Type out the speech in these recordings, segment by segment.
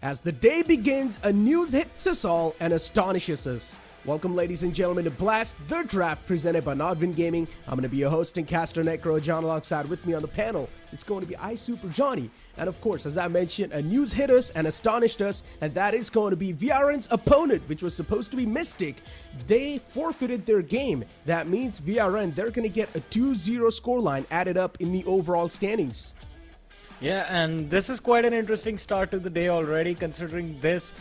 As the day begins, a news hits us all and astonishes us. Welcome, ladies and gentlemen, to Blast the Draft, presented by Nodvin Gaming. I'm going to be your host and caster, Necro John. Alongside with me on the panel is going to be iSuper Johnny. And of course, as I mentioned, a news hit us and astonished us, and that is going to be VRN's opponent, which was supposed to be Mystic. They forfeited their game. That means VRN, they're going to get a 2-0 scoreline added up in the overall standings. Yeah, and this is quite an interesting start to the day already, considering these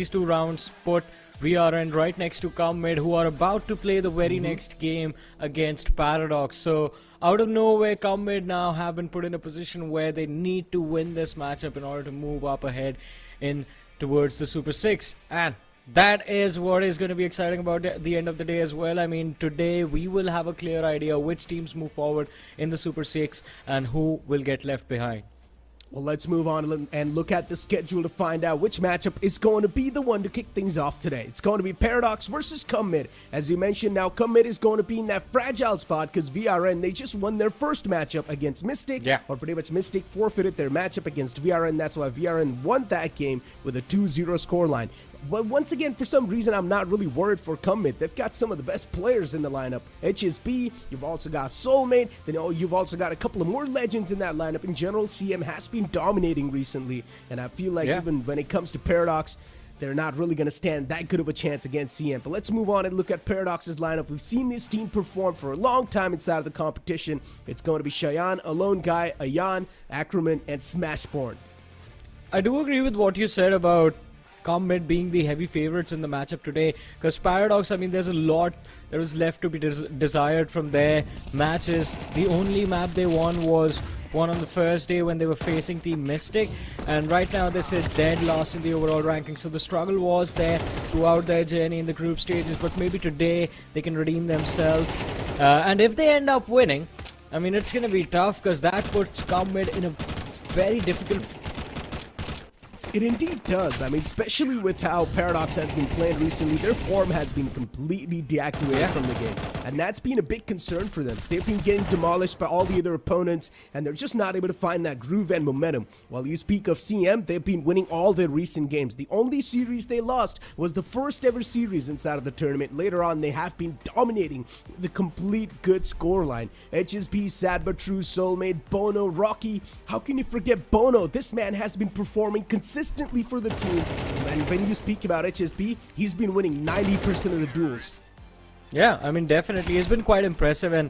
two rounds put VRN right next to Comid, who are about to play the very next game against Paradox. So out of nowhere, Comid now have been put in a position where they need to win this matchup in order to move up ahead in towards the Super 6. And that is what is going to be exciting about the end of the day as well. I mean, today we will have a clear idea which teams move forward in the Super 6 and who will get left behind. Well, let's move on and look at the schedule to find out which matchup is going to be the one to kick things off today. It's going to be Paradox versus Comid. As you mentioned, now Comid is going to be in that fragile spot because VRN, they just won their first matchup against Mystic. Yeah. Or pretty much Mystic forfeited their matchup against VRN. That's why VRN won that game with a 2-0 scoreline. But once again, for some reason, I'm not really worried for Comid. They've got some of the best players in the lineup. HSB, you've also got Soulmate, then you've also got a couple of more legends in that lineup. In general, CM has been dominating recently, and I feel like even when it comes to Paradox, they're not really going to stand that good of a chance against CM. But let's move on and look at Paradox's lineup. We've seen this team perform for a long time inside of the competition. It's going to be Cheyenne, Alone Guy, Ayan, Ackerman, and Smashborn. I do agree with what you said about Comid being the heavy favorites in the matchup today, because Paradox, I mean, there's a lot that was left to be desired from their matches. The only map they won was one on the first day when they were facing Team Mystic, and right now they sit dead last in the overall ranking. So the struggle was there throughout their journey in the group stages, but maybe today they can redeem themselves. And if they end up winning, I mean, it's going to be tough, because that puts Comid in a very difficult. It indeed does. I mean, especially with how Paradox has been playing recently, their form has been completely deactivated from the game. And that's been a big concern for them. They've been getting demolished by all the other opponents, and they're just not able to find that groove and momentum. While you speak of CM, they've been winning all their recent games. The only series they lost was the first ever series inside of the tournament. Later on, they have been dominating the complete good scoreline. HSP, Sad But True, Soulmate, Bono, Rocky. How can you forget Bono? This man has been performing consistently for the team, and when you speak about HSP, he's been winning 90% of the duels. Yeah, I mean, definitely, it's been quite impressive. And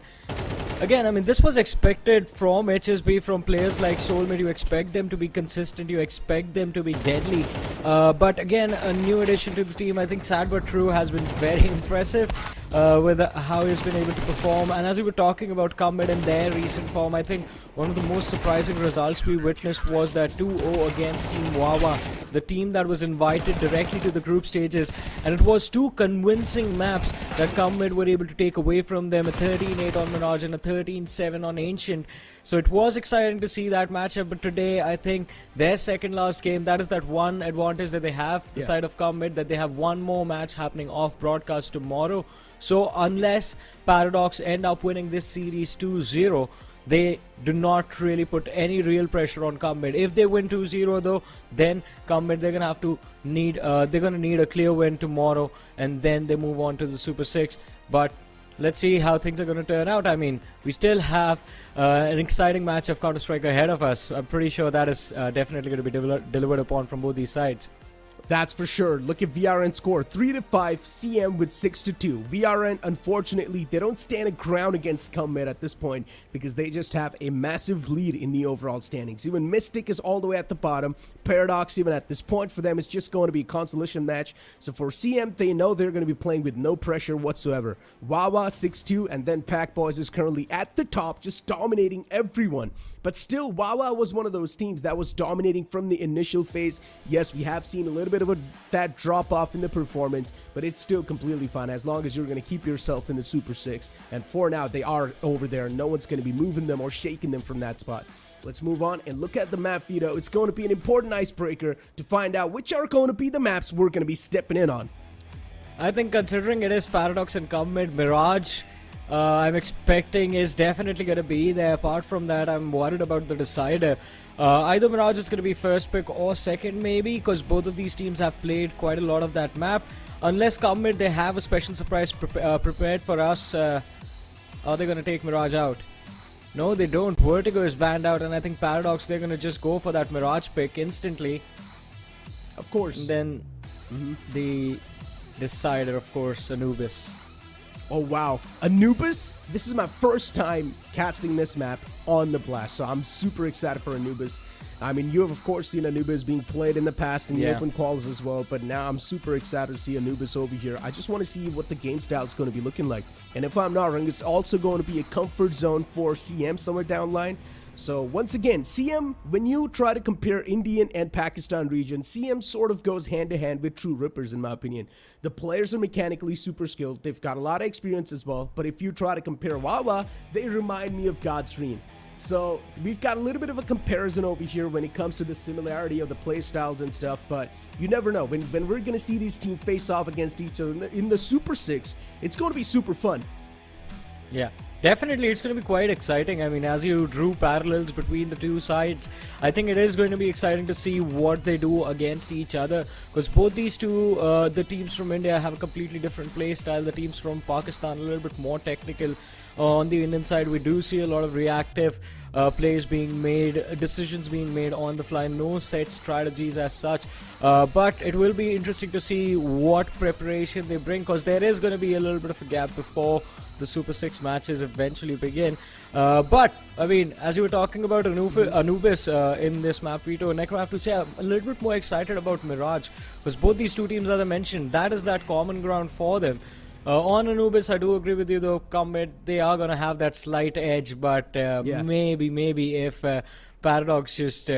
again, I mean, this was expected from HSB, from players like Soulmate. You expect them to be consistent, you expect them to be deadly. But again, a new addition to the team, I think Sad But True has been very impressive with how he's been able to perform. And as we were talking about Comid and their recent form, I think one of the most surprising results we witnessed was that 2-0 against Team Wawa, the team that was invited directly to the group stages, and it was two convincing maps that Comid were able to take away from them, a 13-8 on Mirage and a 13-7 on Ancient. So it was exciting to see that matchup, but today I think their second last game, that is that one advantage that they have, the side of Comid, that they have one more match happening off broadcast tomorrow. So unless Paradox end up winning this series 2-0, they do not really put any real pressure on Comid. If they win 2-0 though, then Comid, they're gonna need a clear win tomorrow, and then they move on to the Super 6. But let's see how things are going to turn out. I mean, we still have an exciting match of Counter-Strike ahead of us. I'm pretty sure that is definitely going to be delivered upon from both these sides. That's for sure. Look at VRN score 3-5, CM with 6-2. VRN, unfortunately, they don't stand a ground against Comid at this point because they just have a massive lead in the overall standings. Even Mystic is all the way at the bottom. Paradox, even at this point, for them, is just going to be a consolation match. So for CM, they know they're going to be playing with no pressure whatsoever. Wawa 6-2, and then Pack Boys is currently at the top, just dominating everyone. But still, Wawa was one of those teams that was dominating from the initial phase. Yes, we have seen a little bit of that drop off in the performance, but it's still completely fine as long as you're going to keep yourself in the Super 6. And for now, they are over there. No one's going to be moving them or shaking them from that spot. Let's move on and look at the map veto. It's going to be an important icebreaker to find out which are going to be the maps we're going to be stepping in on. I think considering it is Paradox and Comid, Mirage, I'm expecting is definitely going to be there. Apart from that, I'm worried about the decider. Either Mirage is going to be first pick or second maybe, because both of these teams have played quite a lot of that map. Unless Comid, they have a special surprise prepared for us. Are they going to take Mirage out? No, they don't. Vertigo is banned out, and I think Paradox, they're going to just go for that Mirage pick instantly. Of course. And then the decider, of course, Anubis. Oh wow, Anubis? This is my first time casting this map on the Blast, so I'm super excited for Anubis. I mean, you have of course seen Anubis being played in the past in the open quals as well, but now I'm super excited to see Anubis over here. I just want to see what the game style is going to be looking like. And if I'm not wrong, it's also going to be a comfort zone for CM somewhere down the line. So once again, CM, when you try to compare Indian and Pakistan region, CM sort of goes hand to hand with True Rippers in my opinion. The players are mechanically super skilled, they've got a lot of experience as well, but if you try to compare Wawa, they remind me of God's Dream. So we've got a little bit of a comparison over here when it comes to the similarity of the play styles and stuff, but you never know. When we're going to see these teams face off against each other in the Super 6, it's going to be super fun. Yeah. Definitely, it's going to be quite exciting. I mean, as you drew parallels between the two sides, I think it is going to be exciting to see what they do against each other. Because both these two, the teams from India have a completely different play style. The teams from Pakistan a little bit more technical. On the Indian side, we do see a lot of reactive plays being made, decisions being made on the fly, no set strategies as such. But it will be interesting to see what preparation they bring, because there is going to be a little bit of a gap before the Super 6 matches eventually begin. But, I mean, as you were talking about Anubis in this map veto, Necro, I have to say I'm a little bit more excited about Mirage, because both these two teams, as I mentioned, that is that common ground for them. On Anubis, I do agree with you though, Comid, they are going to have that slight edge, but maybe if Paradox just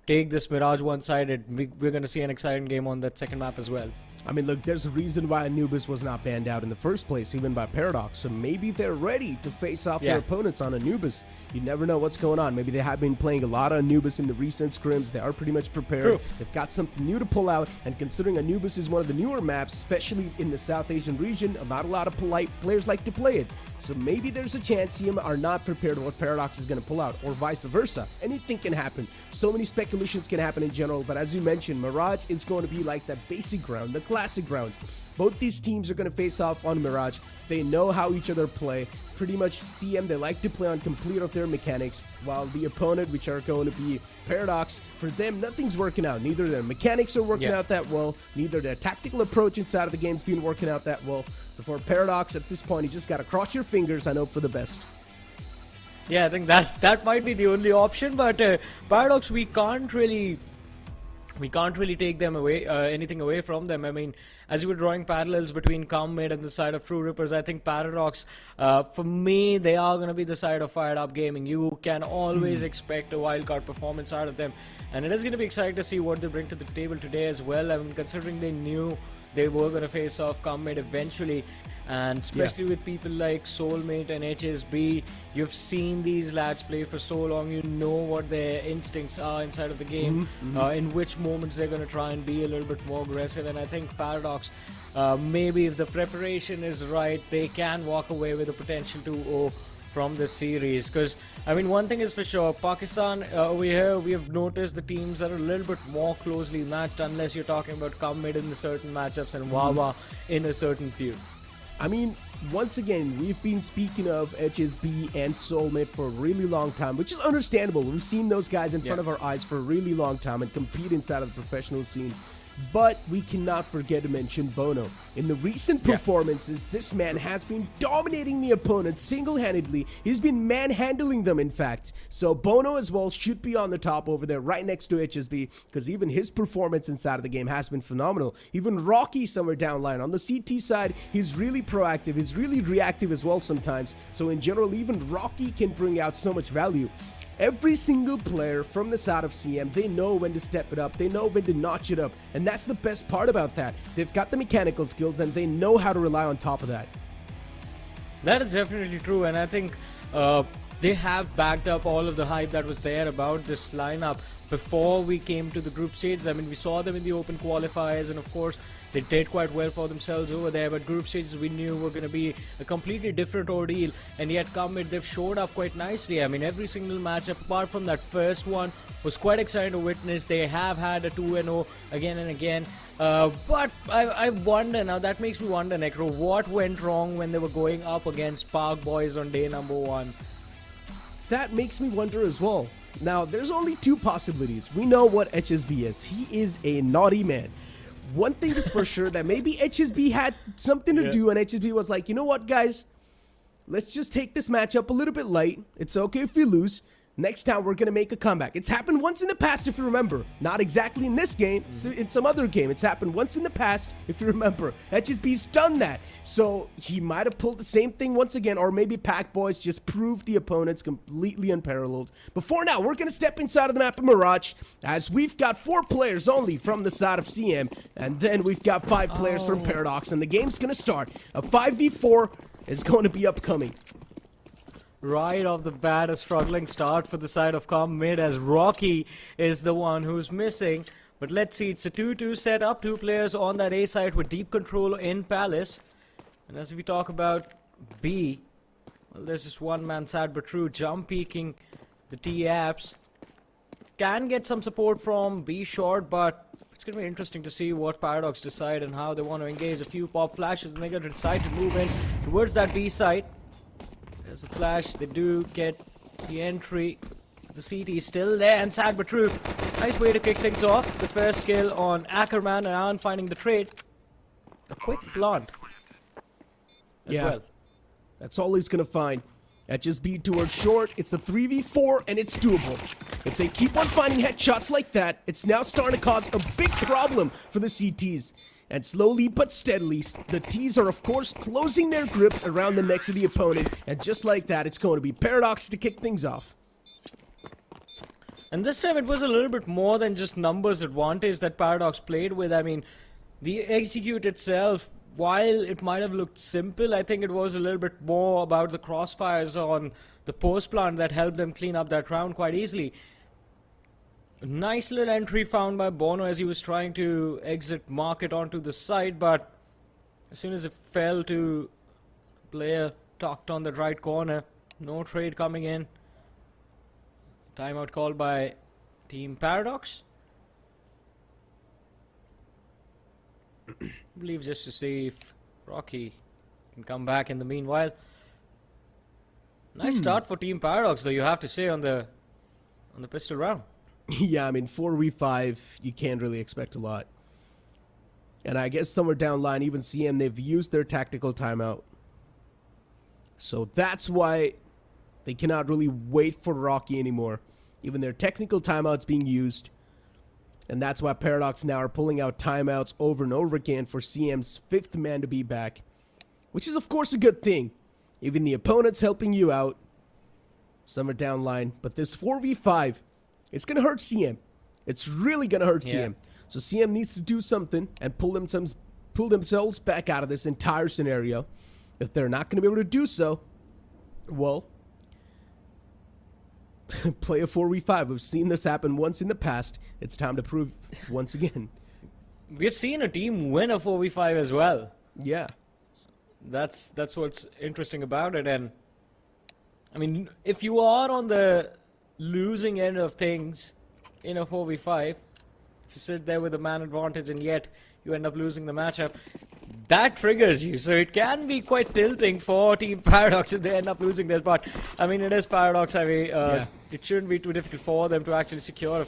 take this Mirage one-sided, we're going to see an exciting game on that second map as well. I mean, look, there's a reason why Anubis was not banned out in the first place, even by Paradox. So maybe they're ready to face off their opponents on Anubis. You never know what's going on. Maybe they have been playing a lot of Anubis in the recent scrims. They are pretty much prepared. True. They've got something new to pull out. And considering Anubis is one of the newer maps, especially in the South Asian region, not a lot of polite players like to play it. So maybe there's a chance CM are not prepared for what Paradox is going to pull out, or vice versa. Anything can happen. So many speculations can happen in general. But as you mentioned, Mirage is going to be like that basic ground, the classic grounds. Both these teams are going to face off on Mirage. They know how each other play. Pretty much CM, they like to play on complete of their mechanics, while the opponent, which are going to be Paradox, for them, nothing's working out. Neither their mechanics are working out that well, neither their tactical approach inside of the game's been working out that well. So for Paradox, at this point, you just got to cross your fingers and hope for the best. Yeah, I think that might be the only option, but Paradox, we can't really take them away, anything away from them. I mean, as you were drawing parallels between Comid and the side of True Rippers, I think Paradox, for me, they are going to be the side of Fired Up Gaming. You can always expect a wildcard performance out of them, and it is going to be exciting to see what they bring to the table today as well. I mean, considering they knew they were going to face off Comid eventually, and especially with people like Soulmate and HSB, you've seen these lads play for so long, you know what their instincts are inside of the game, in which moments they're going to try and be a little bit more aggressive. And I think Paradox, maybe if the preparation is right, they can walk away with a potential 2-0 from this series. Because, I mean, one thing is for sure, Pakistan, over here, we have noticed the teams are a little bit more closely matched, unless you're talking about Comid in the certain matchups and Wawa in a certain few. I mean, once again, we've been speaking of HSB and Soulmate for a really long time, which is understandable. We've seen those guys in front of our eyes for a really long time and compete inside of the professional scene. But we cannot forget to mention Bono. In the recent performances, this man has been dominating the opponents single-handedly. He's been manhandling them, in fact. So Bono as well should be on the top over there, right next to HSB, because even his performance inside of the game has been phenomenal. Even Rocky somewhere down line. On the CT side, he's really proactive. He's really reactive as well sometimes. So in general, even Rocky can bring out so much value. Every single player from the side of CM, they know when to step it up, they know when to notch it up, and that's the best part about that. They've got the mechanical skills and they know how to rely on top of that. That is definitely true, and I think they have backed up all of the hype that was there about this lineup before we came to the group stages. I mean, we saw them in the open qualifiers, and of course they did quite well for themselves over there, but group stages we knew were going to be a completely different ordeal, and yet Comid, they've showed up quite nicely. I mean, every single matchup apart from that first one was quite exciting to witness. They have had a 2-0 again and again, but I wonder, now that makes me wonder, Necro, what went wrong when they were going up against Park Boys on day number 1? That makes me wonder as well. Now, there's only two possibilities. We know what HSB is. He is a naughty man. One thing is for sure, that maybe HSB had something to do, and HSB was like, you know what, guys? Let's just take this matchup a little bit light. It's okay if we lose. Next time, we're going to make a comeback. It's happened once in the past, if you remember. Not exactly in this game, in some other game. It's happened once in the past, if you remember. HSB's done that. So he might have pulled the same thing once again, or maybe Pack Boys just proved the opponents completely unparalleled. But for now, we're going to step inside of the map of Mirage, as we've got 4 players only from the side of CM, and then we've got 5 players from Paradox, and the game's going to start. A 5v4 is going to be upcoming. Right off the bat, a struggling start for the side of Comid, as Rocky is the one who's missing. But let's see, it's a 2-2 setup, 2 players on that A side with deep control in Palace. And as we talk about B, well, there's just one man, sad but true, jump peeking the T-Apps. Can get some support from B short, but it's going to be interesting to see what Paradox decide and how they want to engage. A few pop flashes, and they're going to decide to move in towards that B side. There's a flash, they do get the entry. The CT is still there, and sad but true. Nice way to kick things off. The first kill on Ackerman, and Alan finding the trade. A quick plant as well. That's all he's going to find. HSB towards short, it's a 3v4, and it's doable. If they keep on finding headshots like that, it's now starting to cause a big problem for the CTs. And slowly but steadily, the T's are of course closing their grips around the necks of the opponent, and just like that, it's going to be Paradox to kick things off. And this time it was a little bit more than just numbers advantage that Paradox played with. I mean, the execute itself, while it might have looked simple, I think it was a little bit more about the crossfires on the post plant that helped them clean up that round quite easily. A nice little entry found by Bono as he was trying to exit market onto the side, but as soon as it fell to player tucked on the right corner, no trade coming in. Timeout called by Team Paradox. I believe just to see if Rocky can come back in the meanwhile. Nice start for Team Paradox, though, you have to say, on the pistol round. Yeah, I mean, 4v5, you can't really expect a lot. And I guess somewhere down the line, even CM, they've used their tactical timeout. So that's why they cannot really wait for Rocky anymore. Even their technical timeout's being used. And that's why Paradox now are pulling out timeouts over and over again for CM's 5th man to be back. Which is, of course, a good thing. Even the opponent's helping you out. Somewhere down the line. But this 4v5... it's going to hurt CM. It's really going to hurt CM. So CM needs to do something and pull themselves back out of this entire scenario. If they're not going to be able to do so, well, play a 4v5. We've seen this happen once in the past. It's time to prove once again. We've seen a team win a 4v5 as well. Yeah. That's what's interesting about it. And I mean, if you are on the losing end of things in a 4v5, if you sit there with a man advantage and yet you end up losing the matchup, that triggers you. So it can be quite tilting for Team Paradox if they end up losing this. But I mean, it is Paradox. I mean, it shouldn't be too difficult for them to actually secure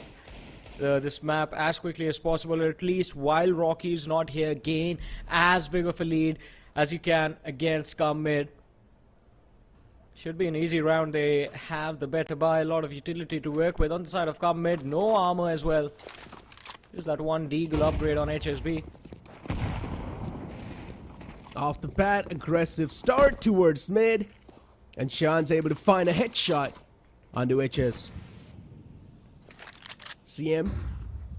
this map as quickly as possible, or at least while Rocky is not here, gain as big of a lead as you can against Comid. Should be an easy round. They have the better buy, a lot of utility to work with. On the side of Comid, no armor as well. Just that one Deagle upgrade on HSB. Off the bat, aggressive start towards mid. And Sean's able to find a headshot onto HS. CM,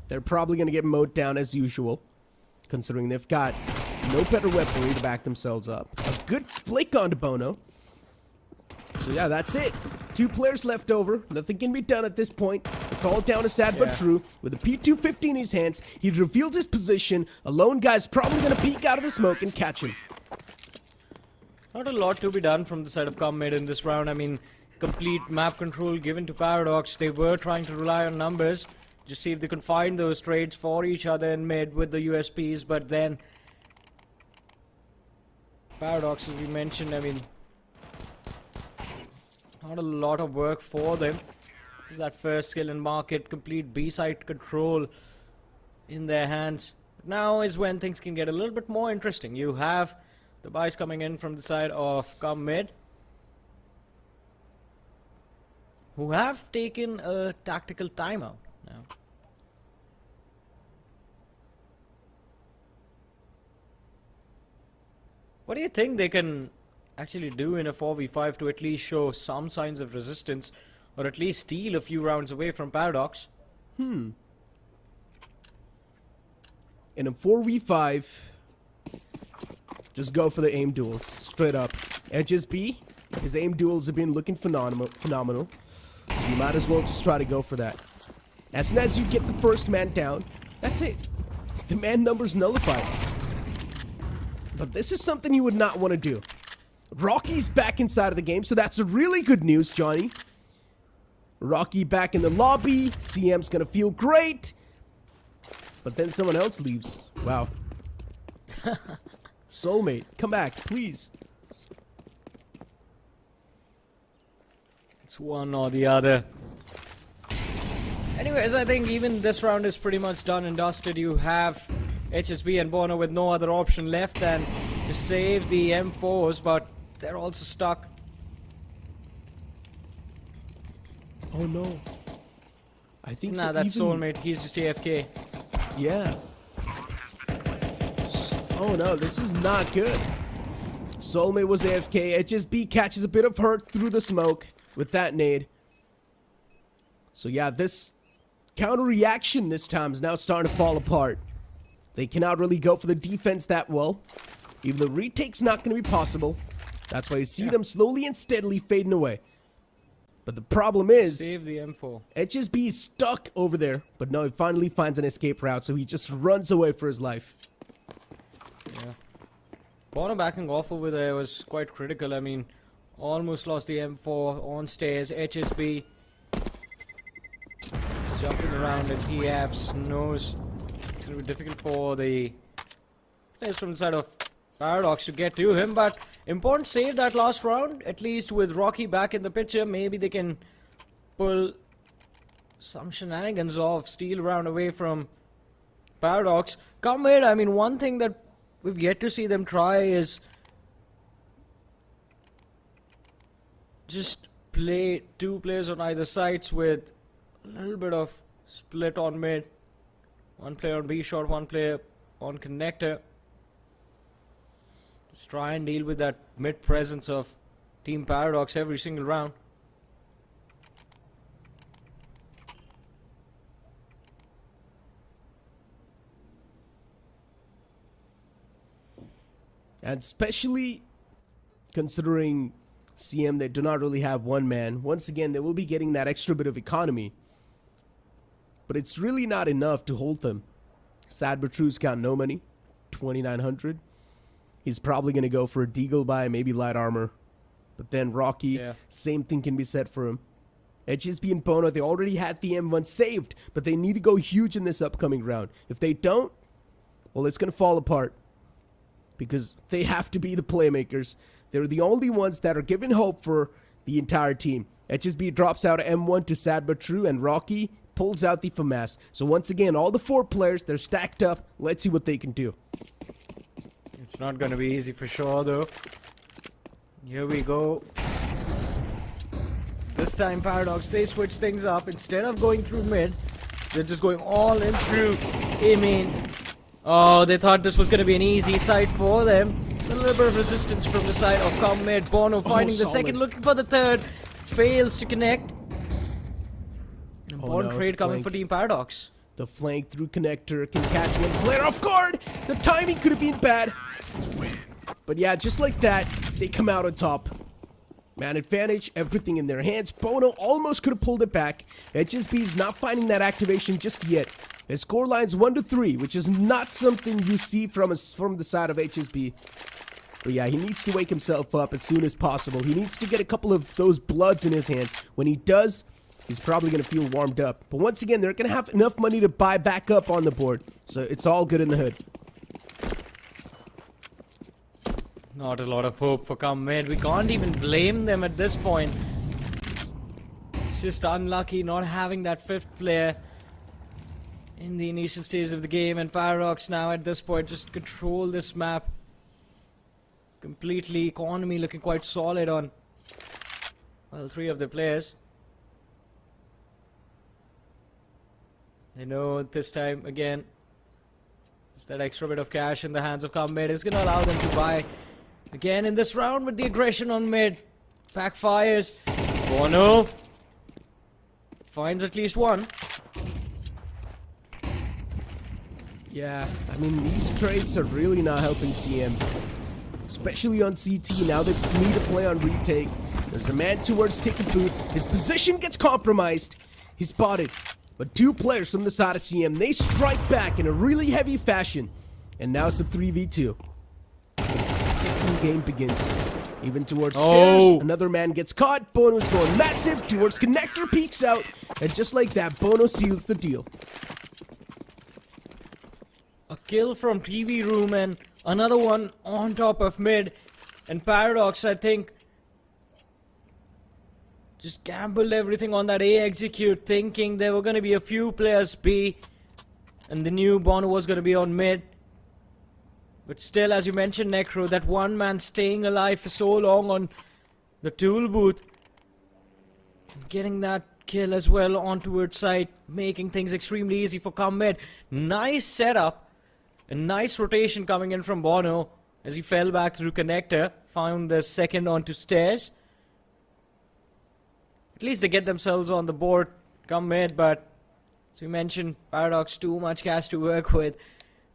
they're probably going to get mowed down as usual, considering they've got no better weaponry to back themselves up. A good flick onto Bono. So yeah, that's it. 2 players left over. Nothing can be done at this point. It's all down to Sad but Yeah. True. With a P250 in his hands, he reveals his position. A lone guy's probably going to peek out of the smoke and catch him. Not a lot to be done from the side of Comid in this round. I mean, complete map control given to Paradox. They were trying to rely on numbers. Just see if they can find those trades for each other in mid with the USPs. But then, Paradox, as we mentioned, I mean, not a lot of work for them. Is that first skill in market, complete B-side control in their hands. Now is when things can get a little bit more interesting. You have the buys coming in from the side of Comid, who have taken a tactical timeout now. What do you think they can actually do in a 4v5 to at least show some signs of resistance, or at least steal a few rounds away from Paradox? In a 4v5, just go for the aim duels, straight up. Edges B, his aim duels have been looking phenomenal. So you might as well just try to go for that. As soon as you get the first man down, that's it. The man number's nullified. But this is something you would not want to do. Rocky's back inside of the game, so that's a really good news, Johnny. Rocky back in the lobby. CM's gonna feel great. But then someone else leaves. Wow. Soulmate, come back, please. It's one or the other. Anyways, I think even this round is pretty much done and dusted. You have HSB and Bono with no other option left than to save the M4s, but they're also stuck. Oh no. I think Nah, so that's even... Soulmate. He's just AFK. Yeah. Oh no, this is not good. Soulmate was AFK. HSB catches a bit of hurt through the smoke with that nade. So yeah, this counter reaction this time is now starting to fall apart. They cannot really go for the defense that well. Even the retake's not going to be possible. That's why you see them slowly and steadily fading away. But the problem is, Save the M4. HSB is stuck over there. But no, he finally finds an escape route, so he just runs away for his life. Yeah. Bono backing off over there was quite critical. I mean, almost lost the M4 on stairs. HSB jumping around as he apps knows it's going to be difficult for the players from the side of Paradox to get to him, but important save that last round. At least with Rocky back in the picture, maybe they can pull some shenanigans off, steal round away from Paradox. Comid, I mean, one thing that we've yet to see them try is just play 2 players on either sides with a little bit of split on mid. 1 player on B short, 1 player on connector. Just try and deal with that mid presence of Team Paradox every single round. And especially considering CM, they do not really have one man. Once again, they will be getting that extra bit of economy. But it's really not enough to hold them. Sad but True's got no money. 2,900. He's probably going to go for a deagle buy, maybe light armor. But then Rocky, same thing can be said for him. HSB and Bono, they already had the M1 saved, but they need to go huge in this upcoming round. If they don't, well, it's going to fall apart. Because they have to be the playmakers. They're the only ones that are given hope for the entire team. HSB drops out M1 to Sad but True, and Rocky pulls out the FAMAS. So once again, all the 4 players, they're stacked up. Let's see what they can do. It's not going to be easy for sure, though. Here we go. This time, Paradox, they switch things up. Instead of going through mid, they're just going all in through A main. Oh, they thought this was going to be an easy side for them. A little bit of resistance from the side of Comid. Bono finding the second, looking for the third. Fails to connect. Important trade coming for Team Paradox. The flank through connector can catch one player off guard. The timing could have been bad. But yeah, just like that, they come out on top. Man advantage, everything in their hands. Bono almost could have pulled it back. HSB's not finding that activation just yet. His scoreline's 1-3, which is not something you see from the side of HSB. But yeah, he needs to wake himself up as soon as possible. He needs to get a couple of those bloods in his hands. When he does, he's probably going to feel warmed up. But once again, they're going to have enough money to buy back up on the board. So it's all good in the hood. Not a lot of hope for Comid. We can't even blame them at this point. It's just unlucky not having that fifth player in the initial stage of the game. And Paradox now at this point just control this map completely. Economy looking quite solid on, well, 3 of the players. They know this time again, just that extra bit of cash in the hands of Comid is going to allow them to buy again in this round with the aggression on mid. Backfires. Bono finds at least one. Yeah, I mean, these trades are really not helping CM. Especially on CT, now they need to play on retake. There's a man towards ticket booth. His position gets compromised. He's spotted. But 2 players from the side of CM, they strike back in a really heavy fashion. And now it's a 3v2. The game begins. Even towards stairs, another man gets caught. Bono's going massive towards connector, peeks out. And just like that, Bono seals the deal. A kill from TV room and another one on top of mid. And Paradox, I think, just gambled everything on that A execute, thinking there were going to be a few players B. And the new Bono was going to be on mid. But still, as you mentioned, Necro, that one man staying alive for so long on the tool booth. Getting that kill as well on towards site, making things extremely easy for Comid. Nice setup. A nice rotation coming in from Bono as he fell back through connector. Found the second onto stairs. At least they get themselves on the board, Comid, but as we mentioned, Paradox, too much cash to work with.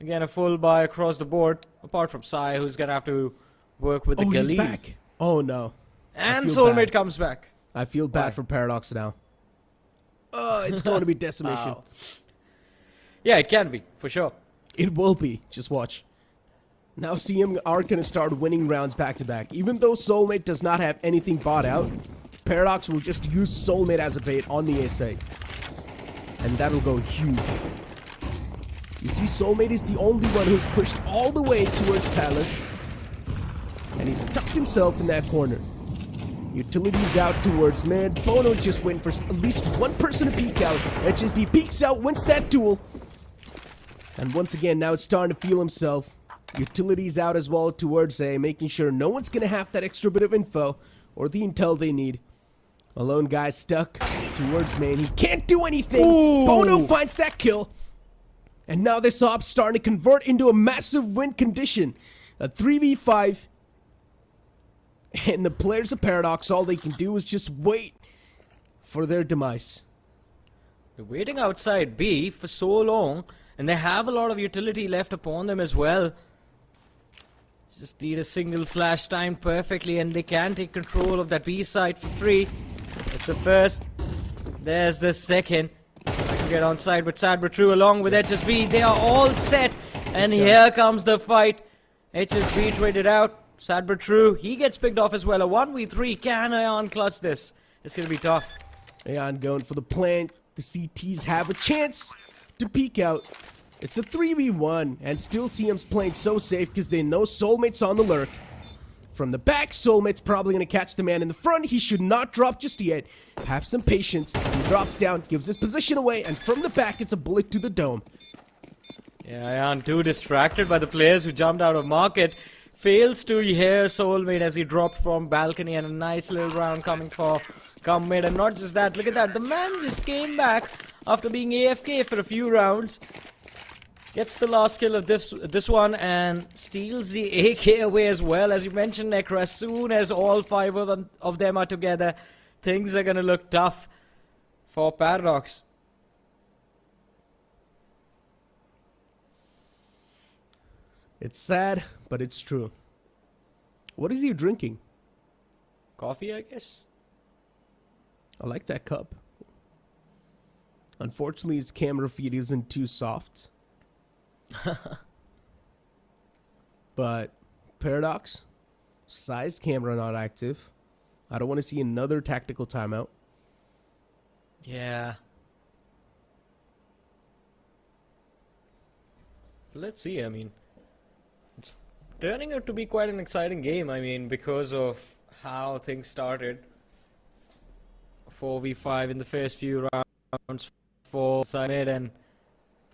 Again, a full buy across the board, apart from Sai, who's going to have to work with the Galil. He's back. Oh, no. And Soulmate comes back. I feel bad for Paradox now. Oh, it's going to be decimation. Wow. Yeah, it can be, for sure. It will be. Just watch. Now CM are going to start winning rounds back-to-back. Even though Soulmate does not have anything bought out, Paradox will just use Soulmate as a bait on the A side. And that'll go huge. You see, Soulmate is the only one who's pushed all the way towards Palace. And he's tucked himself in that corner. Utilities out towards mid. Bono just went for at least one person to peek out. HSB peeks out, wins that duel. And once again, now it's starting to feel himself. Utilities out as well towards A, making sure no one's going to have that extra bit of info or the intel they need. A lone guy stuck towards main. He can't do anything. Ooh. Bono finds that kill. And now this op's starting to convert into a massive win condition. A 3v5. And the players of Paradox, all they can do is just wait for their demise. They're waiting outside B for so long, and they have a lot of utility left upon them as well. Just need a single flash timed perfectly, and they can take control of that B side for free. That's the first. There's the second. I can get on side with Sadbratru along with HSB. They are all set, and here comes the fight. HSB traded out. Sadbratru, he gets picked off as well. A 1v3. Can Ion clutch this? It's going to be tough. Ion going for the plant. The CTs have a chance to peek out. It's a 3v1, and still CM's playing so safe because they know Soulmate's on the lurk. From the back, Soulmate's probably going to catch the man in the front. He should not drop just yet. Have some patience. He drops down, gives his position away, and from the back, it's a bullet to the dome. Yeah, Ion too distracted by the players who jumped out of market. Fails to hear Soulmate as he dropped from balcony, and a nice little round coming for Comid. And not just that, look at that. The man just came back after being AFK for a few rounds. Gets the last kill of this one and steals the AK away as well. As you mentioned, Necro, as soon as all 5 of them are together, things are going to look tough for Paradox. It's sad, but it's true. What is he drinking? coffee, I guess. I like that cup. Unfortunately, his camera feed isn't too soft. But Paradox, size camera not active. I don't want to see another tactical timeout. Yeah. Let's see. I mean, it's turning out to be quite an exciting game. I mean, because of how things started. 4v5 in the first few rounds for Comid, and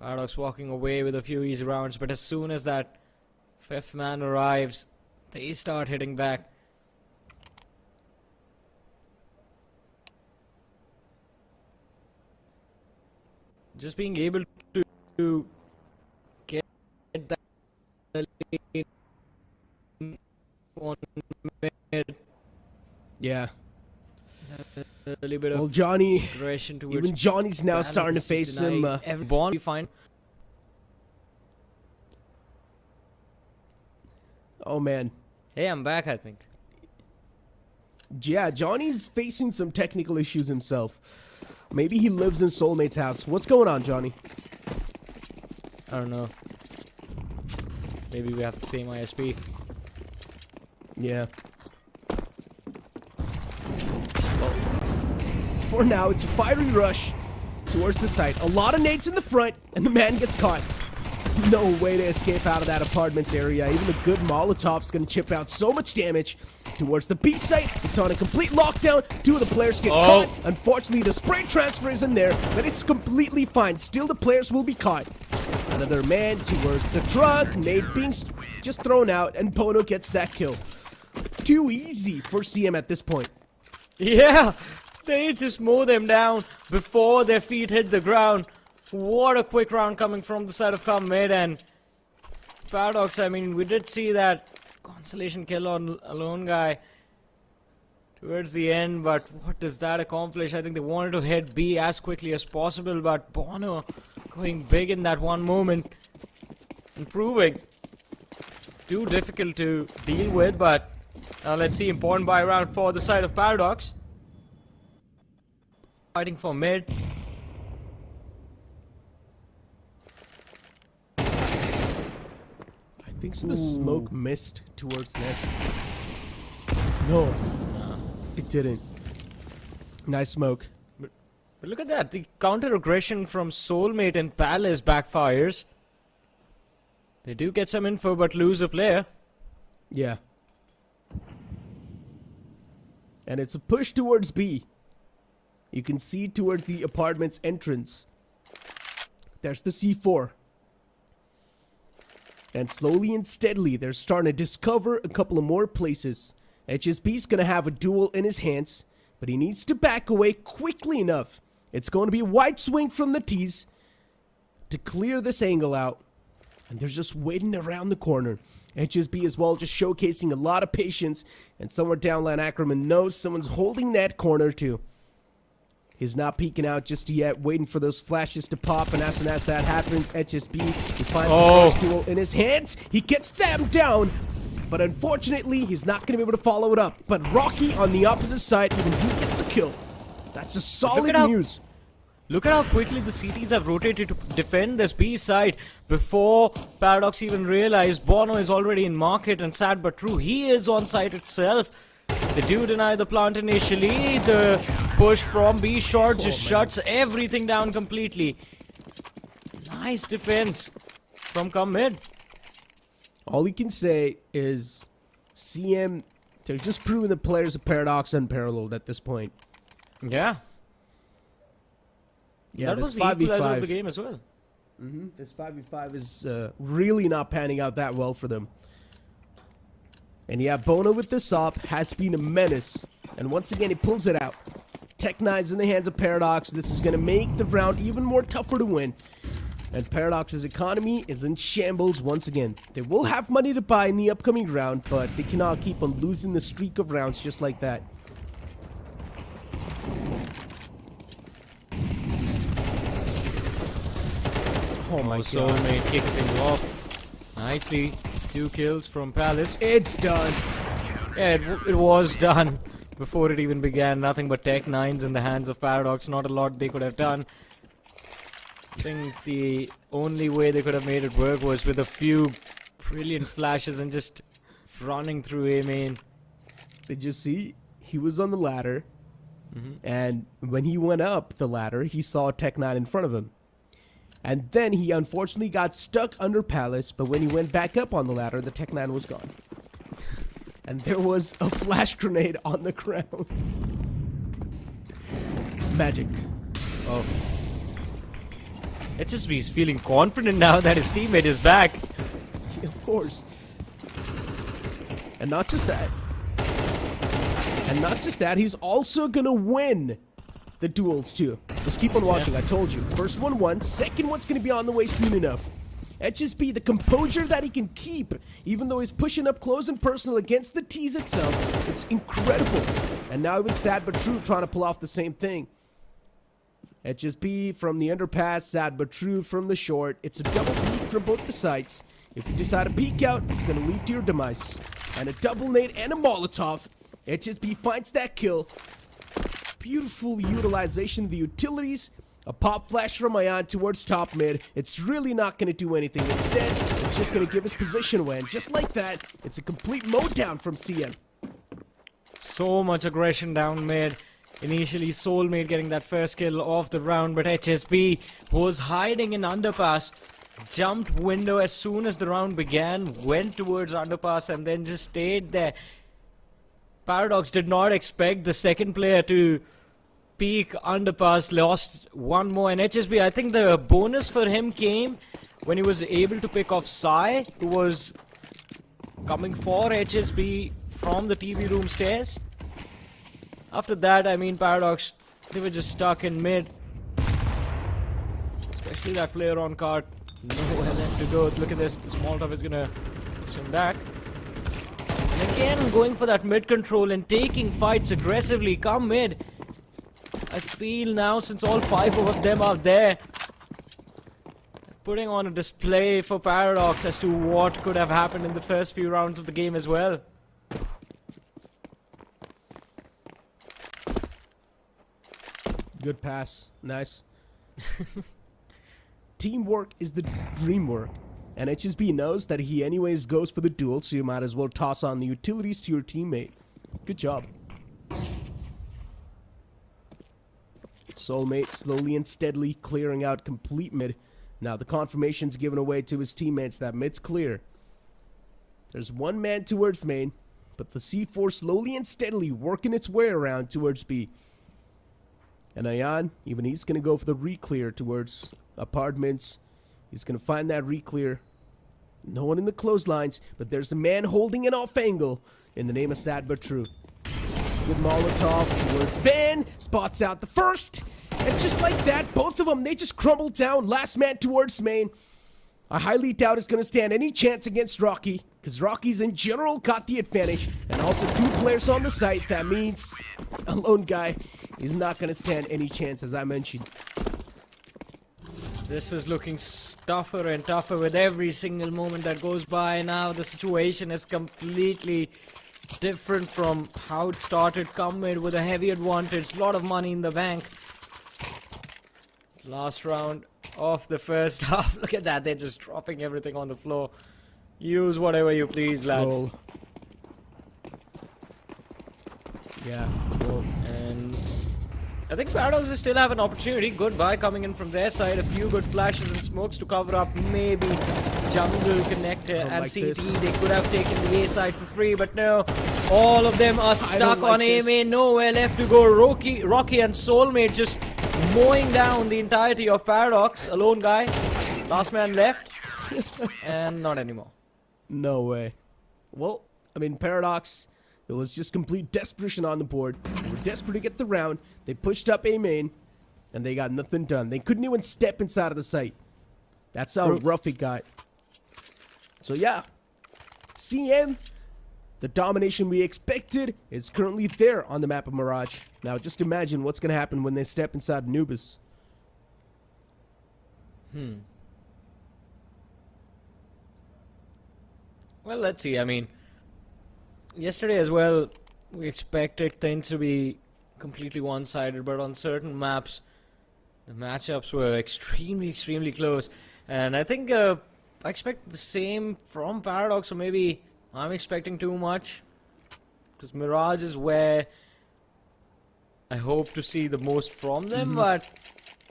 Paradox walking away with a few easy rounds. But as soon as that fifth man arrives, they start hitting back. Just being able to get that lead on mid. Yeah. A little bit Well, of Johnny, aggression towards even Johnny's now starting to face him. Bond, we find. Oh, man. Hey, I'm back, I think. Yeah, Johnny's facing some technical issues himself. Maybe he lives in Soulmate's house. What's going on, Johnny? I don't know. Maybe we have the same ISP. Yeah. Well, for now, it's a fiery rush towards the site. A lot of nades in the front, and the man gets caught. No way to escape out of that apartments area. Even a good Molotov's gonna chip out so much damage towards the B site. It's on a complete lockdown. Two of the players get caught. Unfortunately, the spray transfer isn't there, but it's completely fine. Still, the players will be caught. Another man towards the truck. Nade being just thrown out, and Bono gets that kill. Too easy for CM at this point. Yeah, they just mow them down before their feet hit the ground. What a quick round coming from the side of Comid, and Paradox. I mean, we did see that consolation kill on a lone guy towards the end, but what does that accomplish? I think they wanted to hit B as quickly as possible, but Bono going big in that one moment, improving. Too difficult to deal with, but let's see. Important buy round for the side of Paradox. Fighting for mid. I think so. The smoke missed towards nest. No, it didn't. Nice smoke. But look at that. The counter aggression from Soulmate and Palace backfires. They do get some info but lose a player. Yeah. And it's a push towards B. You can see towards the apartment's entrance. There's the C4. And slowly and steadily, they're starting to discover a couple of more places. HSB's going to have a duel in his hands, but he needs to back away quickly enough. It's going to be a wide swing from the T's to clear this angle out. And they're just waiting around the corner. HSB as well, just showcasing a lot of patience. And somewhere downline, Ackerman knows someone's holding that corner too. He's not peeking out just yet, waiting for those flashes to pop, and as soon as that happens, HSB, he finds the first duel in his hands. He gets them down, but unfortunately, he's not going to be able to follow it up. But Rocky on the opposite side, even he gets a kill. That's a solid news. Look at how quickly the CTs have rotated to defend this B side before Paradox even realized Bono is already in market, and sad but true, he is on site itself. They do deny the plant initially. The push from B short just shuts everything down completely. Nice defense from Comid. All you can say is CM, they're just proving the players of Paradox unparalleled at this point. Yeah. Yeah, that was the equalizer of the game as well. This 5v5 is really not panning out that well for them. And yeah, Bono with this op has been a menace. And once again, he pulls it out. Tech 9's in the hands of Paradox. This is going to make the round even more tougher to win. And Paradox's economy is in shambles once again. They will have money to buy in the upcoming round, but they cannot keep on losing the streak of rounds just like that. Oh my god. Soulmate kicked things off nicely. 2 kills from Palace. It's done. Yeah, it was done. before it even began. Nothing but Tech 9s in the hands of Paradox. Not a lot they could have done. I think the only way they could have made it work was with a few brilliant flashes and just running through A main. Did you see? He was on the ladder, and when he went up the ladder, he saw Tech 9 in front of him. And then he unfortunately got stuck under Palace, but when he went back up on the ladder, the Tech 9 was gone. And there was a flash grenade on the ground. Magic. Oh. HSB is feeling confident now that his teammate is back. Of course. And not just that. He's also gonna win the duels too. Just keep on watching, I told you. First one won, second one's gonna be on the way soon enough. HSB, the composure that he can keep, even though he's pushing up close and personal against the T's itself, it's incredible. And now even Sad But True trying to pull off the same thing. HSB from the underpass, Sad But True from the short. It's a double peek from both the sides. If you decide to peek out, it's going to lead to your demise. And a double nade and a Molotov. HSB finds that kill. Beautiful utilization of the utilities. A pop flash from Ayan towards top mid. It's really not going to do anything. Instead, it's just going to give his position away. And just like that, it's a complete mode down from CM. So much aggression down mid. Initially, Soulmate getting that first kill of the round, but HSB was hiding in underpass. Jumped window as soon as the round began, went towards underpass and then just stayed there. Paradox did not expect the second player to peak underpass, lost one more, and HSB, I think the bonus for him came when he was able to pick off Sai, who was coming for HSB from the TV room stairs. After that, I mean, Paradox, they were just stuck in mid. Especially that player on cart. Nowhere left to go. Look at this. The Molotov is gonna push him back. And again, going for that mid control and taking fights aggressively. Come mid. I feel now, since all five of them are there, putting on a display for Paradox as to what could have happened in the first few rounds of the game as well. Good pass. Nice. Teamwork is the dream work. And HSB knows that he anyways goes for the duel, so you might as well toss on the utilities to your teammate. Good job. Soulmate slowly and steadily clearing out complete mid. Now the confirmation's given away to his teammates that mid's clear. There's one man towards main, but the C4 slowly and steadily working its way around towards B. And Ayan, even he's going to go for the re-clear towards apartments. He's going to find that re-clear. No one in the clotheslines, but there's a man holding an off angle in the name of Sad But True. Good Molotov towards Van, spots out the first. And just like that, both of them, they just crumbled down. Last man towards main. I highly doubt it's going to stand any chance against Rocky, because Rocky's in general got the advantage. And also two players on the site. That means a lone guy is not going to stand any chance, as I mentioned. This is looking tougher and tougher with every single moment that goes by. Now the situation is completely different from how it started. Comid with a heavy advantage, a lot of money in the bank. Last round of the first half. Look at that, they're just dropping everything on the floor. Use whatever you please, lads. Roll. Yeah, roll. And I think Paradox still have an opportunity. Good buy coming in from their side. A few good flashes and smokes to cover up. Maybe jungle connector and like CT. this. They could have taken the A side for free, but no. All of them are stuck on A main. Nowhere left to go. Rocky and Soulmate just mowing down the entirety of Paradox. A lone guy. Last man left. And not anymore. No way. Well, I mean, Paradox, it was just complete desperation on the board. They were desperate to get the round. They pushed up A main, and they got nothing done. They couldn't even step inside of the site. That's how rough it got. So yeah, CM, the domination we expected is currently there on the map of Mirage. Now just imagine what's going to happen when they step inside Anubis. Well, let's see. I mean, yesterday as well we expected things to be completely one-sided, but on certain maps, the matchups were extremely close. And I think I expect the same from Paradox, or maybe I'm expecting too much. Because Mirage is where I hope to see the most from them, but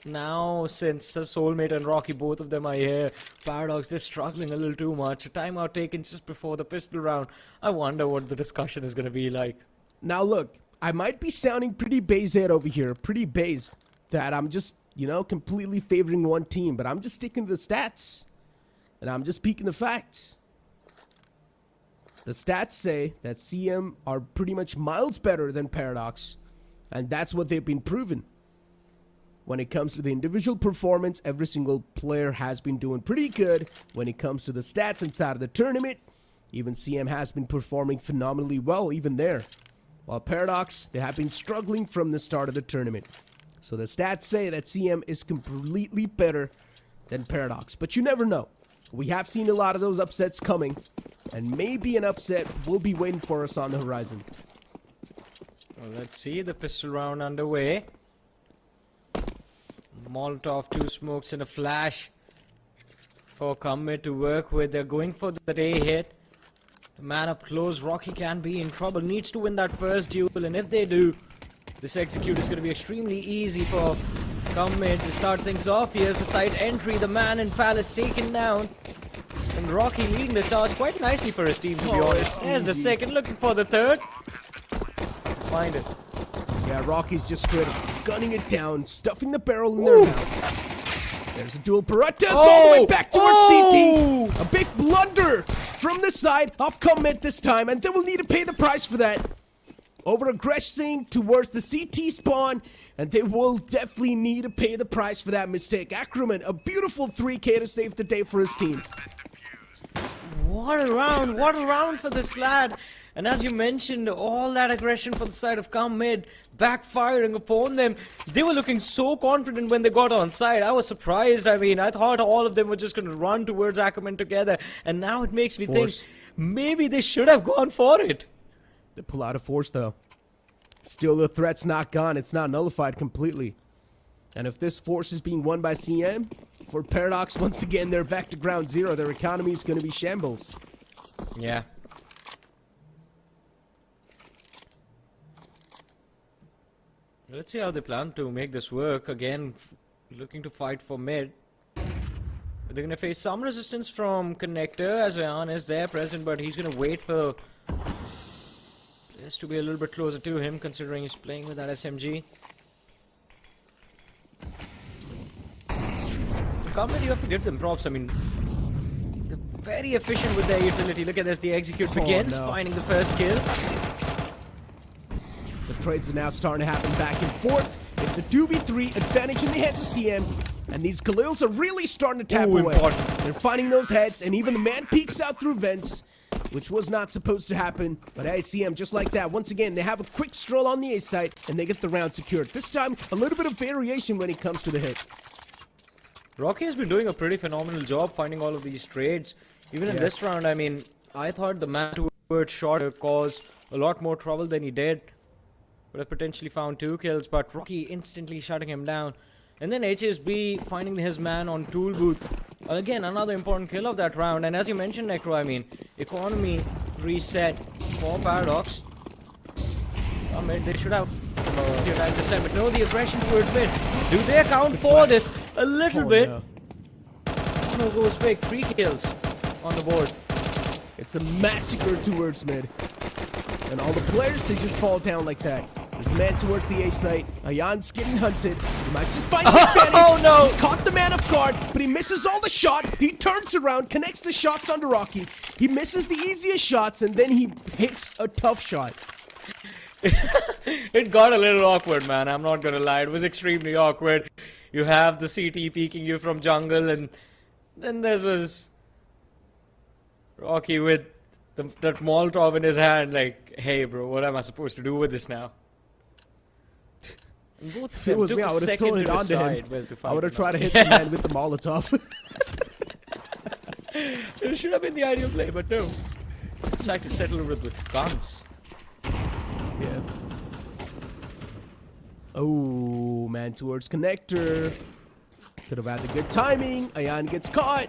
now since Soulmate and Rocky, both of them are here, Paradox, they're struggling a little too much. A timeout taken just before the pistol round. I wonder what the discussion is going to be like. Now look, I might be sounding pretty base-head over here, pretty base, that I'm just, you know, completely favoring one team, but I'm just sticking to the stats. And I'm just speaking the facts. The stats say that CM are pretty much miles better than Paradox, and that's what they've been proven. When it comes to the individual performance, every single player has been doing pretty good. When it comes to the stats inside of the tournament, even CM has been performing phenomenally well, even there. While Paradox, they have been struggling from the start of the tournament. So the stats say that CM is completely better than Paradox, but you never know. We have seen a lot of those upsets coming, and maybe an upset will be waiting for us on the horizon. Well, let's see, the pistol round underway. Molotov, 2 smokes and a flash for Comid to work with. They're going for the A hit. The man up close, Rocky can be in trouble. Needs to win that first duel, and if they do, this execute is going to be extremely easy for Comid to start things off. Here's the side entry. The man in Palace taken down. And Rocky leading the charge quite nicely for his team, to be honest. There's the second, looking for the third. Find it. Yeah, Rocky's just straight up gunning it down, stuffing the barrel in their mouths. There's a dual Paratus all the way back towards CT. A big blunder from the side of Comid this time, and they will need to pay the price for that. Over aggressing towards the CT spawn, and they will definitely need to pay the price for that mistake. Ackerman, a beautiful 3K to save the day for his team. What a round for this lad. And as you mentioned, all that aggression for the side of Comid backfiring upon them. They were looking so confident when they got on side. I was surprised. I mean, I thought all of them were just going to run towards Ackerman together. And now it makes me think maybe they should have gone for it. They pull out of force, though. Still, the threat's not gone. It's not nullified completely. And if this force is being won by CM, for Paradox, once again, they're back to ground zero. Their economy is going to be shambles. Yeah. Let's see how they plan to make this work. Again, looking to fight for mid. They're going to face some resistance from Connector, as Ayan is there present, but he's going to wait for players to be a little bit closer to him, considering he's playing with that SMG. The Comid, you have to give them props. I mean, they're very efficient with their utility. Look at this, the execute begins, finding the first kill. The trades are now starting to happen back and forth. It's a 2v3 advantage in the hands of CM. And these Khalils are really starting to tap away. They're finding those heads, and even the man peeks out through vents, which was not supposed to happen. But hey, CM, just like that, once again, they have a quick stroll on the A site, and they get the round secured. This time, a little bit of variation when it comes to the hit. Rocky has been doing a pretty phenomenal job finding all of these trades. Even in this round, I mean, I thought the man towards shot would cause a lot more trouble than he did. Would have potentially found 2 kills, but Rocky instantly shutting him down. And then HSB finding his man on tool booth. Again, another important kill of that round. And as you mentioned, Necro, I mean, economy reset for Paradox. They should have this time, but no, the aggression towards mid. Do they account for this? A little bit. No goes big. 3 kills on the board. It's a massacre towards mid. And all the players, they just fall down like that. There's a man towards the A site. Ayan's getting hunted. He might just find the advantage. Oh no! He caught the man off guard, but he misses all the shot. He turns around, connects the shots onto Rocky. He misses the easiest shots, and then he hits a tough shot. It got a little awkward, man. I'm not gonna lie. It was extremely awkward. You have the CT peeking you from jungle, and then there was Rocky with that Molotov in his hand, like, hey bro, what am I supposed to do with this now? And both of them was me, I would have thrown it onto him. I would have tried to hit the man with the Molotov. It should have been the ideal play, but no. Decided to settle with guns. Oh, man towards connector. Could have had the good timing. Ayan gets caught.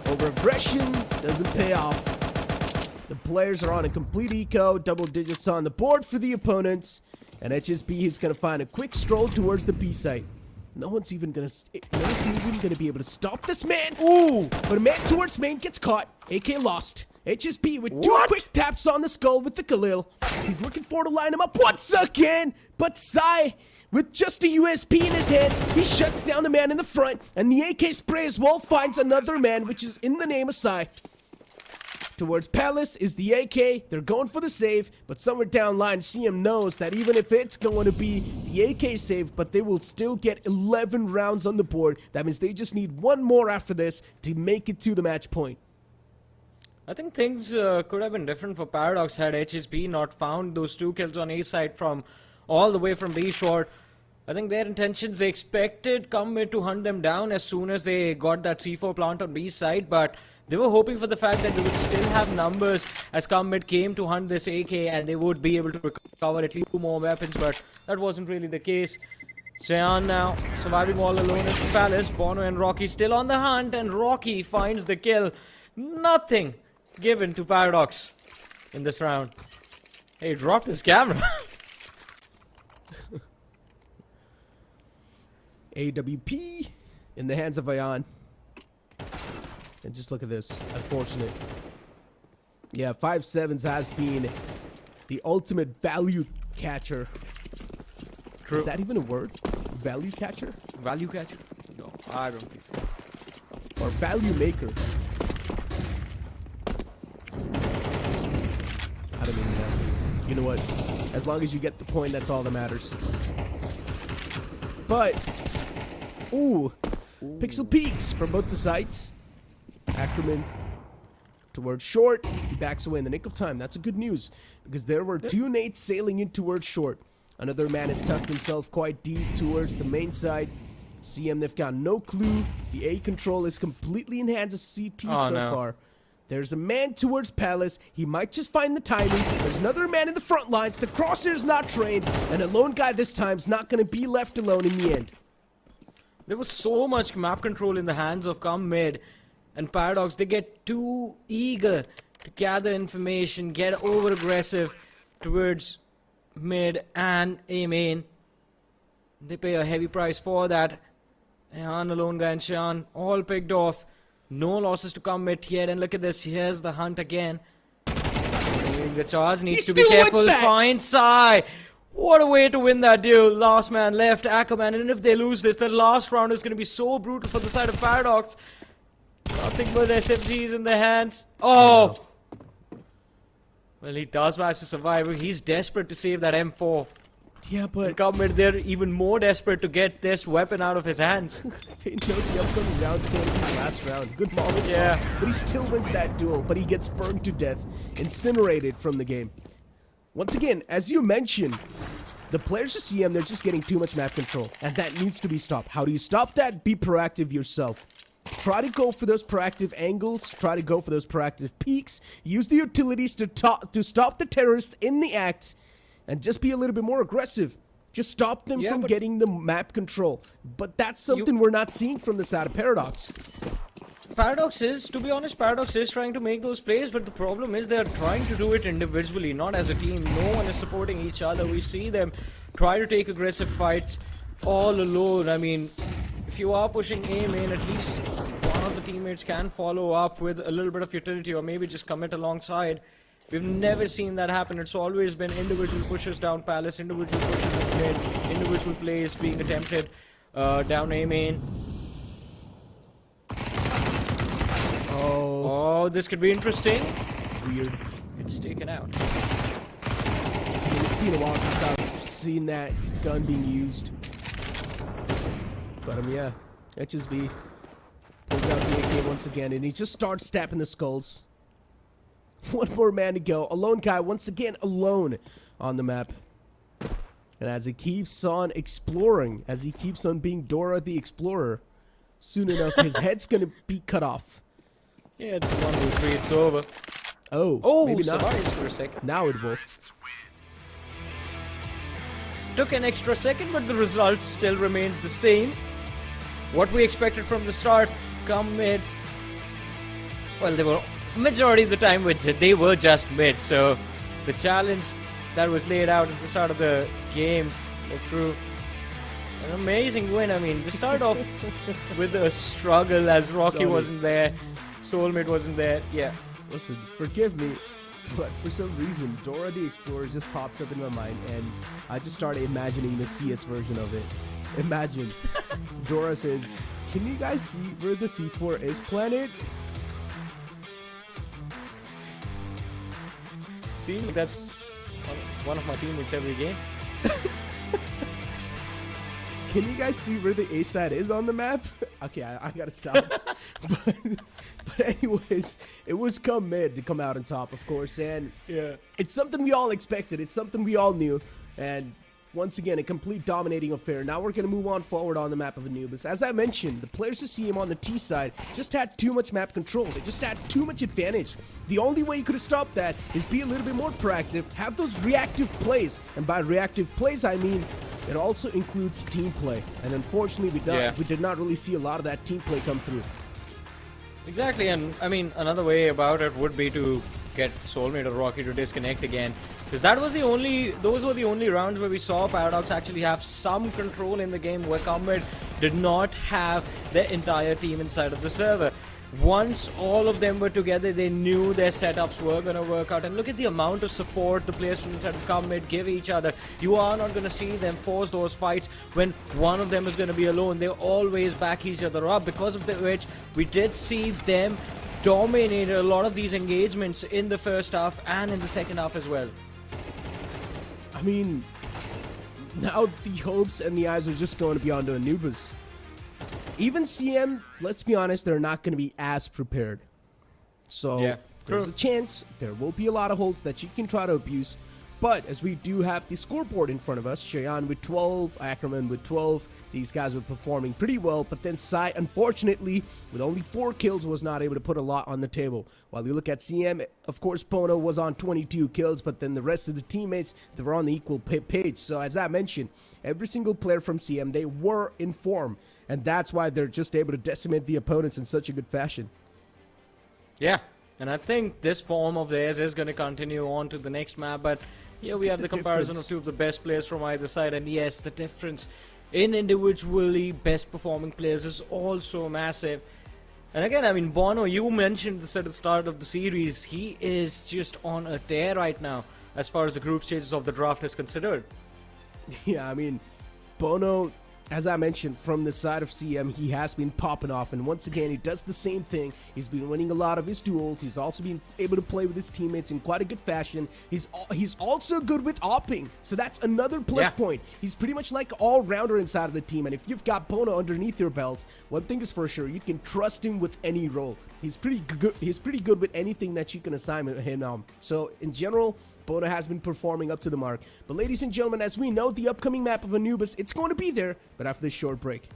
Over aggression doesn't pay off. The players are on a complete eco. Double digits on the board for the opponents. And HSB is going to find a quick stroll towards the B site. No one's even going to be able to stop this man. Ooh, but a man towards main gets caught. AK lost. HSB with two quick taps on the skull with the Khalil. He's looking for to line him up once again. But Sai, with just a USP in his hand, he shuts down the man in the front. And the AK spray as well finds another man, which is in the name of Sai. Towards Palace is the AK. They're going for the save, but somewhere down line, CM knows that even if it's going to be the AK save, but they will still get 11 rounds on the board. That means they just need one more after this to make it to the match point. I think things could have been different for Paradox had HSB not found those 2 kills on A side from all the way from B short. I think their intentions, they expected Comid to hunt them down as soon as they got that C4 plant on B side, but they were hoping for the fact that they would still have numbers as Comid came to hunt this AK and they would be able to recover at least 2 more weapons, but that wasn't really the case. Shayan now surviving all alone in the Palace. Bono and Rocky still on the hunt, and Rocky finds the kill. Nothing given to Paradox in this round. Hey, he dropped his camera. AWP in the hands of Ayan. And just look at this. Unfortunate. Yeah, 5-7s has been the ultimate value catcher. True. Is that even a word? Value catcher? Value catcher? No, I don't think so. Or value maker. I don't even know. You know what? As long as you get the point, that's all that matters. But, ooh. Pixel peaks from both the sides. Ackerman towards short. He backs away in the nick of time. That's a good news because there were 2 nades sailing in towards short. Another man has tucked himself quite deep towards the main side. CM, they've got no clue. The A control is completely in hands of CT so far. There's a man towards Palace. He might just find the timing. There's another man in the front lines. The crosshair's not trained. And a lone guy this time's not going to be left alone in the end. There was so much map control in the hands of Comid and Paradox. They get too eager to gather information, get over aggressive towards mid and A main. They pay a heavy price for that. And alone guy and Shan all picked off. No losses to Comid yet. And look at this. Here's the hunt again. The charge needs to be careful. Fine Sai. What a way to win that duel. Last man left, Ackerman. And if they lose this, the last round is going to be so brutal for the side of Paradox. Nothing but SMGs in their hands. Oh! Well, he does manage to survive. He's desperate to save that M4. Yeah, but Comid, they're even more desperate to get this weapon out of his hands. they know the upcoming round's going to be the last round. Good moment. Yeah. But he still wins that duel, but he gets burned to death. Incinerated from the game. Once again, as you mentioned, the players of CM, they're just getting too much map control. And that needs to be stopped. How do you stop that? Be proactive yourself. Try to go for those proactive angles. Try to go for those proactive peaks. Use the utilities to stop the terrorists in the act. And just be a little bit more aggressive. Just stop them from getting the map control. But that's something we're not seeing from the side of Paradox. Paradox is, to be honest, Paradox is trying to make those plays, but the problem is they're trying to do it individually, not as a team. No one is supporting each other. We see them try to take aggressive fights all alone. I mean, if you are pushing A main, at least one of the teammates can follow up with a little bit of utility or maybe just commit alongside. We've never seen that happen. It's always been individual pushes down Palace, individual pushes in mid, individual plays being attempted down A main. Oh, this could be interesting. Weird. It's taken out. I mean, it's been a while since I've seen that gun being used. But yeah, HSB pulls out the AK once again, and he just starts stabbing the skulls. One more man to go. Alone guy once again alone on the map. And as he keeps on exploring, as he keeps on being Dora the Explorer, soon enough his head's gonna be cut off. Yeah, it's 1, 2, 3, it's over. Oh, maybe not. Survives for a second. Now it will. took an extra second, but the result still remains the same. What we expected from the start, Comid, well, they were majority of the time they were just mid. So the challenge that was laid out at the start of the game went through. An amazing win. I mean, we started off with a struggle as Rocky wasn't there, Soulmate wasn't there. Yeah. Listen, forgive me, but for some reason, Dora the Explorer just popped up in my mind, and I just started imagining the CS version of it. Imagine, Dora says, "Can you guys see where the C4 is planted?" See, that's one of my teammates every game. Can you guys see where the A side is on the map? Okay, I gotta stop. but anyways, it was Comid to come out on top, of course, and Yeah. it's something we all expected. It's something we all knew, and once again, a complete dominating affair. Now we're gonna move on forward on the map of Anubis. As I mentioned, the players to see him on the T side just had too much map control. They just had too much advantage. The only way you could have stopped that is be a little bit more proactive, have those reactive plays, and by reactive plays, I mean it also includes team play. And unfortunately, we did not really see a lot of that team play come through. Exactly, and I mean, another way about it would be to get Soulmate or Rocky to disconnect again. Because those were the only rounds where we saw Paradox actually have some control in the game, where Comid did not have the entire team inside of the server. Once all of them were together, they knew their setups were going to work out. And look at the amount of support the players from the side of Comid give each other. You are not going to see them force those fights when one of them is going to be alone. They always back each other up, because of which we did see them dominate a lot of these engagements in the first half and in the second half as well. I mean, now the hopes and the eyes are just going to be on to Anubis. Even CM, let's be honest, they're not going to be as prepared. So Yeah, there's a chance there will be a lot of holds that you can try to abuse. But as we do have the scoreboard in front of us, Cheyenne with 12, Ackerman with 12, these guys were performing pretty well. But then Sai, unfortunately, with only 4 kills, was not able to put a lot on the table. While you look at CM, of course, Pono was on 22 kills, but then the rest of the teammates, they were on the equal page. So as I mentioned, every single player from CM, they were in form. And that's why they're just able to decimate the opponents in such a good fashion. Yeah, and I think this form of theirs is going to continue on to the next map, but here we have the comparison of two of the best players from either side, and yes, the difference in individually best performing players is also massive. And again, I mean, Bono, you mentioned this at the start of the series, he is just on a tear right now as far as the group stages of the draft is considered. Yeah, I mean, Bono, as I mentioned, from the side of CM, he has been popping off, and once again, he does the same thing. He's been winning a lot of his duels. He's also been able to play with his teammates in quite a good fashion. He's also good with opping, so that's another plus point. He's pretty much like an all-rounder inside of the team, and if you've got Bono underneath your belts, one thing is for sure, you can trust him with any role. He's pretty good with anything that you can assign him on. So in general, Bono has been performing up to the mark. But ladies and gentlemen, as we know, the upcoming map of Anubis, it's going to be there, but after this short break.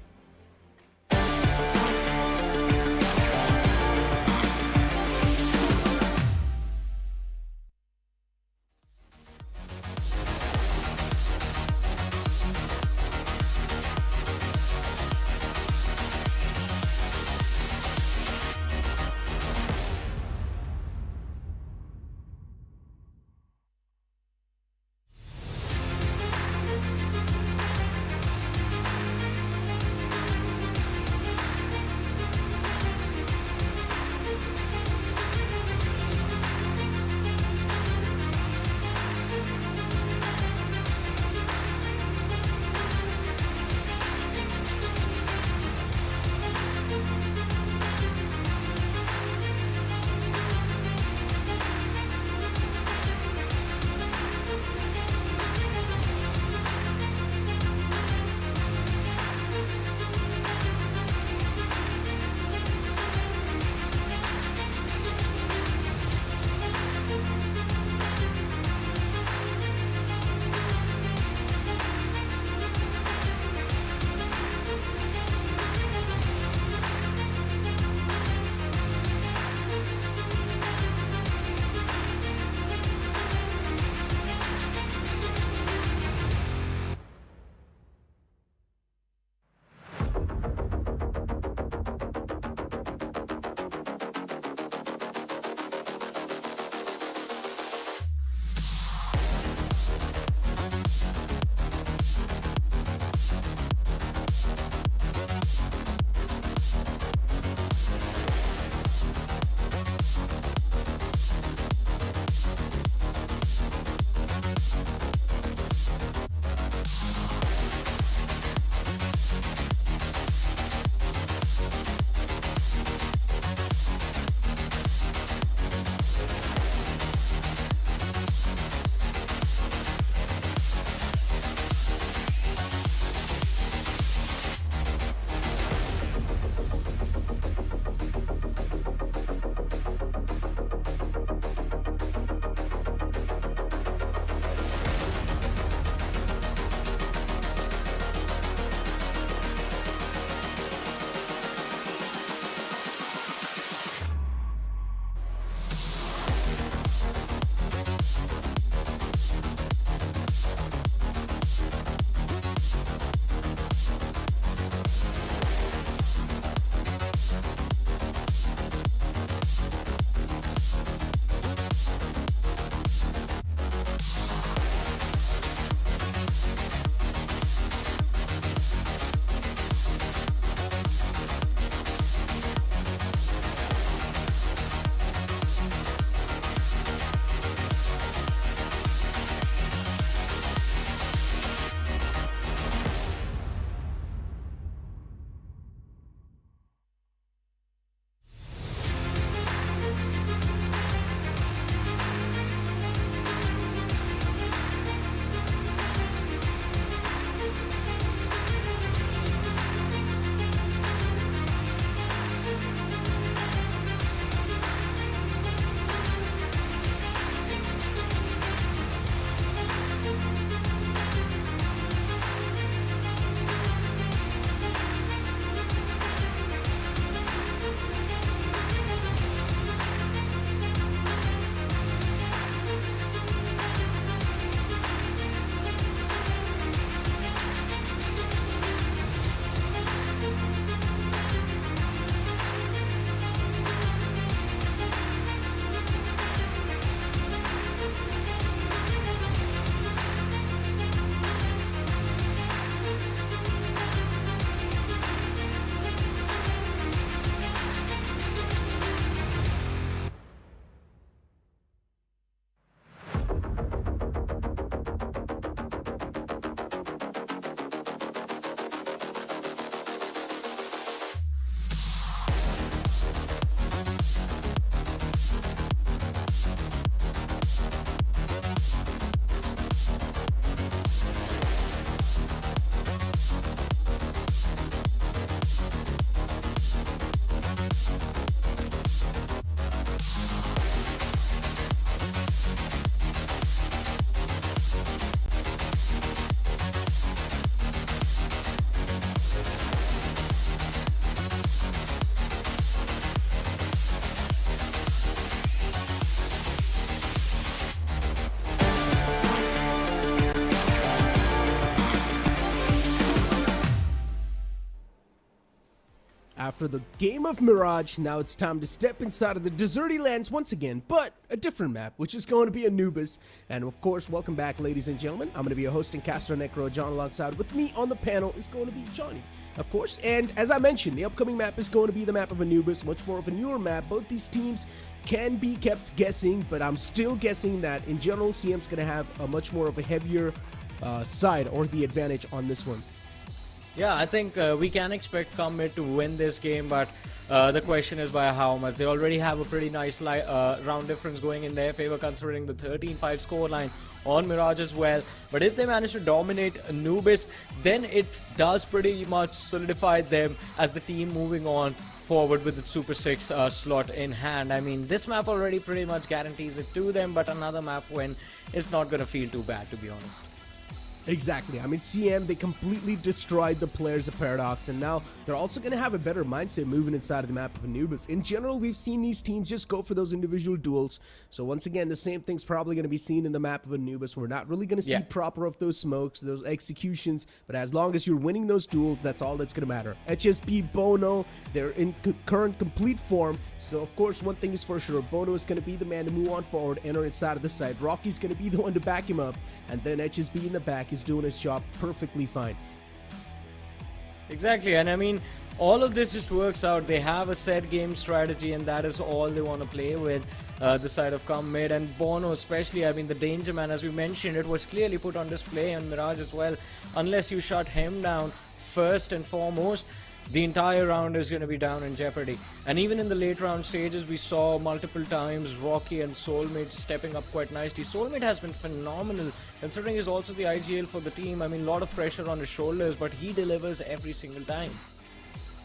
after the game of Mirage, now it's time to step inside of the deserty lands once again, but a different map, which is going to be Anubis. And of course, welcome back, ladies and gentlemen. I'm going to be your host and caster, Necro John, alongside with me on the panel is going to be Johnny, of course. And as I mentioned, the upcoming map is going to be the map of Anubis, much more of a newer map. Both these teams can be kept guessing, but I'm still guessing that in general, CM's going to have a much more of a heavier side or the advantage on this one. Yeah, I think we can expect Comid to win this game, but the question is by how much. They already have a pretty nice round difference going in their favor, considering the 13-5 scoreline on Mirage as well. But if they manage to dominate Anubis, then it does pretty much solidify them as the team moving on forward with the Super 6 slot in hand. I mean, this map already pretty much guarantees it to them, but another map win is not going to feel too bad, to be honest. Exactly. I mean, CM, they completely destroyed the players of Paradox, and now they're also going to have a better mindset moving inside of the map of Anubis. In general, we've seen these teams just go for those individual duels. So once again, the same thing's probably going to be seen in the map of Anubis. We're not really going to see proper of those smokes, those executions, but as long as you're winning those duels, that's all that's going to matter. HSB, Bono, they're in current complete form. So of course, one thing is for sure, Bono is going to be the man to move on forward, enter inside of the site. Rocky's going to be the one to back him up, and then HSB in the back is doing his job perfectly fine. Exactly, and I mean, all of this just works out. They have a set game strategy, and that is all they want to play with. The side of Comid and Bono especially. I mean, the danger man, as we mentioned, it was clearly put on display on Mirage as well. Unless you shut him down first and foremost, the entire round is going to be down in jeopardy. And even in the late round stages, we saw multiple times Rocky and Soulmate stepping up quite nicely. Soulmate has been phenomenal, considering he's also the IGL for the team. I mean, a lot of pressure on his shoulders, but he delivers every single time.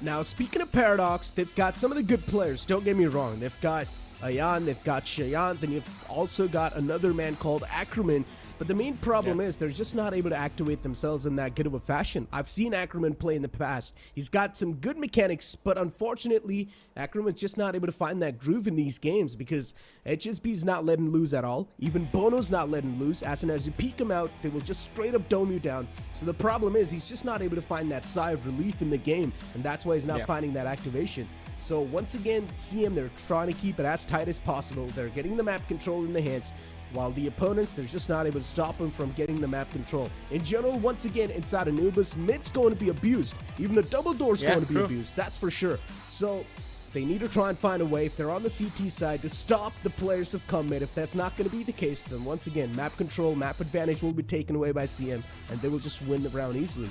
Now, speaking of Paradox, they've got some of the good players, don't get me wrong. They've got Ayan, they've got Shayan, then you've also got another man called Ackerman. But the main problem is they're just not able to activate themselves in that good of a fashion. I've seen Ackerman play in the past. He's got some good mechanics, but unfortunately, Ackerman's just not able to find that groove in these games because HSB's not letting lose at all. Even Bono's not letting loose. As soon as you peek him out, they will just straight up dome you down. So the problem is he's just not able to find that sigh of relief in the game, and that's why he's not finding that activation. So once again, CM, they're trying to keep it as tight as possible. They're getting the map control in the hands, while the opponents, they're just not able to stop them from getting the map control. In general, once again, inside Anubis, mid's going to be abused. Even the double door's going to be abused, that's for sure. So they need to try and find a way, if they're on the CT side, to stop the players of Comid. If that's not going to be the case, then once again, map control, map advantage will be taken away by CM, and they will just win the round easily.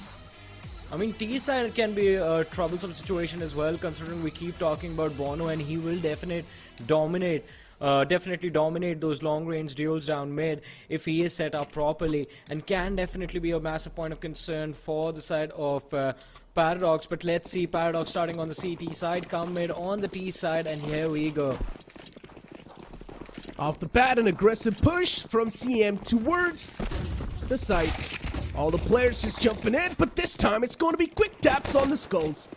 I mean, T side can be a troublesome situation as well, considering we keep talking about Bono, and he will definitely dominate those long-range duels down mid if he is set up properly, and can definitely be a massive point of concern for the side of Paradox. But let's see, Paradox starting on the CT side, Comid on the T side, and here we go. Off the bat, an aggressive push from CM towards the site. All the players just jumping in, but this time it's going to be quick taps on the skulls.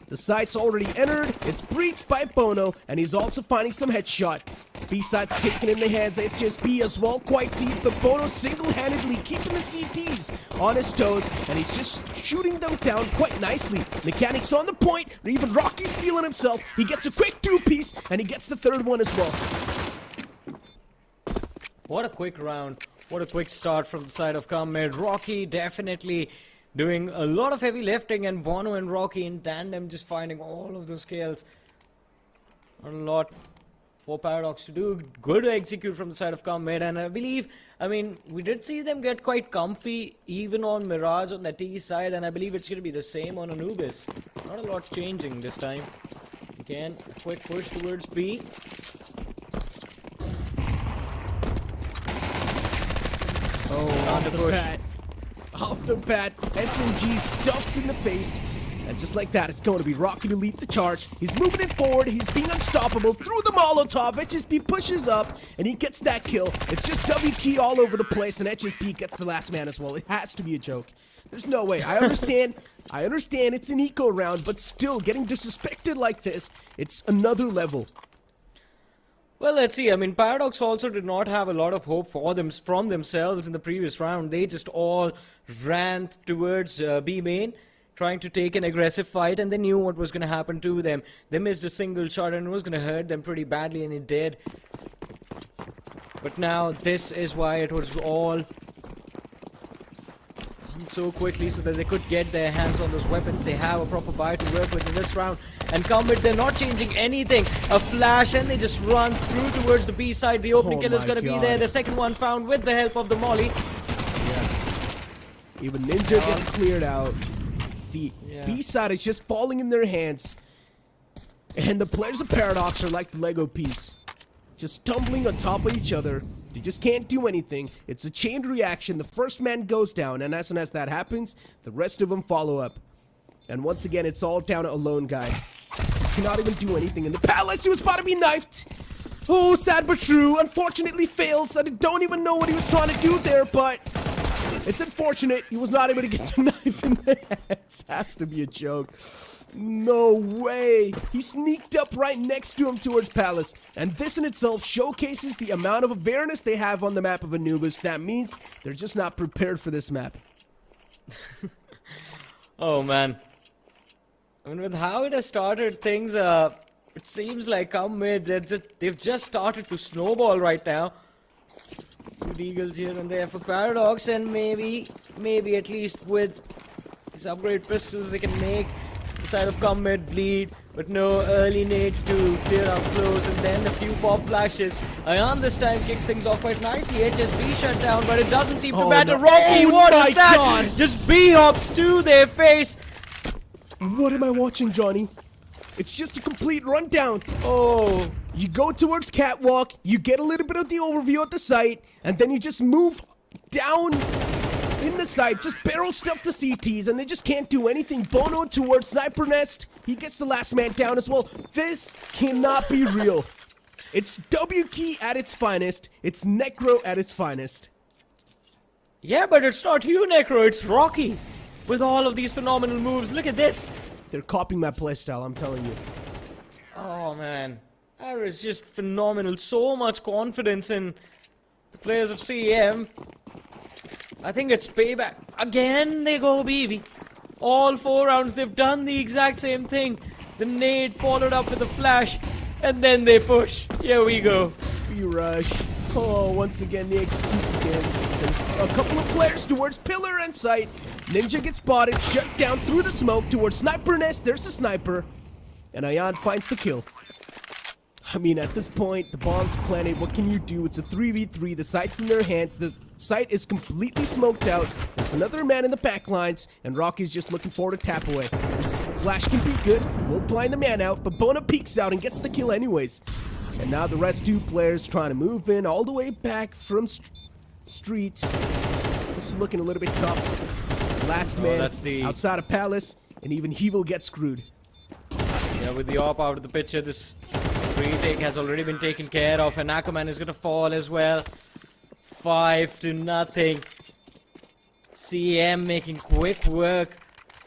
The site's already entered, it's breached by Bono, and he's also finding some headshot. B-side's taken in the hands of HSB as well, quite deep, but Bono single-handedly keeping the CTs on his toes, and he's just shooting them down quite nicely. Mechanics on the point, and even Rocky's feeling himself. He gets a quick two-piece, and he gets the third one as well. What a quick round. What a quick start from the side of Comid. Rocky definitely doing a lot of heavy lifting, and Bono and Rocky in tandem just finding all of those kills. A lot for Paradox to do. Good to execute from the side of Comid, and I believe, I mean, we did see them get quite comfy even on Mirage on the T side, and I believe it's going to be the same on Anubis. Not a lot changing this time. Again, a quick push towards B. Off the bat, SMG stuffed in the face. And just like that, it's going to be Rocky to lead the charge. He's moving it forward. He's being unstoppable through the Molotov. HSP pushes up, and he gets that kill. It's just WP all over the place, and HSP gets the last man as well. It has to be a joke. There's no way. I understand it's an eco round, but still, getting disrespected like this, it's another level. Well, let's see. I mean, Paradox also did not have a lot of hope from themselves in the previous round. They just all ran towards B main, trying to take an aggressive fight, and they knew what was going to happen to them. They missed a single shot, and it was going to hurt them pretty badly, and it did. But now this is why it was all done so quickly, so that they could get their hands on those weapons. They have a proper buy to work with in this round. And Comid, they're not changing anything. A flash, and they just run through towards the B side. The opening kill is going to be there. The second one found with the help of the molly. Yeah. Even Ninja gets cleared out. The B side is just falling in their hands. And the players of Paradox are like the Lego piece, just tumbling on top of each other. They just can't do anything. It's a chain reaction. The first man goes down, and as soon as that happens, the rest of them follow up. And once again, it's all down to a lone guy. Cannot even do anything in the palace. He was about to be knifed. Oh, sad but true. Unfortunately fails. I don't even know what he was trying to do there, but it's unfortunate. He was not able to get the knife in the hands. Has to be a joke. No way. He sneaked up right next to him towards Palace. And this in itself showcases the amount of awareness they have on the map of Anubis. That means they're just not prepared for this map. Oh, man. I mean, with how it has started, things, it seems like Comid, they've just started to snowball right now. Two Eagles here and there for Paradox, and maybe at least with these upgrade pistols, they can make the side of Comid bleed, but no early nades to clear out close, and then a few pop flashes. Ayan this time kicks things off quite nicely. HSB shut down, but it doesn't seem to matter. No. Rocky, Oh what my is that? God. Just B-hops to their face. What am I watching, Johnny? It's just a complete rundown. Oh, You go towards Catwalk, you get a little bit of the overview at the site, and then you just move down in the site, just barrel stuff the CTs, and they just can't do anything. Bono towards Sniper Nest, he gets the last man down as well. This cannot be real. It's W Key at its finest, it's Necro at its finest. yeah, but it's not you, Necro, it's Rocky. With all of these phenomenal moves, look at this. They're copying my playstyle, I'm telling you. Oh, man. That is just phenomenal. So much confidence in the players of CM. I think it's payback. Again, they go BB. All 4 rounds, they've done the exact same thing. The nade followed up with a flash, and then they push. Here we go. Mirage. Oh, once again, the execute begins. There's a couple of players towards Pillar and Sight. Ninja gets spotted, shut down through the smoke towards Sniper Nest. There's a sniper. And Ayan finds the kill. I mean, at this point, the bomb's planted. What can you do? It's a 3v3. The site's in their hands. The site is completely smoked out. There's another man in the back lines, and Rocky's just looking forward to tap away. This flash can be good. We'll blind the man out, but Bona peeks out and gets the kill anyways. And now the rest 2 players trying to move in all the way back from street. This is looking a little bit tough. Last man outside of Palace, and even he will get screwed. Yeah, with the AWP out of the picture, this retake has already been taken care of, and Aquaman is going to fall as well. 5-0. CM making quick work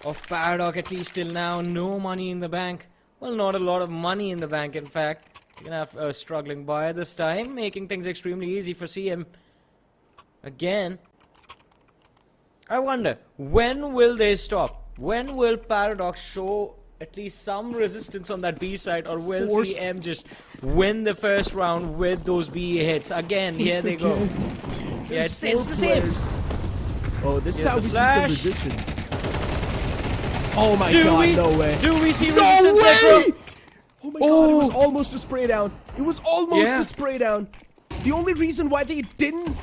of Paradox, at least till now. No money in the bank. Well, not a lot of money in the bank, in fact. You're going to have a struggling buyer this time, making things extremely easy for CM. Again. I wonder, when will they stop? When will Paradox show at least some resistance on that B side, or will CM just win the first round with those B hits? Again, here they go. Yeah, it's the same. Oh, this time we see some resistance. Oh my god, no way. Do we see no resistance? Way! Oh my god, it was almost a spray down. It was almost a spray down. The only reason why they didn't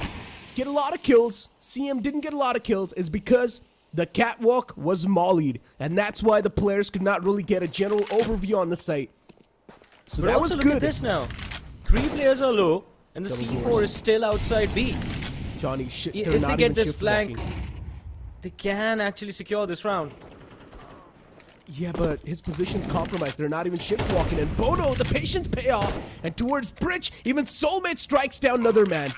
get a lot of kills, CM didn't get a lot of kills, is because the catwalk was mollied, and that's why the players could not really get a general overview on the site. So but that was look good. At this now. 3 players are low, and the C4 is still outside B. Johnny, shit, if they get this flank, they can actually secure this round. Yeah, but his position's compromised. They're not even shift walking. And Bono, the patience pay off. And towards Bridge, even Soulmate strikes down another man.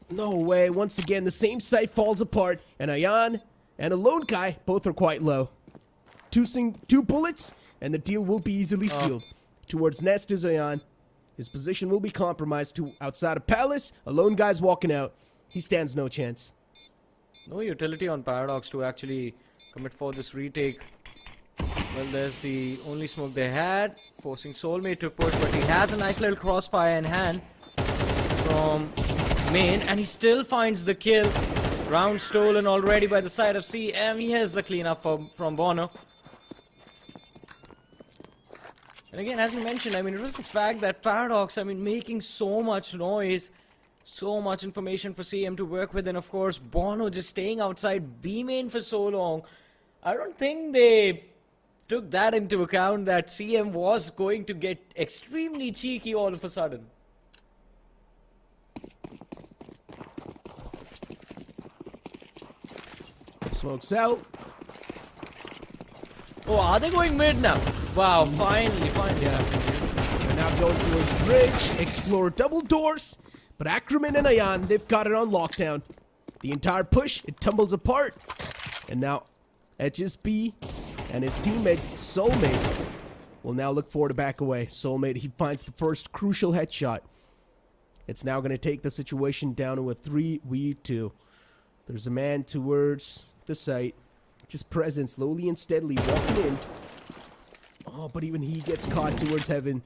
No way. Once again, the same site falls apart. And Ayan and a lone guy both are quite low. 2 bullets, and the deal will be easily sealed. Towards Nest is Ayan. His position will be compromised to outside of Palace. A lone guy's walking out. He stands no chance. No utility on Paradox to actually Commit for this retake. Well, there's the only smoke they had, forcing Soulmate to push, but he has a nice little crossfire in hand from main, and he still finds the kill. Round stolen already by the side of CM. Here's the cleanup from Bono. And again, as you mentioned, I mean, it was the fact that Paradox, I mean, making so much noise, so much information for CM to work with, and of course, Bono just staying outside B main for so long. I don't think they took that into account, that CM was going to get extremely cheeky all of a sudden. Smokes out. Oh, are they going mid now? Wow, finally. Yeah. They're now going towards bridge, explore double doors, but Ackerman and Ayan, they've got it on lockdown. The entire push, it tumbles apart. And now, HSB and his teammate, Soulmate, will now look for to back away. Soulmate, he finds the first crucial headshot. It's now going to take the situation down to a 3v2. There's a man towards the site, just present, slowly and steadily walking in. Oh, but even he gets caught towards heaven.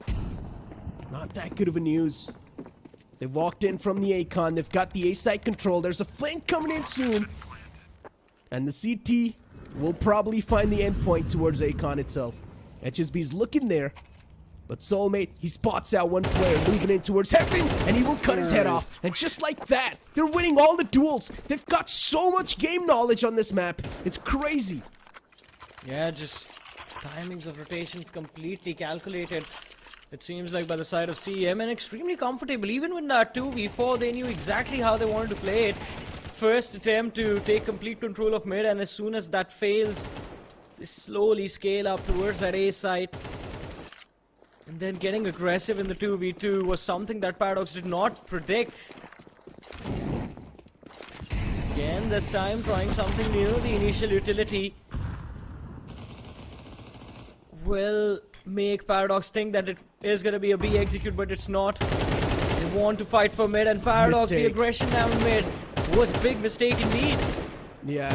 Not that good of a news. They walked in from the A-Con. They've got the A-site control. There's a flank coming in soon. And the CT will probably find the endpoint towards A-Con itself. HSB's looking there. But Soulmate, he spots out one player moving in towards heaven, and he will cut his head off. And just like that, they're winning all the duels. They've got so much game knowledge on this map. It's crazy. Yeah, just timings of rotations completely calculated. It seems like by the side of CM, and extremely comfortable. Even with that 2v4, they knew exactly how they wanted to play it. First attempt to take complete control of mid, and as soon as that fails, they slowly scale up towards that A site. And then getting aggressive in the 2v2 was something that Paradox did not predict. Again, this time trying something new. The initial utility will make Paradox think that it is going to be a B execute, but it's not. They want to fight for mid, and Paradox, the aggression down mid was a big mistake indeed. Yeah.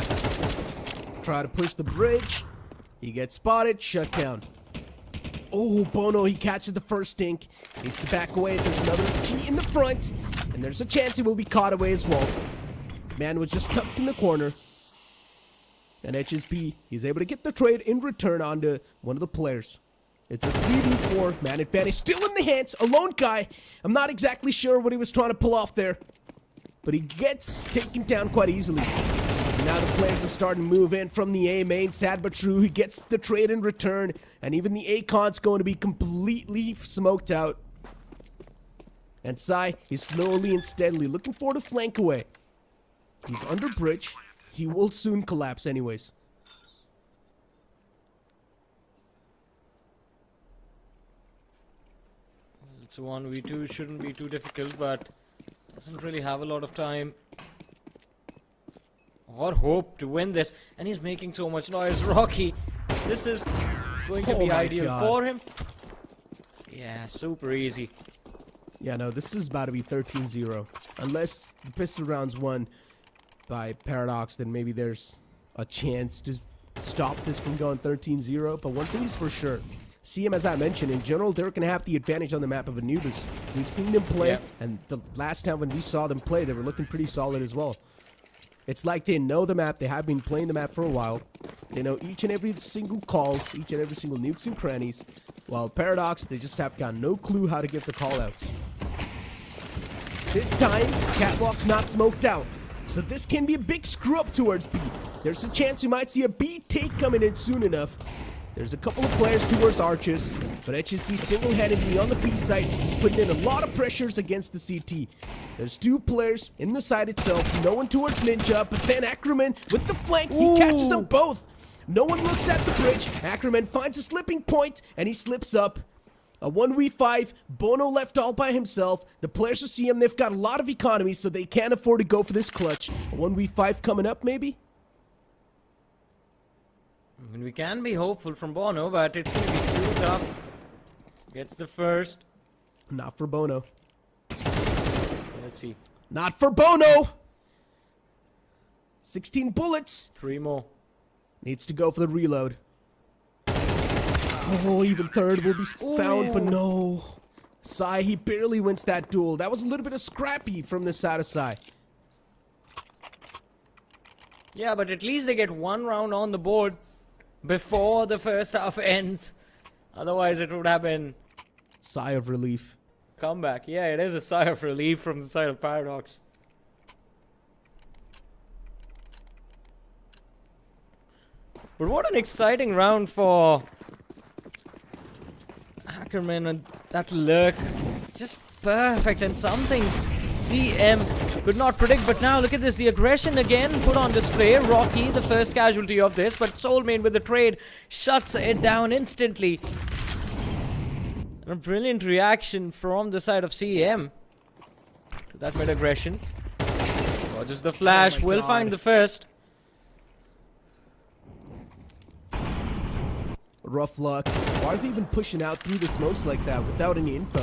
Try to push the bridge. He gets spotted, shut down. Oh, Bono, he catches the first stink. Needs to back away. There's another T in the front. And there's a chance he will be caught away as well. Man was just tucked in the corner. And HSP, he's able to get the trade in return onto one of the players. It's a 3v4. Man advantage still in the hands. A lone guy. I'm not exactly sure what he was trying to pull off there. But he gets taken down quite easily. Now the players are starting to move in from the A main. Sad but true, he gets the trade in return. And even the A-Con's going to be completely smoked out. And Sai, he's slowly and steadily looking for the flank away. He's under bridge. He will soon collapse anyways. It's a 1v2, shouldn't be too difficult, but doesn't really have a lot of time or hope to win this. And he's making so much noise. Rocky, this is going to be ideal for him. Yeah, super easy. Yeah, no, this is about to be 13-0. Unless the pistol round's won by Paradox, then maybe there's a chance to stop this from going 13-0. But one thing is for sure, CM, as I mentioned, in general, they're going to have the advantage on the map of Anubis. We've seen them play, and the last time when we saw them play, they were looking pretty solid as well. It's like they know the map. They have been playing the map for a while. They know each and every single calls, each and every single nukes and crannies. While Paradox, they just have got no clue how to give the callouts. This time, Catwalk's not smoked out. So this can be a big screw up towards B. There's a chance we might see a B take coming in soon enough. There's a couple of players towards Arches, but HSB single-handedly on the B side is putting in a lot of pressures against the CT. There's two players in the side itself, no one towards Ninja, but then Ackerman with the flank, he catches them both. No one looks at the bridge. Ackerman finds a slipping point, and he slips up. A 1v5, Bono left all by himself. The players of CM, they've got a lot of economy, so they can't afford to go for this clutch. A 1v5 coming up, maybe? I mean, we can be hopeful from Bono, but it's going to be too tough. Gets the first. Not for Bono. Let's see. Not for Bono! 16 bullets. 3 more. Needs to go for the reload. Oh, even third will be found, but no. Sai, he barely wins that duel. That was a little bit of scrappy from the side of Sai. Yeah, but at least they get one round on the board before the first half ends. Otherwise, it would have been Sigh of relief. comeback. Yeah, it is a sigh of relief from the side of Paradox. But what an exciting round for Ackerman, and that lurk. Just perfect, and something CM could not predict. But now look at this, the aggression again put on display. Rocky, the first casualty of this, but Soulmate with the trade shuts it down instantly. And a brilliant reaction from the side of CM to that mid aggression. Dodges the flash, Oh my will God. find the first. Rough luck. Why are they even pushing out through the smokes like that without any info?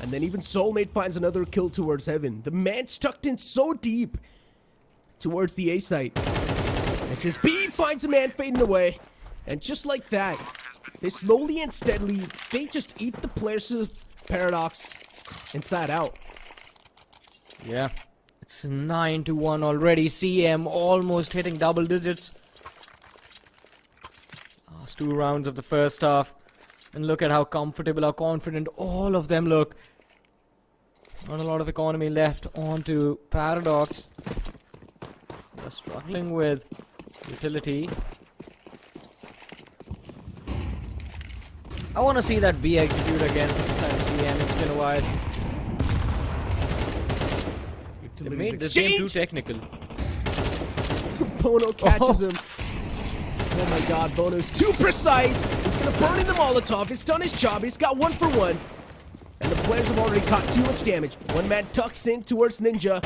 And then even Soulmate finds another kill towards heaven. The man's tucked in so deep towards the A site. And just B finds a man fading away. And just like that, they slowly and steadily, they just eat the players of Paradox inside out. Yeah, it's 9-1 already. CM almost hitting double digits. Last 2 rounds of the first half. And look at how comfortable, how confident all of them look. Not a lot of economy left onto Paradox. They're struggling with utility. I want to see that B execute again from the side of CM. It's been a while. They made this game too technical. Bono catches him. Oh my god, Bono's too precise. He's gonna burn in the Molotov. He's done his job. He's got 1 for 1. And the players have already caught too much damage. One man tucks in towards Ninja.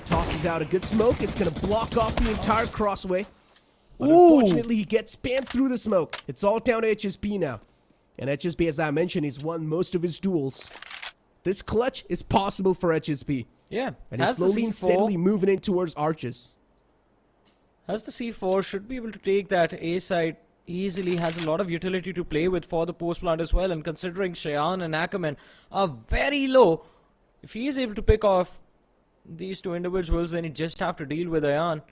Tosses out a good smoke. It's gonna block off the entire crossway. But unfortunately, he gets spammed through the smoke. It's all down to HSP now. And HSP, as I mentioned, he's won most of his duels. This clutch is possible for HSP. Yeah, And he's slowly and steadily moving in towards Arches. Has the C4, should be able to take that A side easily, has a lot of utility to play with for the post plant as well. And considering Cheyenne and Ackerman are very low, if he is able to pick off these 2 individuals, then he just have to deal with Ayan.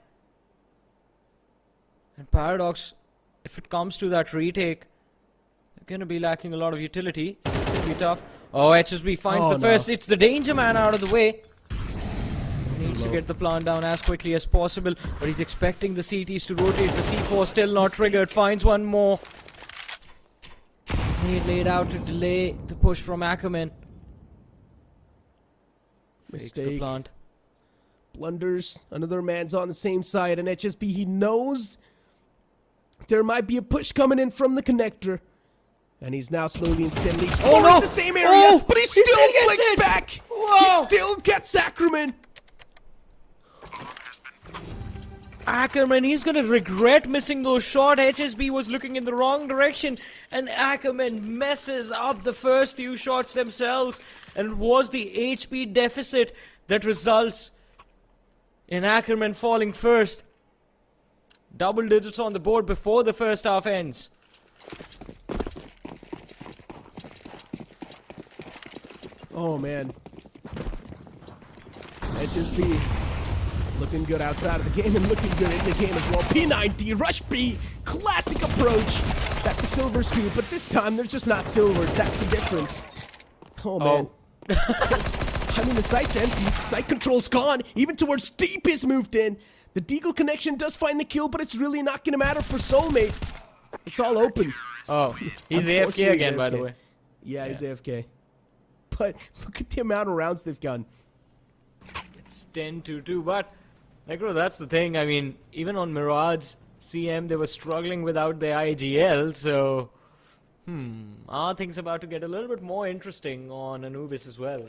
And Paradox, if it comes to that retake, they're going to be lacking a lot of utility. So it's going to be tough. Oh, HSB finds the first. It's the danger man out of the way. Needs to get the plant down as quickly as possible, but he's expecting the CTs to rotate. The C4 still not triggered. Finds one more. He laid out to delay the push from Ackerman. Fakes the Mistake. plant. Blunders. Another man's on the same side. And HSP, he knows there might be a push coming in from the connector. And he's now slowly and steadily exploring the same area. But he still flicks it back. Whoa. He still gets Ackerman. Ackerman, he's gonna regret missing those shots. HSB was looking in the wrong direction, and Ackerman messes up the first few shots themselves, and it was the HP deficit that results in Ackerman falling first. Double digits on the board before the first half ends. Oh, man. HSP looking good outside of the game and looking good in the game as well. P90, Rush B, classic approach that the Silvers do, but this time they're just not Silvers. That's the difference. Oh, man. I mean, the site's empty. Site control's gone. Even towards Deep is moved in. The Deagle connection does find the kill, but it's really not going to matter for Soulmate. It's all open. Oh, he's AFK again, by the way. Yeah, he's AFK. But look at the amount of rounds they've gone. It's 10-2, but Necro, that's the thing. I mean, even on Mirage, CM, they were struggling without their IGL, so are things about to get a little bit more interesting on Anubis as well?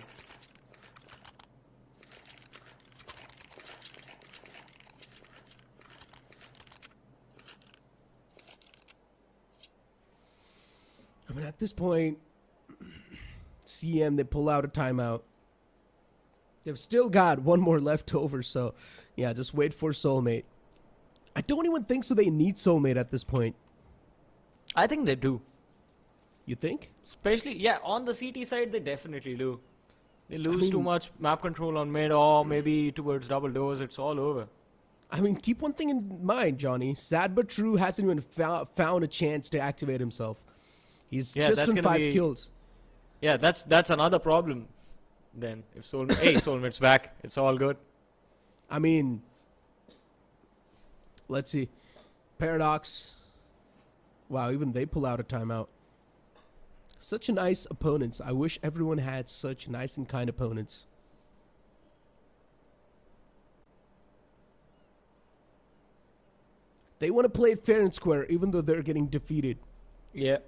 I mean, at this point, CM, they pull out a timeout. They've still got one more left over, so yeah, just wait for Soulmate. I don't even think so they need soulmate at this point. I think they do. You think? Especially, yeah, on the CT side, they definitely do. They lose too much map control on mid, or maybe towards double doors, it's all over. I mean, keep one thing in mind, Johnny. Sad but true hasn't even found a chance to activate himself. He's just on 5 kills. Yeah, that's another problem. Then if Soulmate's back, it's all good. I mean, let's see. Paradox. Wow, even they pull out a timeout. Such nice opponents. I wish everyone had such nice and kind opponents. They want to play it fair and square, even though they're getting defeated. Yeah.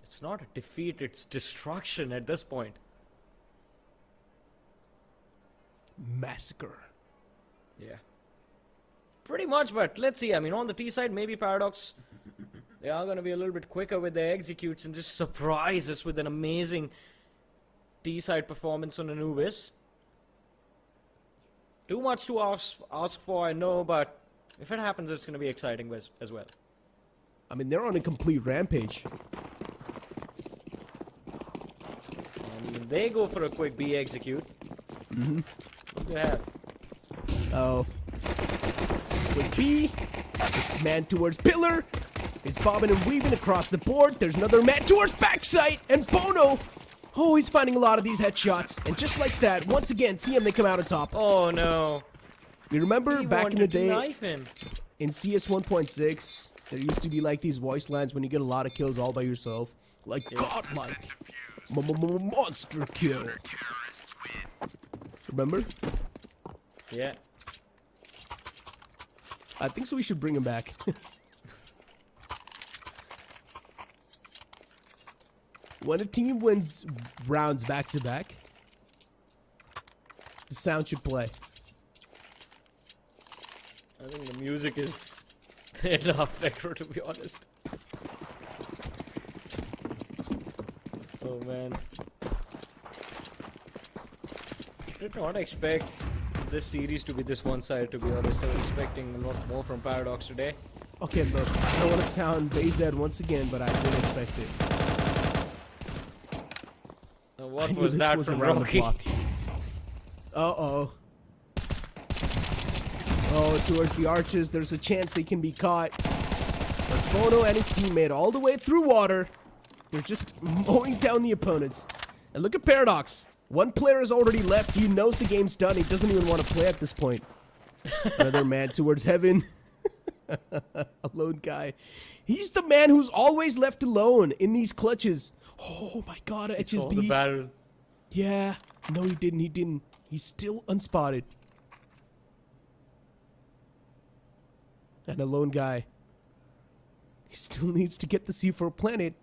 It's not a defeat, it's destruction at this point. Massacre. Yeah. Pretty much, but let's see. I mean, on the T side, maybe Paradox, they are going to be a little bit quicker with their executes and just surprise us with an amazing T side performance on Anubis. Too much to ask for, I know, but if it happens, it's going to be exciting as well. I mean, they're on a complete rampage. And they go for a quick B execute. Look at that. Oh. With B, this man towards pillar is bobbing and weaving across the board. There's another man towards backside, and Bono. Oh, he's finding a lot of these headshots, and just like that, once again, CM they come out on top. Oh no! You remember back in the day him. in CS 1.6, there used to be like these voice lines when you get a lot of kills all by yourself, like godlike, monster kill. Remember? Yeah. I think so. We should bring him back. When a team wins rounds back to back, the sound should play. I think the music is enough, Necro, to be honest. Oh man. Did not expect this series to be this one-sided, to be honest. I was expecting a lot more from Paradox today. Okay, look, I don't want to sound base dead once again, but I didn't expect it. What was that from Rocky? Uh-oh. Oh, towards the arches, there's a chance they can be caught. But Bono and his teammate all the way through water. They're just mowing down the opponents. And look at Paradox. One player has already left. He knows the game's done. He doesn't even want to play at this point. Another man towards heaven. A lone guy. He's the man who's always left alone in these clutches. Oh my god, HSB. The barrel. Yeah. No, he didn't. He didn't. He's still unspotted. And a lone guy. He still needs to get the C4 planet.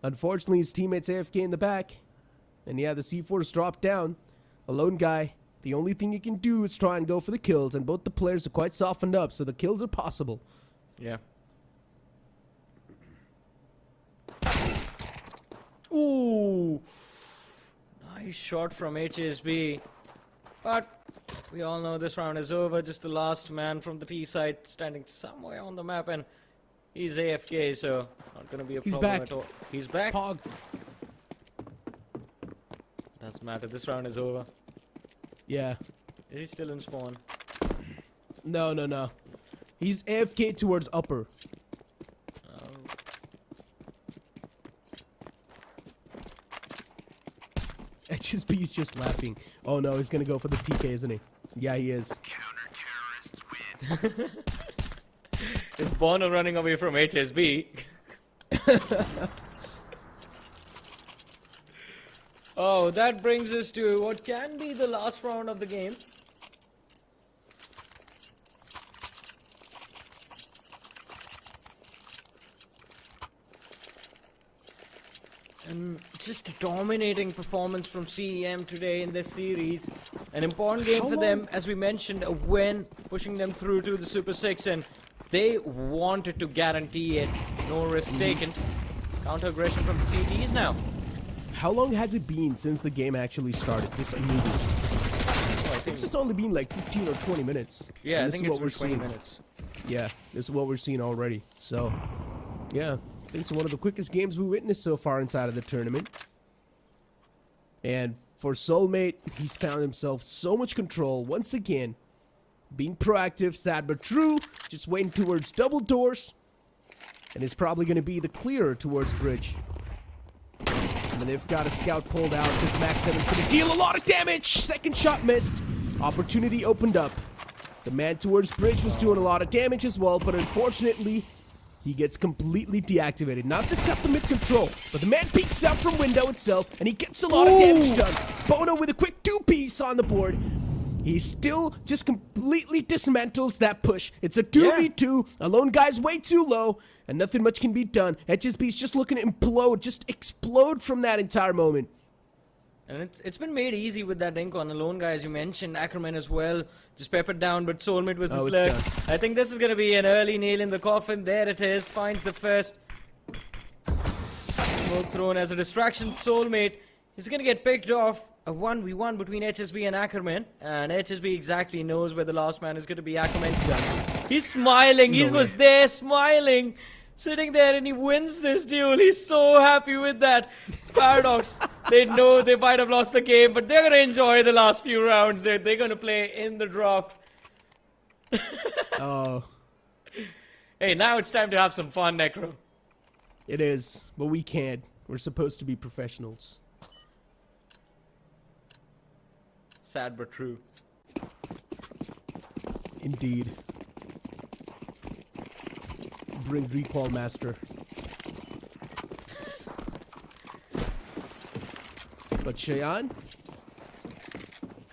Unfortunately, his teammates AFK in the back. And yeah, the C4's dropped down. A lone guy. The only thing he can do is try and go for the kills. And both the players are quite softened up, so the kills are possible. Yeah. Ooh. Nice shot from HSB. But we all know this round is over. Just the last man from the T side standing somewhere on the map, and he's AFK, so not gonna be a problem at all. He's back. Pog. Doesn't matter. This round is over. Yeah. Is he still in spawn? No, no, no. He's AFK towards upper. HSB is just laughing. Oh no, he's gonna go for the TK, isn't he? Yeah, he is. Counter-terrorists win. Is Bono running away from HSB? Oh, that brings us to what can be the last round of the game. And just a dominating performance from CEM today in this series. An important game for them, as we mentioned, a win, pushing them through to the Super 6, and they wanted to guarantee it. No risk taken. Counter aggression from the CTs now. How long has it been since the game actually started? This Anubis. Oh, I think it's only been like 15 or 20 minutes. Yeah, and I this think is it's what we're been 20 seeing. minutes. Yeah, this is what we're seeing already. So, yeah, I think it's one of the quickest games we witnessed so far inside of the tournament. And for Soulmate, he's found himself so much control once again. Being proactive, sad but true, just waiting towards double doors. And is probably going to be the clearer towards bridge. And they've got a scout pulled out. This Max 7's going to deal a lot of damage. Second shot missed. Opportunity opened up. The man towards bridge was doing a lot of damage as well, but unfortunately, he gets completely deactivated. Now they've got the mid control, but the man peeks out from window itself, and he gets a lot of damage done. Bono with a quick 2-piece on the board. He still just completely dismantles that push. It's a 2v2. Alone guy's way too low, and nothing much can be done. HSB's just looking to implode, just explode from that entire moment. And it's been made easy with that ink on Alone Guy, as you mentioned. Ackerman as well, just peppered down, but Soulmate was the slug. I think this is going to be an early nail in the coffin. There it is, finds the first. Smoke thrown as a distraction. Soulmate is going to get picked off. A 1v1 between HSB and Ackerman. And HSB exactly knows where the last man is going to be. Ackerman's done. He's smiling, he was there smiling. Sitting there and he wins this duel. He's so happy with that. Paradox, they know they might have lost the game, but they're going to enjoy the last few rounds. They're going to play in the draft. Oh. Hey, now it's time to have some fun, Necro. It is, but we can't. We're supposed to be professionals. Sad but true. Indeed. Bring recall master. But Cheyenne,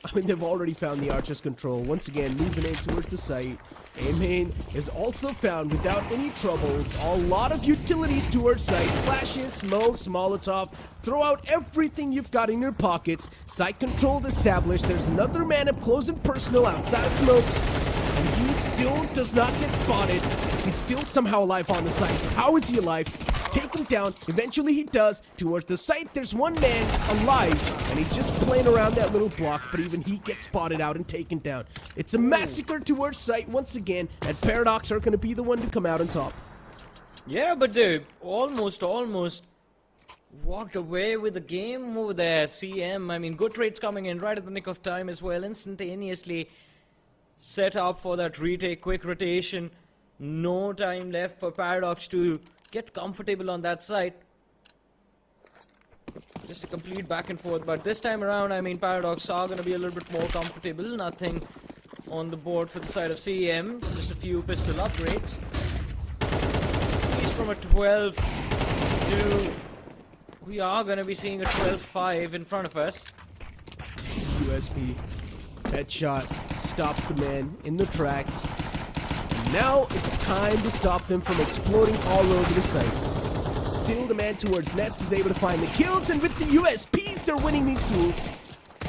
I mean, they've already found the Archer's control. Once again, moving in towards the site. A-main is also found without any troubles. A lot of utilities towards site. Flashes, smokes, Molotov. Throw out everything you've got in your pockets. Site controls established. There's another man up close and personal outside of smokes. And he still does not get spotted. He's still somehow alive on the site. How is he alive? Take him down. Eventually he does. Towards the site, there's one man alive. And he's just playing around that little block. But even he gets spotted out and taken down. It's a massacre towards site once again. And Paradox are going to be the one to come out on top. Yeah, but they almost walked away with the game over there. CM, I mean, good trades coming in right at the nick of time as well. Instantaneously set up for that retake, quick rotation. No time left for Paradox to get comfortable on that side. Just a complete back and forth, but this time around, I mean, Paradox are going to be a little bit more comfortable. Nothing on the board for the side of CM. Just a few pistol upgrades. He's from a 12 to... We are going to be seeing a 12-5 in front of us. USP. Headshot. Stops the man in the tracks. Now it's time to stop them from exploding all over the site. Still the man towards Nest is able to find the kills, and with the USPs, they're winning these duels.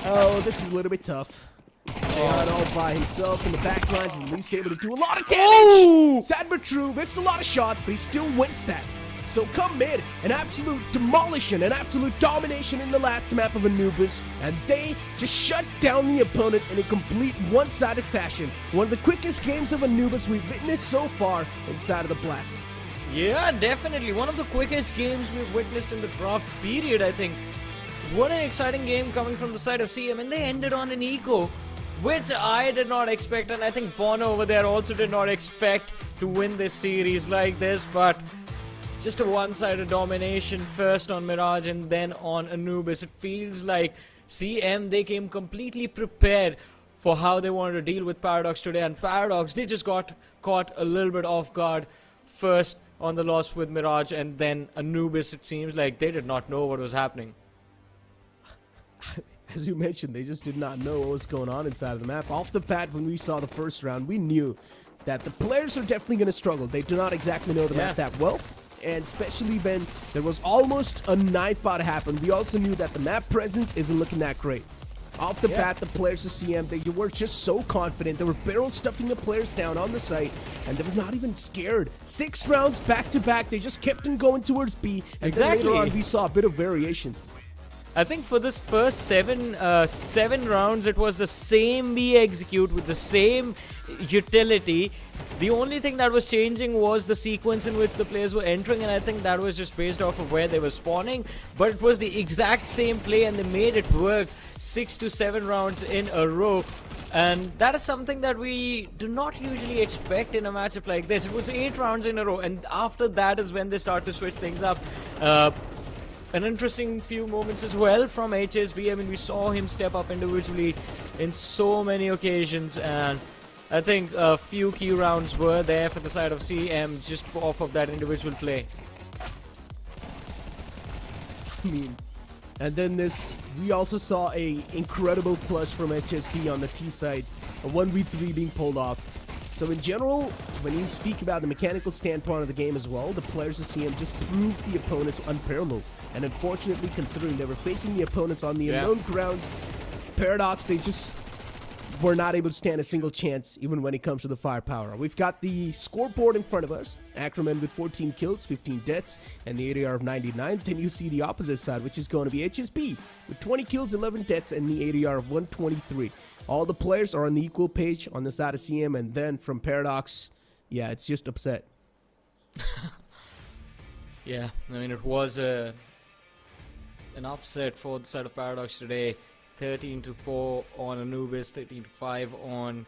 Oh, this is a little bit tough. Not all by himself in the back lines, at least able to do a lot of damage. Sad but true, missed a lot of shots, but he still wins that. So Comid, an absolute demolition, an absolute domination in the last map of Anubis, and they just shut down the opponents in a complete one-sided fashion. One of the quickest games of Anubis we've witnessed so far inside of the Blast. Yeah, definitely. One of the quickest games we've witnessed in the draft period, I think. What an exciting game coming from the side of CM, and they ended on an eco, which I did not expect, and I think Bono over there also did not expect to win this series like this, but just a one-sided domination, first on Mirage and then on Anubis. It feels like CM, they came completely prepared for how they wanted to deal with Paradox today, and Paradox, they just got caught a little bit off guard. First on the loss with Mirage, and then Anubis, it seems like they did not know what was happening. As you mentioned, they just did not know what was going on inside of the map. Off the bat, when we saw the first round, we knew that the players are definitely going to struggle. They do not exactly know the map that well. And especially when there was almost a knife about to happen, we also knew that the map presence isn't looking that great. Off the bat, the players of CM, they were just so confident. They were barrel stuffing the players down on the site, and they were not even scared. 6 rounds back to back, they just kept on going towards B, and then later on we saw a bit of variation. I think for this first seven rounds, it was the same we execute with the same utility. The only thing that was changing was the sequence in which the players were entering, and I think that was just based off of where they were spawning. But it was the exact same play, and they made it work 6 to 7 rounds in a row. And that is something that we do not usually expect in a matchup like this. It was 8 rounds in a row, and after that is when they start to switch things up. An interesting few moments as well from HSB. I mean, we saw him step up individually in so many occasions, and I think a few key rounds were there for the side of CM just off of that individual play. I mean, and then we also saw a incredible clutch from HSB on the T side, a 1v3 being pulled off. So in general, when you speak about the mechanical standpoint of the game as well, the players of CM just proved the opponents unparalleled. And unfortunately, considering they were facing the opponents on the unknown grounds, Paradox, they just were not able to stand a single chance, even when it comes to the firepower. We've got the scoreboard in front of us. Ackerman with 14 kills, 15 deaths, and the ADR of 99. Then you see the opposite side, which is going to be HSB with 20 kills, 11 deaths, and the ADR of 123. All the players are on the equal page on the side of CM, and then from Paradox, yeah, it's just upset. Yeah, I mean, it was an upset for the side of Paradox today. 13-4 on Anubis, 13-5 on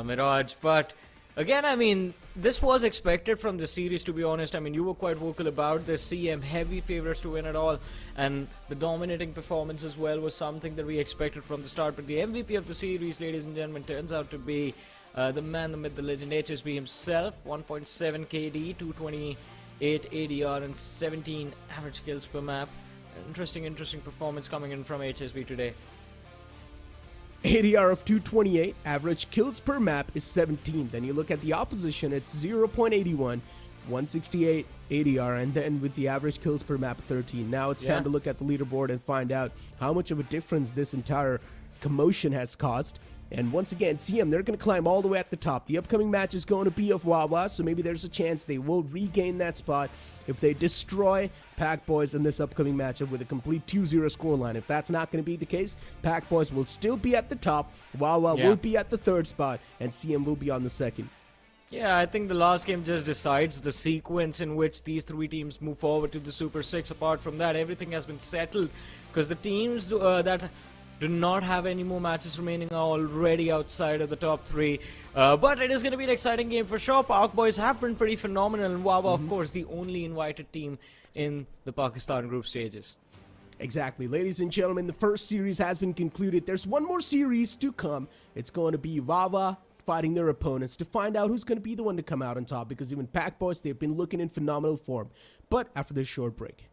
Mirage. But again, I mean, this was expected from the series, to be honest. I mean, you were quite vocal about this. CM heavy favorites to win it all, and the dominating performance as well was something that we expected from the start. But the MVP of the series, ladies and gentlemen, turns out to be the man, the myth, the legend, HSB himself. 1.7 KD, 228 ADR, and 17 average kills per map. Interesting performance coming in from HSB today. ADR of 228, average kills per map is 17. Then you look at the opposition, it's 0.81, 168 ADR, and then with the average kills per map 13. Now it's time to look at the leaderboard and find out how much of a difference this entire commotion has caused. And once again, CM, they're going to climb all the way at the top. The upcoming match is going to be of Wawa, so maybe there's a chance they will regain that spot if they destroy Pack Boys in this upcoming matchup with a complete 2-0 scoreline. If that's not going to be the case, Pack Boys will still be at the top, Wawa will be at the third spot, and CM will be on the second. Yeah, I think the last game just decides the sequence in which these three teams move forward to the Super 6. Apart from that, everything has been settled, because the teams that do not have any more matches remaining are already outside of the top 3. But it is going to be an exciting game for sure. Park Boys have been pretty phenomenal, and Wawa, of course, the only invited team in the Pakistan group stages. Exactly. Ladies and gentlemen, the first series has been concluded. There's one more series to come. It's going to be Wawa fighting their opponents to find out who's going to be the one to come out on top, because even Pack Boys, they've been looking in phenomenal form. But after this short break.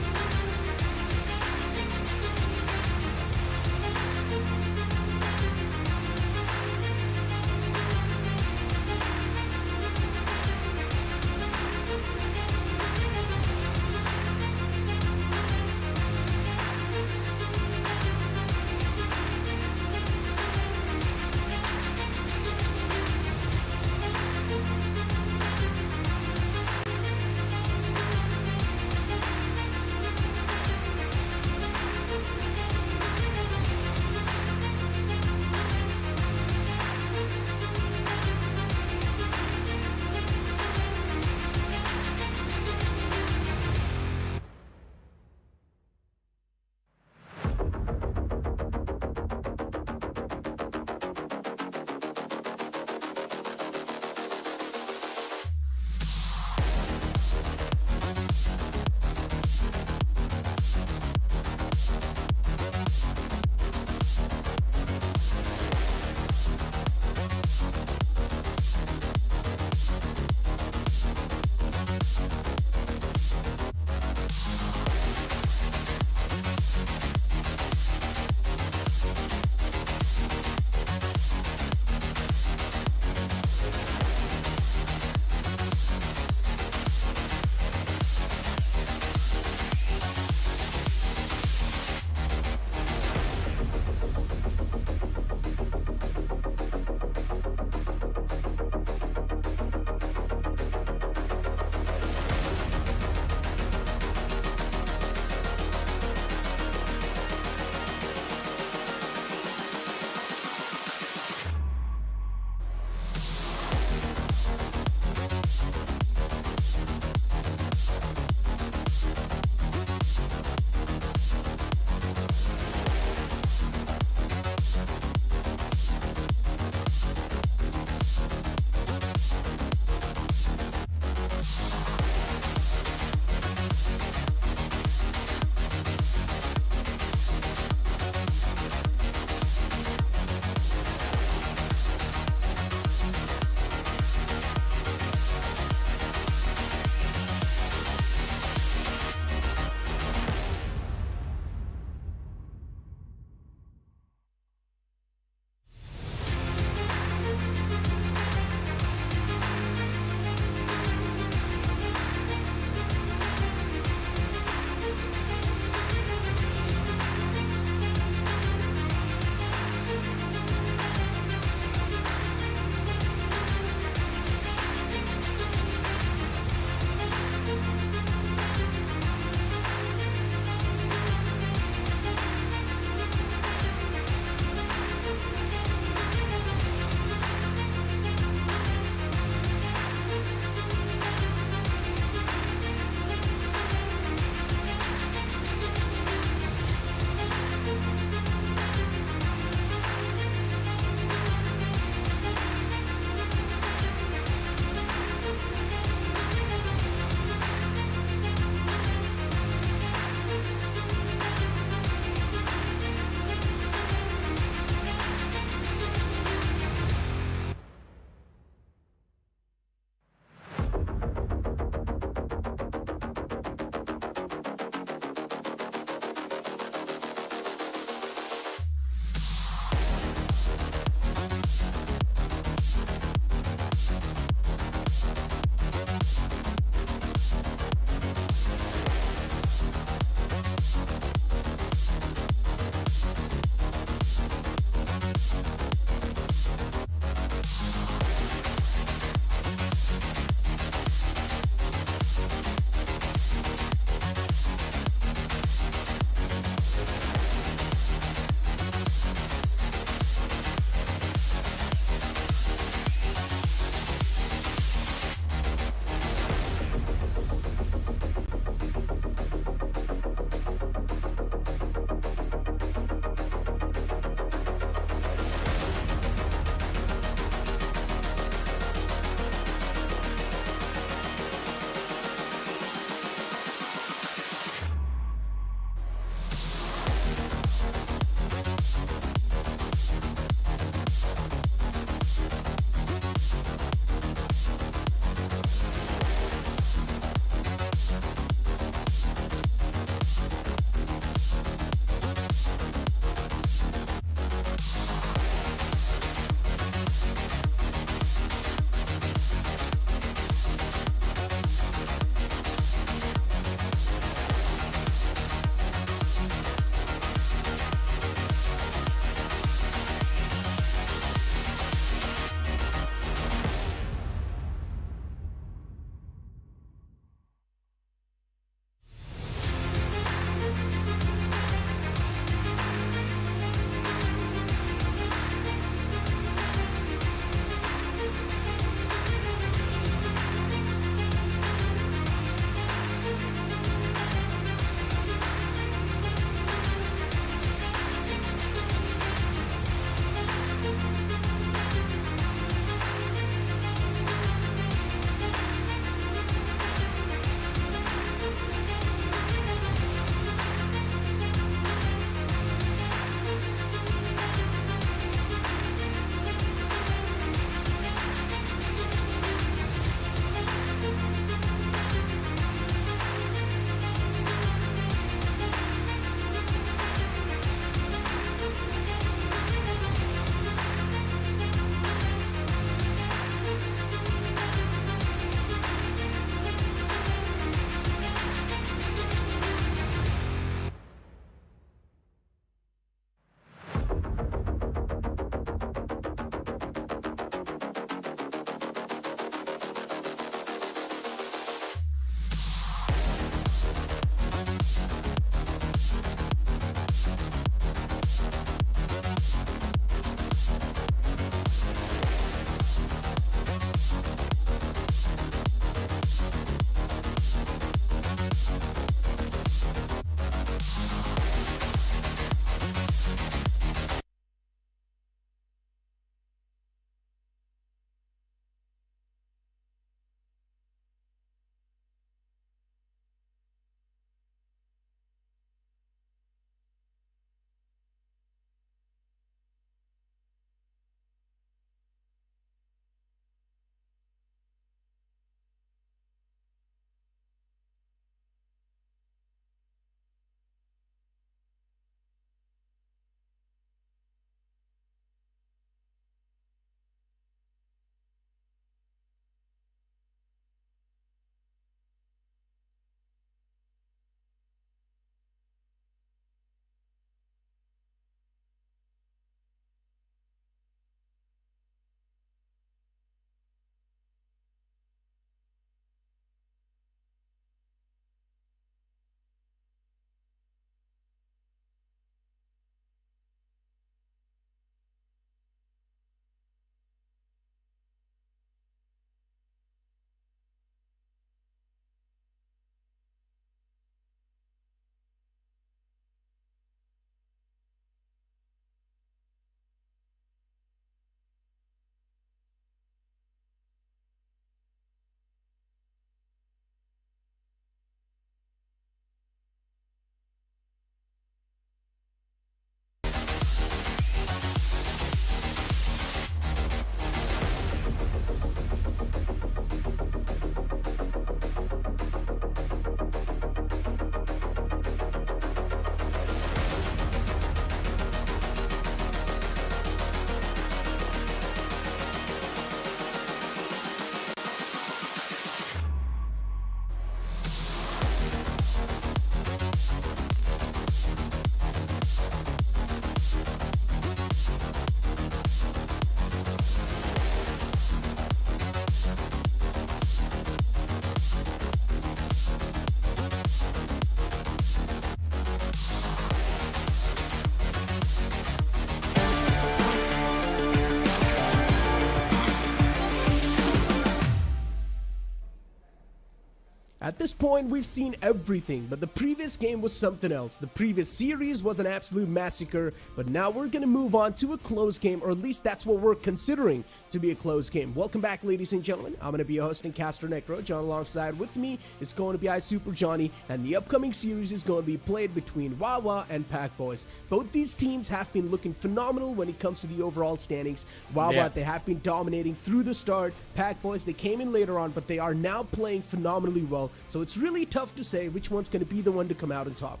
At this point, we've seen everything, but the previous game was something else. The previous series was an absolute massacre, but now we're gonna move on to a close game, or at least that's what we're considering to be a close game. Welcome back, ladies and gentlemen. I'm gonna be your host and caster Necro. John alongside with me is going to be Super Johnny, and the upcoming series is going to be played between Wawa and Pack Boys. Both these teams have been looking phenomenal when it comes to the overall standings. Wawa, they have been dominating through the start. Pack Boys, they came in later on, but they are now playing phenomenally well. So it's really tough to say which one's going to be the one to come out on top.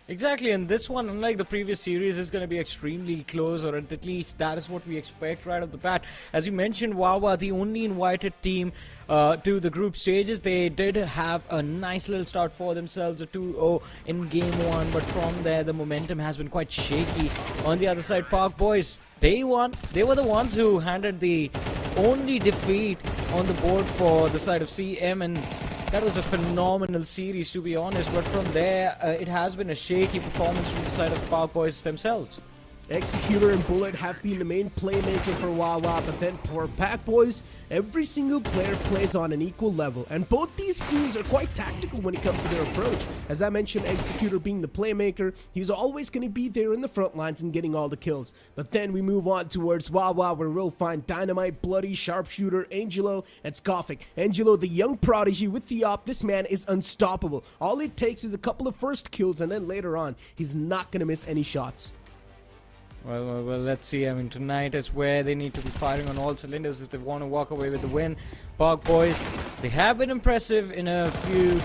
Exactly, and this one, unlike the previous series, is going to be extremely close, or at least that is what we expect right off the bat. As you mentioned, Wawa, the only invited team to the group stages, they did have a nice little start for themselves, a 2-0 in game 1, but from there the momentum has been quite shaky. On the other side, Park Boys, they won. They were the ones who handed the only defeat on the board for the side of CM, and that was a phenomenal series, to be honest, but from there, it has been a shaky performance from the side of Park Boys themselves. Executor and Bullet have been the main playmaker for Wawa, but then for Pack Boys, every single player plays on an equal level, and both these teams are quite tactical when it comes to their approach. As I mentioned, Executor being the playmaker, he's always going to be there in the front lines and getting all the kills. But then we move on towards Wawa, where we'll find Dynamite, Bloody, Sharpshooter, Angelo, and Skofik. Angelo, the young prodigy with the op, this man is unstoppable. All it takes is a couple of first kills, and then later on, he's not going to miss any shots. Well, let's see. I mean, tonight is where they need to be firing on all cylinders if they want to walk away with the win. Park Boys, they have been impressive in a few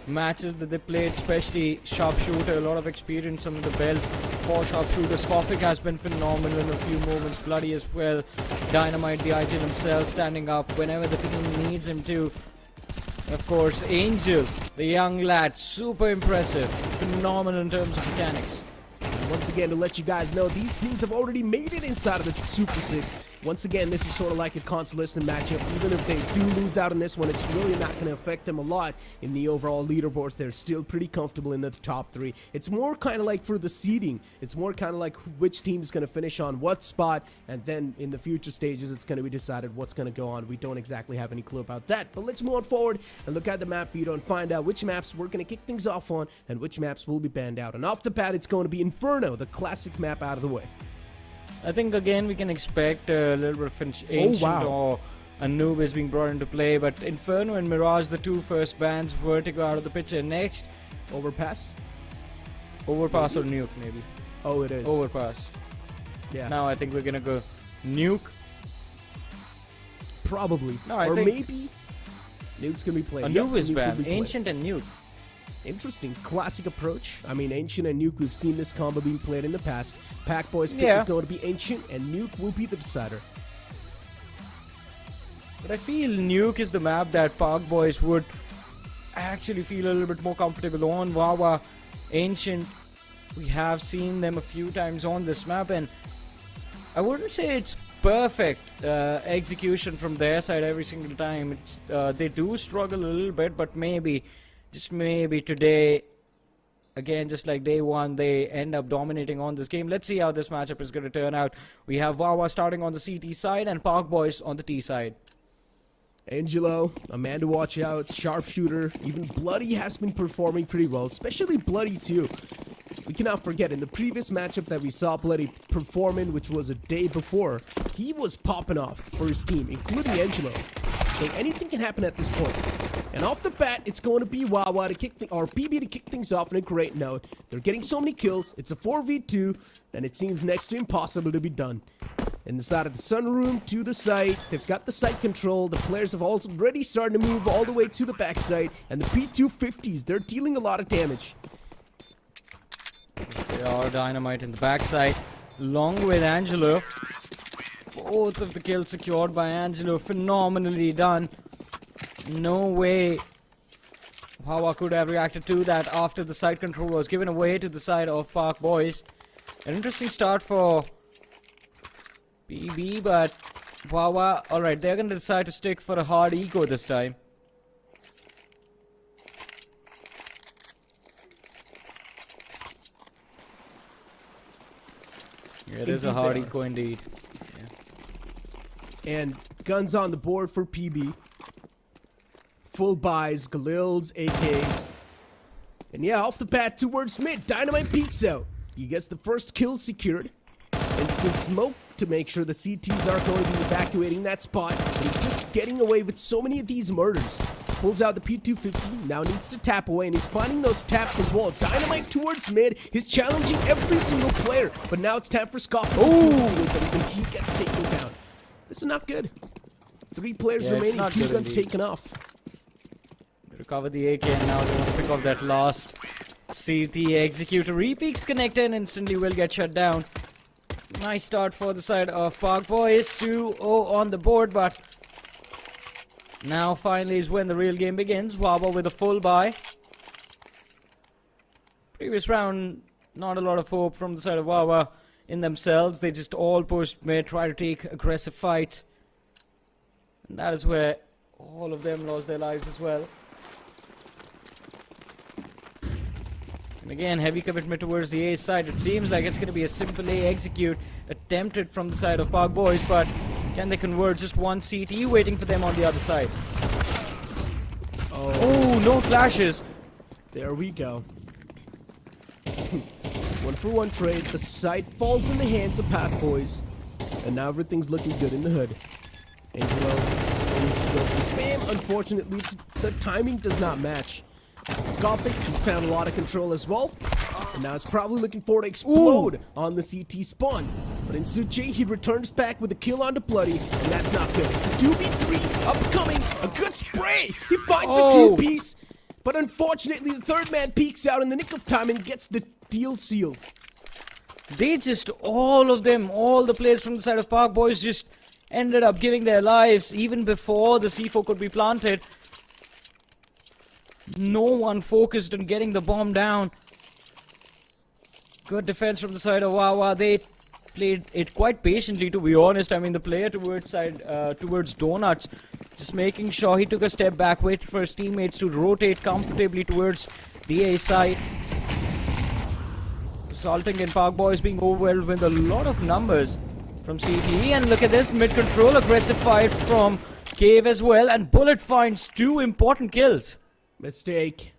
matches that they played, especially Sharpshooter, a lot of experience under the belt for Sharpshooter. Skofik has been phenomenal in a few moments, Bloody as well. Dynamite, the IG himself, standing up whenever the team needs him to. Of course, Angel, the young lad, super impressive, phenomenal in terms of mechanics. Once again, to let you guys know, these teams have already made it inside of the Super 6. Once again, this is sort of like a consolation matchup. Even if they do lose out on this one, it's really not going to affect them a lot in the overall leaderboards. They're still pretty comfortable in the top 3. It's more kind of like for the seeding. It's more kind of like which team is going to finish on what spot, and then in the future stages, it's going to be decided what's going to go on. We don't exactly have any clue about that. But let's move on forward and look at the map view and find out which maps we're going to kick things off on and which maps will be banned out. And off the bat, it's going to be Inferno, the classic map, out of the way. I think again we can expect a little bit of Ancient or Anubis being brought into play, but Inferno and Mirage, the two first bans, Vertigo out of the picture. Next, Overpass? Overpass or Nuke maybe. Oh, it is. Overpass. Yeah. Now I think we're gonna go Nuke. Probably. No, I or think maybe Nuke's gonna be played. Anubis Nuke ban. Ancient and Nuke. Interesting. Classic approach. I mean, Ancient and Nuke, we've seen this combo being played in the past. Pack Boys pick is going to be Ancient, and Nuke will be the decider. But I feel Nuke is the map that Park Boys would actually feel a little bit more comfortable on. Wawa, Ancient, we have seen them a few times on this map, and I wouldn't say it's perfect execution from their side every single time. It's they do struggle a little bit, but maybe, just maybe today, again, just like day one, they end up dominating on this game. Let's see how this matchup is going to turn out. We have Wawa starting on the CT side and Park Boys on the T side. Angelo, a man to watch out, Sharpshooter, even Bloody has been performing pretty well, especially Bloody too. We cannot forget, in the previous matchup that we saw Bloody perform in, which was a day before, he was popping off for his team, including Angelo. So anything can happen at this point. And off the bat, it's going to be Wawa to kick or PB to kick things off on a great note. They're getting so many kills. It's a 4v2, and it seems next to impossible to be done. In the side of the sunroom to the site, they've got the site control. The players have already started to move all the way to the backside, and the P250s, they're dealing a lot of damage. They are Dynamite in the backside, along with Angelo. Both of the kills secured by Angelo, phenomenally done. No way Wawa could have reacted to that after the side control was given away to the side of Park Boys. An interesting start for PB, but Wawa, alright, they're going to decide to stick for a hard eco this time. Yeah, it is a hard eco indeed. Yeah. And guns on the board for PB. full buys, Galils, AKs. And yeah, off the bat towards mid, Dynamite peeks out. He gets the first kill secured. Instant smoke to make sure the CTs aren't going to be evacuating that spot. But he's just getting away with so many of these murders. Pulls out the P250, now needs to tap away, and he's finding those taps as well. Dynamite towards mid, he's challenging every single player. But now it's time for Scoff. Even he gets taken down. This is not good. 3 players remaining, 2 guns taken off. Recover the AK, and now they want to pick off that last CT executor. Repeaks connected and instantly will get shut down. Nice start for the side of Park Boys. 2-0 on the board, but now finally is when the real game begins. Wawa with a full buy. Previous round, not a lot of hope from the side of Wawa in themselves. They just all pushed mid, try to take aggressive fight. And that is where all of them lost their lives as well. And again, heavy commitment towards the A side. It seems like it's going to be a simple A execute attempted from the side of Park Boys, but can they convert? Just one CT waiting for them on the other side. Oh, no flashes. There we go. 1-for-1 trade. The site falls in the hands of Path Boys. And now everything's looking good in the hood. Angelo aims to go for spam. Unfortunately, the timing does not match. Scoffing, he's found a lot of control as well. And now it's probably looking for to explode on the CT spawn. But in Suchi, he returns back with a kill onto Bloody, and that's not good. It's a 2v3 upcoming. A good spray. He finds a 2-piece. But unfortunately, the third man peeks out in the nick of time and gets the deal sealed. They just, all of them, all the players from the side of Park Boys just ended up giving their lives even before the C4 could be planted. No one focused on getting the bomb down. Good defense from the side of Wawa. They played it quite patiently, to be honest. I mean, the player towards Donuts, just making sure he took a step back, waited for his teammates to rotate comfortably towards the A side. Resulting in Park Boys being overwhelmed with a lot of numbers from CTE. And look at this, mid-control, aggressive fight from Cave as well. And Bullet finds 2 important kills. Mistake.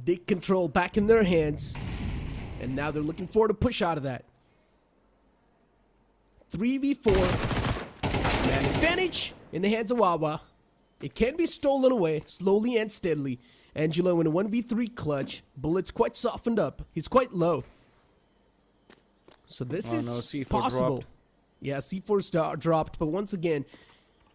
Dig control back in their hands. And now they're looking forward to push out of that. 3v4. Man advantage in the hands of Wawa. It can be stolen away slowly and steadily. Angelo in a 1v3 clutch. Bullet's quite softened up. He's quite low. So this is possible. Dropped. Yeah, C4 dropped. But once again,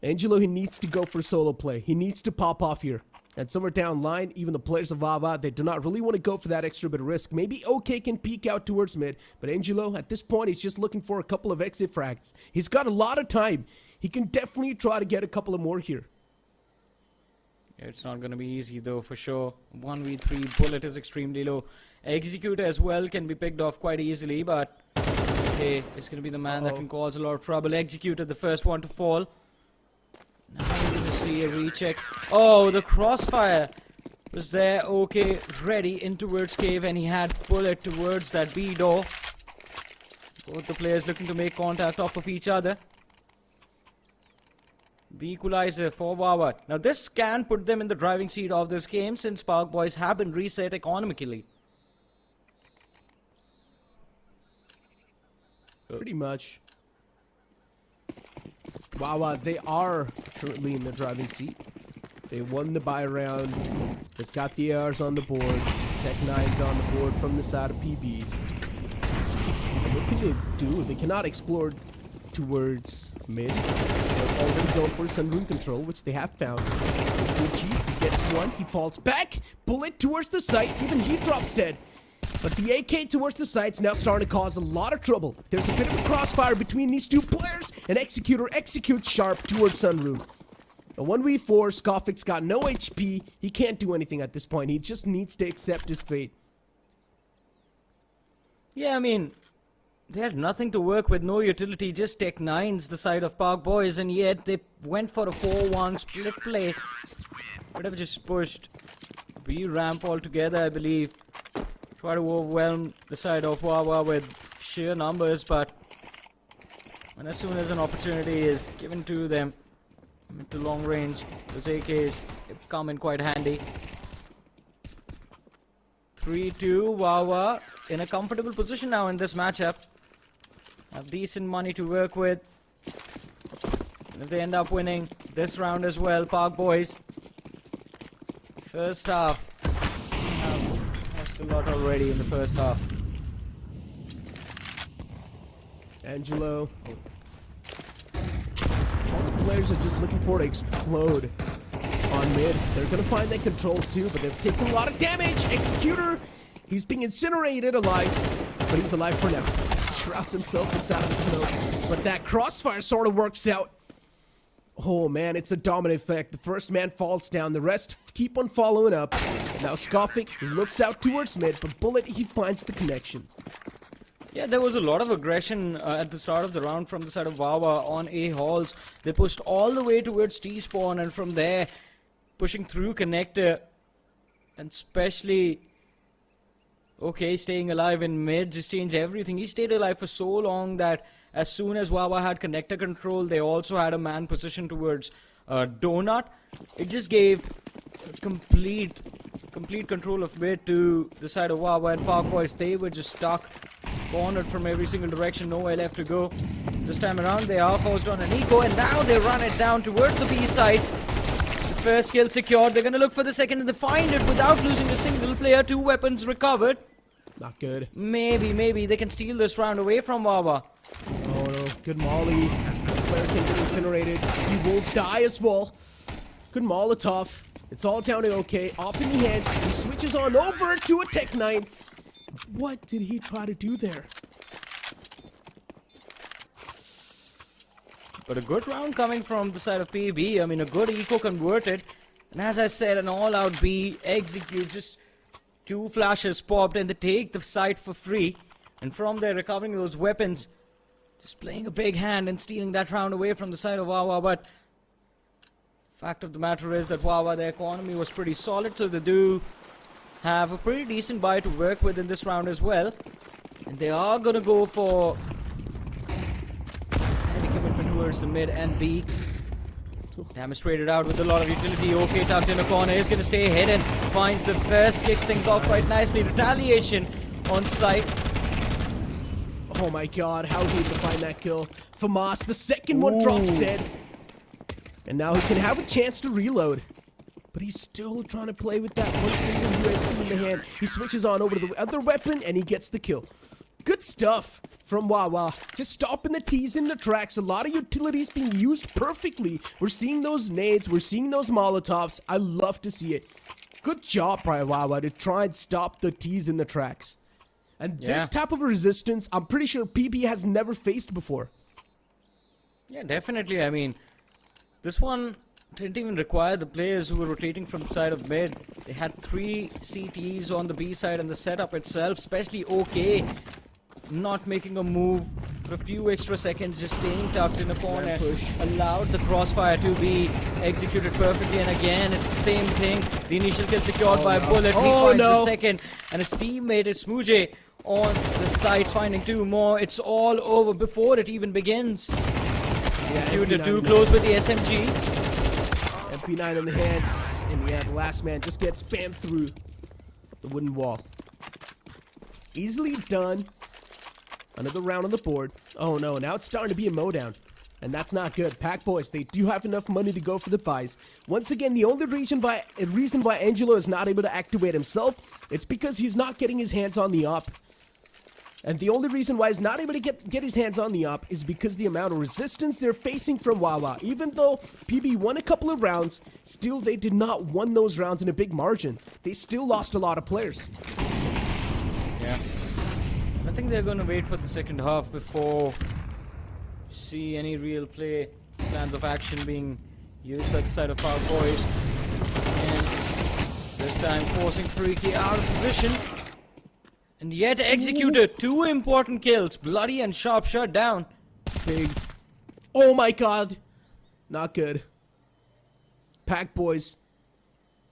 Angelo, he needs to go for solo play. He needs to pop off here. And somewhere down line, even the players of Wawa, they do not really want to go for that extra bit of risk. Maybe OK can peek out towards mid, but Angelo, at this point, he's just looking for a couple of exit frags. He's got a lot of time. He can definitely try to get a couple of more here. Yeah, it's not going to be easy, though, for sure. 1v3, Bullet is extremely low. Executor as well can be picked off quite easily, but hey, it's going to be the man that can cause a lot of trouble. Executor, the first one to fall. Now we're going to see a recheck. Oh, the crossfire was there. Okay, ready in towards Cave, and he had Bullet towards that B door. Both the players looking to make contact off of each other. The equalizer for Wawa. Now this can put them in the driving seat of this game, since Park Boys have been reset economically. Pretty much. Wawa, they are currently in the driving seat. They won the buy round. They've got the ARs on the board. Tech 9's on the board from the side of PB. What can they do? They cannot explore towards mid. They're already going for sunroom control, which they have found. Suchi, he gets one. He falls back. Bullet towards the site. Even he drops dead. But the AK towards the site's now starting to cause a lot of trouble. There's a bit of a crossfire between these two players, and Executor executes sharp towards Sunroom. A 1v4, Scoffix got no HP. He can't do anything at this point. He just needs to accept his fate. Yeah, I mean, they had nothing to work with, no utility, just Tech 9's the side of Park Boys, and yet they went for a 4-1 split play. Could have just pushed B ramp altogether, I believe. Try to overwhelm the side of Wawa with sheer numbers, but when as soon as an opportunity is given to them, to long range. Those AKs come in quite handy. 3-2, Wawa in a comfortable position now in this matchup. Have decent money to work with. And if they end up winning this round as well, Park Boys. First half. Lost a lot already in the first half. Angelo. All the players are just looking for to explode on mid. They're gonna find that control too, but they've taken a lot of damage. Executor, he's being incinerated alive, but he's alive for now. Shrouds himself inside of the smoke, but that crossfire sort of works out. Oh man, it's a dominant effect. The first man falls down, the rest keep on following up. Now Scoffing, he looks out towards mid, but Bullet, he finds the connection. Yeah, there was a lot of aggression at the start of the round from the side of Wawa on A halls. They pushed all the way towards T-spawn, and from there, pushing through connector, and especially okay, staying alive in mid just changed everything. He stayed alive for so long that as soon as Wawa had connector control, they also had a man position towards Donut. It just gave complete control of mid to the side of Wawa and Park Boys. They were just stuck, cornered from every single direction, nowhere left to go. This time around, they are forced on an eco, and now they run it down towards the B side. The first kill secured. They're going to look for the second, and they find it without losing a single player. 2 weapons recovered. Not good. Maybe they can steal this round away from Wawa. Oh no, good molly. The player can get incinerated. He will die as well. Good Molotov. It's all down to OK. Off in the hands. He switches on over to a Tech 9. What did he try to do there? But a good round coming from the side of PB. I mean, a good eco converted. And as I said, an all-out B execute. Just 2 flashes popped, and they take the site for free. And from there, recovering those weapons. Just playing a big hand and stealing that round away from the side of Wawa. But fact of the matter is that Wawa, their economy was pretty solid. So they do have a pretty decent buy to work with in this round as well. And they are going to go for any commitment towards the mid and B. Damage traded out with a lot of utility. OK tucked in a corner. He's going to stay hidden. Finds the first. Kicks things off quite nicely. Retaliation on site. Oh my god, how did he find that kill? Famas, the second one drops dead. And now he can have a chance to reload. But he's still trying to play with that one single USB in the hand. He switches on over to the other weapon, and he gets the kill. Good stuff from Wawa. Just stopping the T's in the tracks. A lot of utilities being used perfectly. We're seeing those nades. We're seeing those Molotovs. I love to see it. Good job by Wawa to try and stop the T's in the tracks. And this type of resistance, I'm pretty sure PB has never faced before. Yeah, definitely. I mean, this one didn't even require the players who were rotating from the side of mid. They had 3 CTs on the B side, and the setup itself, especially OK, not making a move for a few extra seconds, just staying tucked in a corner, allowed the crossfire to be executed perfectly. And again, it's the same thing. The initial kill secured by Bullet. He finds the second, and his teammate is Smooje on the side, finding 2 more. It's all over before it even begins. Executed too close with the SMG. MP9 in the hands, and the last man just gets spammed through the wooden wall. Easily done. Another round on the board. Oh no, now it's starting to be a mowdown. And that's not good. Pack Boys, they do have enough money to go for the buys. Once again, the only reason why Angelo is not able to activate himself, it's because he's not getting his hands on the op. And the only reason why he's not able to get his hands on the op is because the amount of resistance they're facing from Wawa. Even though PB won a couple of rounds, still they did not win those rounds in a big margin. They still lost a lot of players. Yeah. I think they're going to wait for the second half before see any real plans of action being used by the side of Power Boys. And this time forcing Freaky out of position. And yet executed 2 important kills. Bloody and Sharp shut down. Big. Oh my god. Not good. Pack Boys.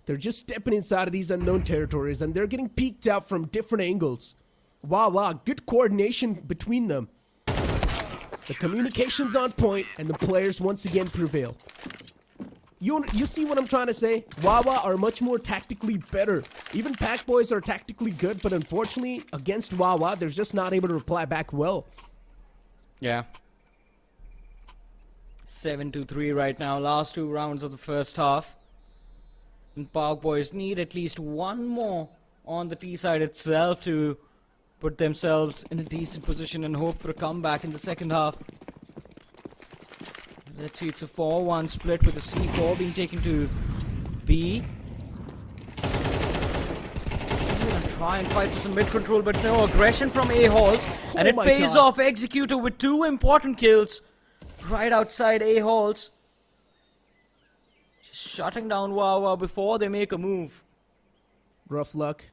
They're just stepping inside of these unknown territories, and they're getting peeked out from different angles. Wow, good coordination between them. The communication's on point, and the players once again prevail. You see what I'm trying to say? Wawa are much more tactically better. Even Pack Boys are tactically good, but unfortunately, against Wawa, they're just not able to reply back well. Yeah. 7-3 right now. Last 2 rounds of the first half. And Pack Boys need at least one more on the T side itself to put themselves in a decent position and hope for a comeback in the second half. Let's see, it's a 4-1 split with the C4 being taken to B. Try and fight for some mid control, but no aggression from A-Halls. And it pays off. Executor with 2 important kills right outside A-Halls. Just shutting down Wawa before they make a move. Rough luck.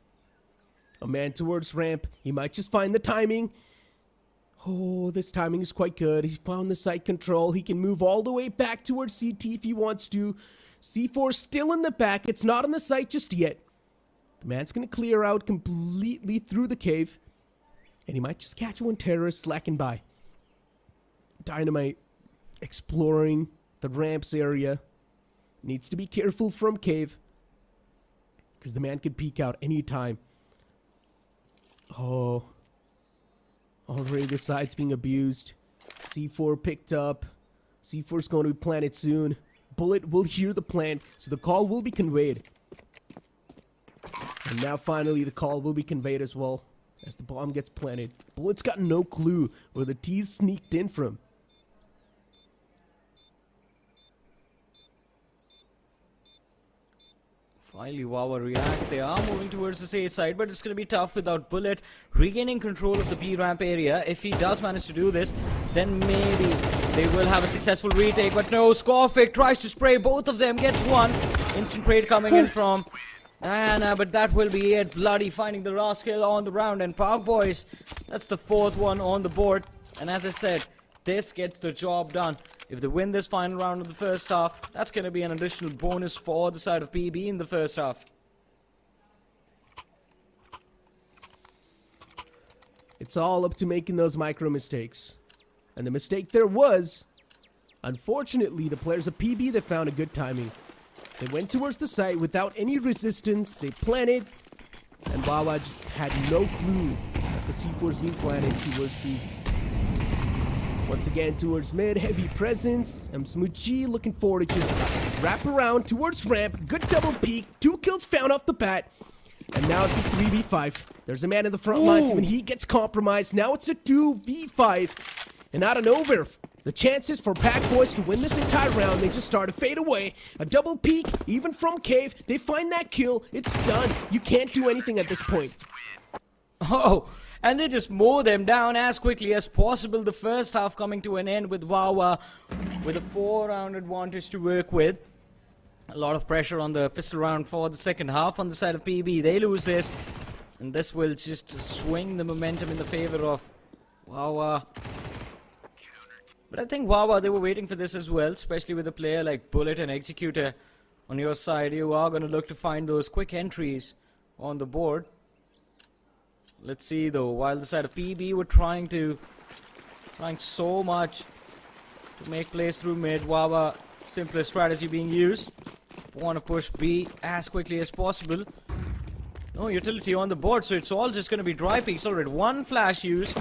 A man towards ramp. He might just find the timing. Oh, this timing is quite good. He's found the site control. He can move all the way back towards CT if he wants to. C4 still in the back. It's not on the site just yet. The man's going to clear out completely through the cave. And he might just catch one terrorist slacking by. Dynamite exploring the ramps area. Needs to be careful from cave. Because the man could peek out anytime. Oh. Already the side's being abused. C4 picked up. C4's going to be planted soon. Bullet will hear the plant, so the call will be conveyed. And now finally the call will be conveyed as well as the bomb gets planted. Bullet's got no clue where the T's sneaked in from. Finally, Wawa react. They are moving towards the A side, but it's going to be tough without Bullet regaining control of the B ramp area. If he does manage to do this, then maybe they will have a successful retake. But no, Scorfic tries to spray both of them, gets one. Instant trade coming in from Diana, but that will be it. Bloody finding the last kill on the round. And Pack Boys, that's the 4th one on the board. And as I said, this gets the job done. If they win this final round of the first half, that's going to be an additional bonus for the side of PB in the first half. It's all up to making those micro mistakes. And the mistake there was, unfortunately, the players of PB that found a good timing. They went towards the site without any resistance. They planted, and Wawa had no clue that the C4 was being planted towards the... Once again, towards mid, heavy presence. Smoochie looking forward to just wrap around towards ramp. Good double peek. 2 kills found off the bat. And now it's a 3v5. There's a man in the front lines. When he gets compromised, now it's a 2v5. And out of nowhere, the chances for Pack Boys to win this entire round, they just start to fade away. A double peek, even from cave. They find that kill. It's done. You can't do anything at this point. Oh, and they just mow them down as quickly as possible. The first half coming to an end with Wawa with a 4-round advantage to work with. A lot of pressure on the pistol round for the second half on the side of PB. They lose this, and this will just swing the momentum in the favor of Wawa. But I think Wawa, they were waiting for this as well, especially with a player like Bullet and Executor on your side. You are going to look to find those quick entries on the board. Let's see though, while the side of PB were trying so much to make plays through mid, Wawa, simplest strategy being used. Want to push B as quickly as possible. No utility on the board, so it's all just going to be dry peaks. Already 1 flash use.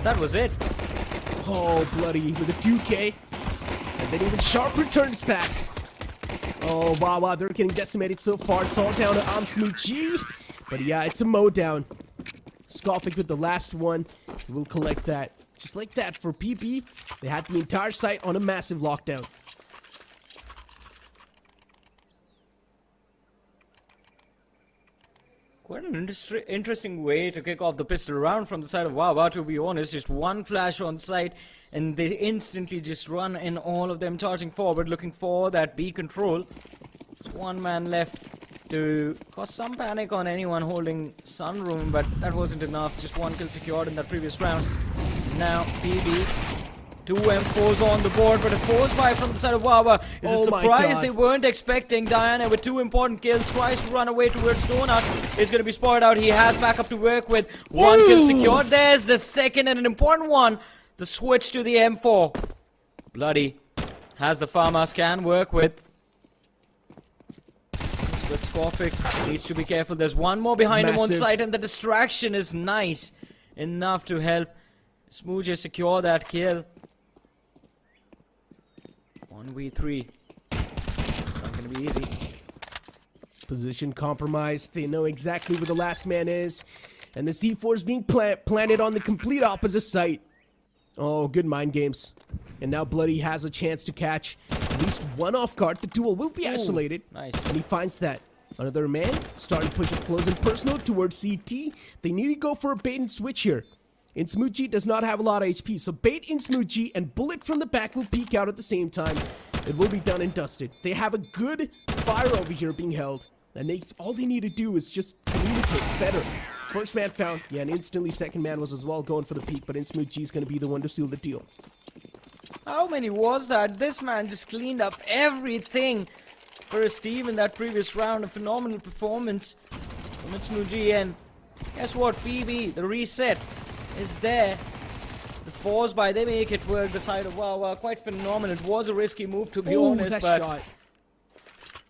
That was it. Oh, bloody, with a 2K. And then even Sharp returns back. Oh, Wawa, they're getting decimated so far. It's all down to Smoochie. But yeah, it's a mow down. Scorfic with the last one. We'll collect that. Just like that for PP. They had the entire site on a massive lockdown. Quite an interesting way to kick off the pistol round from the side of Wawa, to be honest. Just 1 flash on site, and they instantly just run in, all of them charging forward, looking for that B control. Just 1 man left to cause some panic on anyone holding Sunroom, but that wasn't enough. Just 1 kill secured in that previous round. Now PB, 2 M4s on the board, but a force fire from the side of Wawa is a surprise they weren't expecting. Diana with 2 important kills, tries to run away towards Donut. Is going to be spotted out. He has backup to work with. 1 kill secured. There's the second and an important one. The switch to the M4. Bloody has the farmhouse can work with. But Scorpic needs to be careful. There's one more behind him on Massive. site, and the distraction is nice enough to help Smooje secure that kill. 1v3. It's not gonna be easy. Position compromised. They know exactly where the last man is. And the C4 is being planted on the complete opposite site. Oh, good mind games. And now Bloody has a chance to catch at least one off guard. The duel will be isolated. Nice. And he finds that. Another man starting to push it close and personal towards CT. They need to go for a bait and switch here. Insmooji does not have a lot of HP, so bait Insmooji and bullet from the back will peek out at the same time. It will be done and dusted. They have a good fire over here being held. And all they need to do is just communicate better. First man found. Yeah, and instantly second man was as well going for the peak, but Insmooji is going to be the one to seal the deal. How many was that? This man just cleaned up everything for his team in that previous round. A phenomenal performance from Smooje. And guess what? PB, the reset is there. The force by, they make it work. The side of wow, quite phenomenal. It was a risky move to be honest, that but shot.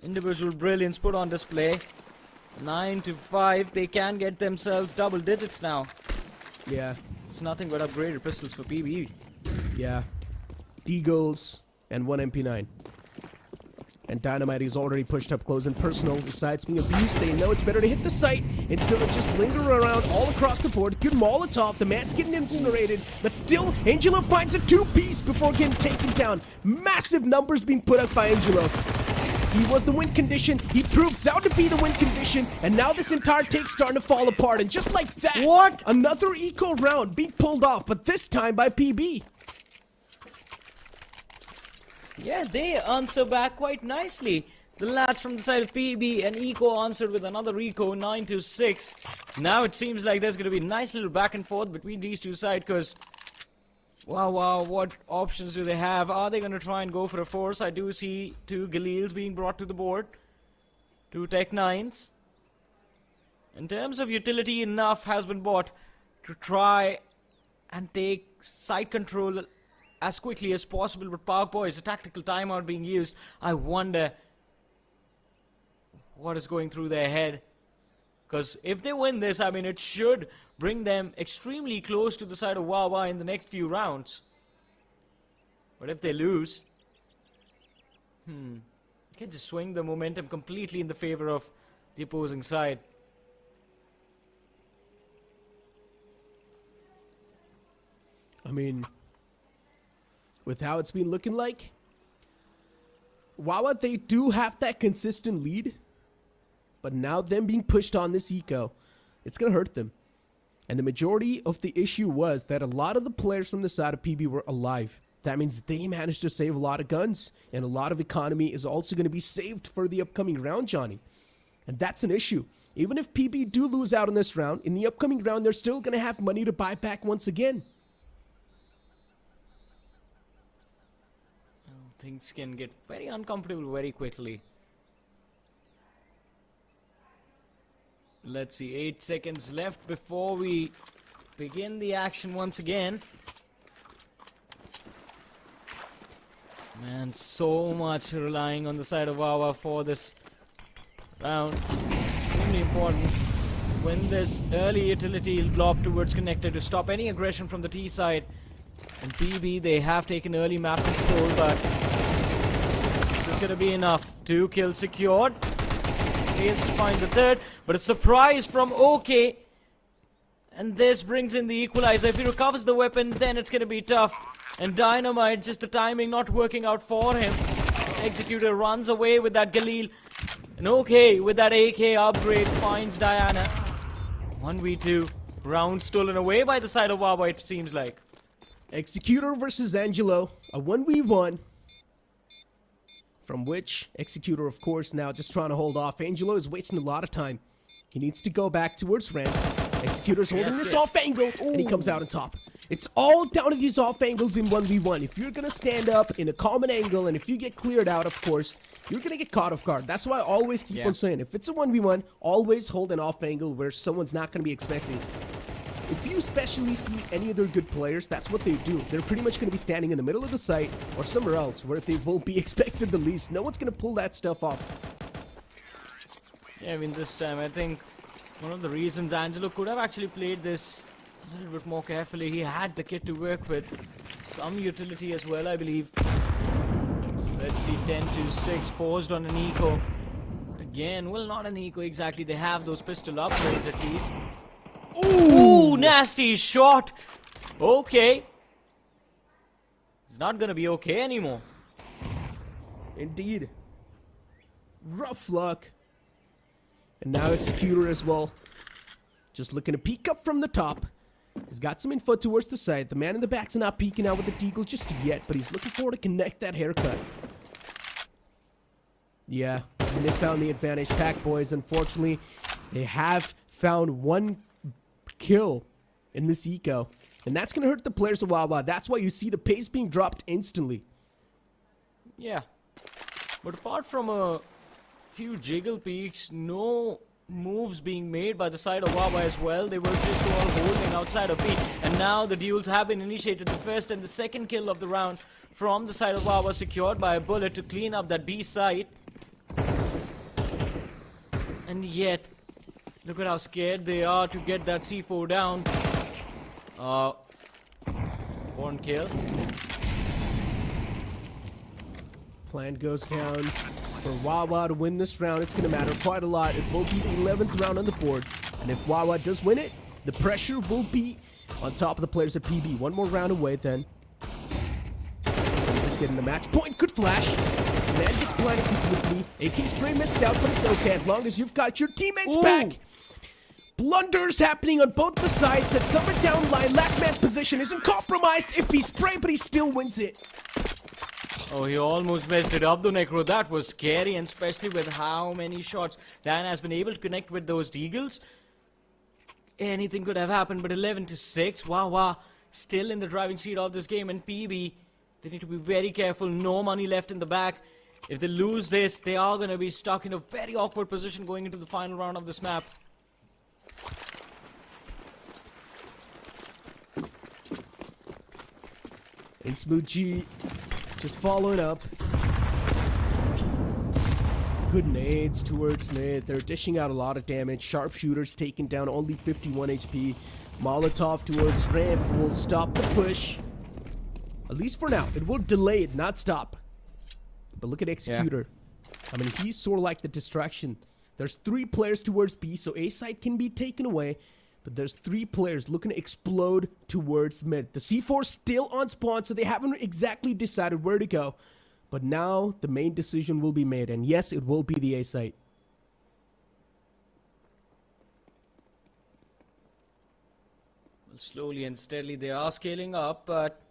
individual brilliance put on display. 9-5. They can get themselves double digits now. Yeah, It's nothing but upgraded pistols for PB. yeah. D-Goals and 1 MP9. And Dynamite is already pushed up close and personal. The site's being abused. They know it's better to hit the site instead of just linger around all across the board. Good Molotov. The man's getting incinerated. But still, Angelo finds a two-piece before getting taken down. Massive numbers being put up by Angelo. He was the win condition. He proves out to be the win condition. And now this entire take's starting to fall apart. And just like that, What? another eco round being pulled off, but this time by PB. Yeah, they answer back quite nicely. The lads from the side of PB and Eco answered with another Eco, 9-6. Now it seems like there's going to be a nice little back and forth between these two sides because... Wow, what options do they have? Are they going to try and go for a force? I do see two Galils being brought to the board. Two Tech 9s. In terms of utility, enough has been bought to try and take side control as quickly as possible, but Park Boys, a tactical timeout being used. I wonder what is going through their head. Because if they win this, I mean, it should bring them extremely close to the side of Wawa in the next few rounds. But if they lose, you can just swing the momentum completely in the favor of the opposing side. I mean, with how it's been looking like, Wawa, they do have that consistent lead, but now them being pushed on this eco, it's going to hurt them. And the majority of the issue was that a lot of the players from the side of PB were alive. That means they managed to save a lot of guns, and a lot of economy is also going to be saved for the upcoming round, Johnny. And that's an issue. Even if PB do lose out in this round, in the upcoming round, they're still going to have money to buy back once again. Things can get very uncomfortable very quickly. Let's see, 8 seconds left before we begin the action once again. Man, so much relying on the side of Wawa for this round. Extremely important. Win this early utility lob towards connector to stop any aggression from the T side. And PB, they have taken early map control, but this is going to be enough. 2 kills secured. Fails to find the third, but a surprise from OK. And this brings in the equalizer. If he recovers the weapon, then it's going to be tough. And Dynamite, just the timing not working out for him. Executor runs away with that Galil. And OK, with that AK upgrade, finds Diana. 1v2. Round stolen away by the side of Wawa, it seems like. Executor versus Angelo, a 1v1. From which, Executor, of course, now just trying to hold off. Angelo is wasting a lot of time. He needs to go back towards ramp. Executor's holding this off angle, and he comes out on top. It's all down to these off angles in 1v1. If you're going to stand up in a common angle, and if you get cleared out, of course, you're going to get caught off guard. That's why I always keep on saying, if it's a 1v1, always hold an off angle where someone's not going to be expecting. If you especially see any other good players, that's what they do. They're pretty much going to be standing in the middle of the site or somewhere else where they will be expected the least. No one's going to pull that stuff off. Yeah, I mean, this time I think one of the reasons Angelo could have actually played this a little bit more carefully. He had the kit to work with, some utility as well, I believe. Let's see, 10-6 forced on an eco. Again, well, not an eco exactly. They have those pistol upgrades at least. Ooh, nasty shot. Okay. It's not gonna be okay anymore. Indeed. Rough luck. And now Executor as well. Just looking to peek up from the top. He's got some info towards the side. The man in the back's not peeking out with the deagle just yet, but he's looking forward to connect that haircut. Yeah, and they found the advantage. Pack boys, unfortunately, they have found one kill in this eco. And that's going to hurt the players of Wawa. That's why you see the pace being dropped instantly. Yeah. But apart from a few jiggle peaks, no moves being made by the side of Wawa as well. They were just all holding outside of B. And now the duels have been initiated. The first and the second kill of the round from the side of Wawa, secured by a bullet to clean up that B site. And yet, look at how scared they are to get that C4 down. One kill. Plan goes down for Wawa to win this round. It's going to matter quite a lot. It will be the 11th round on the board. And if Wawa does win it, the pressure will be on top of the players at PB. One more round away then. Just getting the match point. Good flash. Man gets blinded completely. AK spray missed out, but it's okay as long as you've got your teammates back. Blunders happening on both the sides. That summer down line. Last man's position isn't compromised if he spray, but he still wins it. Oh, he almost messed it up, though, Necro. That was scary, and especially with how many shots Dan has been able to connect with those deagles. Anything could have happened, but 11-6. Wow. Still in the driving seat of this game, and PB, they need to be very careful. No money left in the back. If they lose this, they are going to be stuck in a very awkward position going into the final round of this map. And Smooth G just following up. Good nades towards mid. They're dishing out a lot of damage. Sharpshooters taking down only 51 HP. Molotov towards ramp will stop the push. At least for now. It will delay it, not stop. But look at Executor. Yeah. I mean, he's sort of like the distraction. There's 3 players towards B, so A side can be taken away. But there's 3 players looking to explode towards mid. The C4 still on spawn, so they haven't exactly decided where to go. But now the main decision will be made. And yes, it will be the A site. Well, slowly and steadily they are scaling up, but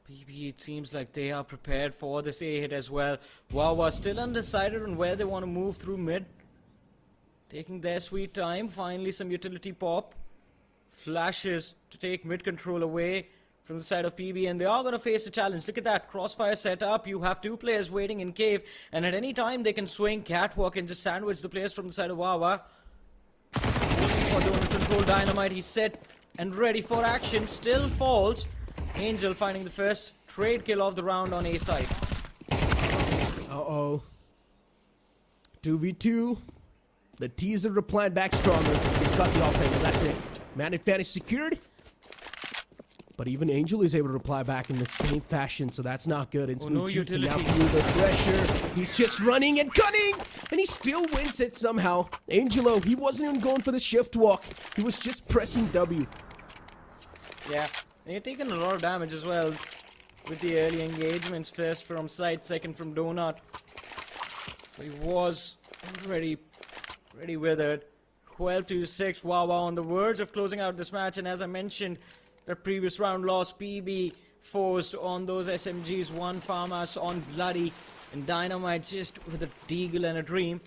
PB, it seems like they are prepared for this A hit as well. Wawa still undecided on where they want to move through mid. Taking their sweet time. Finally some utility pop. Flashes to take mid control away from the side of PB, and they are going to face a challenge. Look at that crossfire setup. You have 2 players waiting in cave, and at any time they can swing catwalk and just sandwich the players from the side of Wawa. For donor control dynamite, he's set and ready for action. Still falls. Angel finding the first trade kill of the round on A side. Uh-oh. 2v2. The teaser replying back stronger. He's got the offense. That's it. Man advantage secured. But even Angel is able to reply back in the same fashion, so that's not good. And Smooth G can now feel the pressure. He's just running and cutting, and he still wins it somehow. Angelo, he wasn't even going for the shift walk. He was just pressing W. Yeah, and he's taken a lot of damage as well with the early engagements. First from side, second from Donut. So he was already pretty withered. 12-6. Wawa on the verge of closing out this match, and as I mentioned, the previous round loss, PB forced on those SMGs, 1 farmhouse on Bloody, and Dynamite just with a deagle and a dream.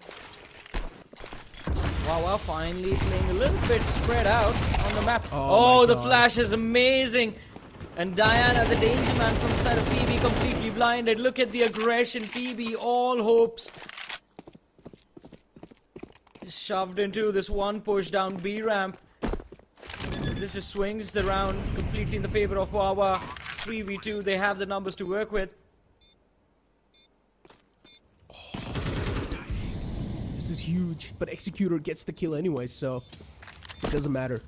Wawa finally playing a little bit spread out on the map. Oh, the flash is amazing. And Diana, the danger man from the side of PB, completely blinded. Look at the aggression. PB, all hopes shoved into this one push down B ramp. This just swings the round completely in the favor of Wawa. 3v2, they have the numbers to work with. huge, but Executor gets the kill anyway, so it doesn't matter.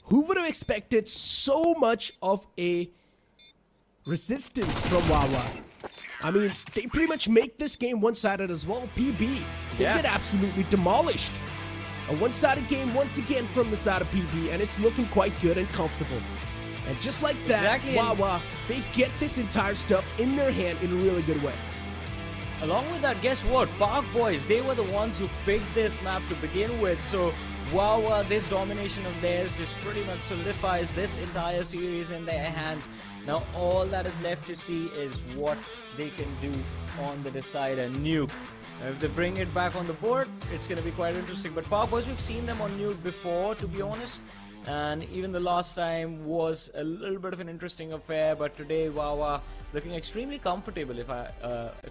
Who would have expected so much of a resistance from Wawa? I mean, they pretty much make this game one-sided as well. PB, they get absolutely demolished. A one-sided game once again from the side of PB, and it's looking quite good and comfortable. And just like that, Wawa, they get this entire stuff in their hand in a really good way. Along with that, guess what? Park Boys, they were the ones who picked this map to begin with. So, Wawa, this domination of theirs just pretty much solidifies this entire series in their hands. Now, all that is left to see is what they can do on the decider, Nuke. Now, if they bring it back on the board, it's going to be quite interesting. But Park Boys, we've seen them on Nuke before, to be honest. And even the last time was a little bit of an interesting affair. But today, Wawa looking extremely comfortable, if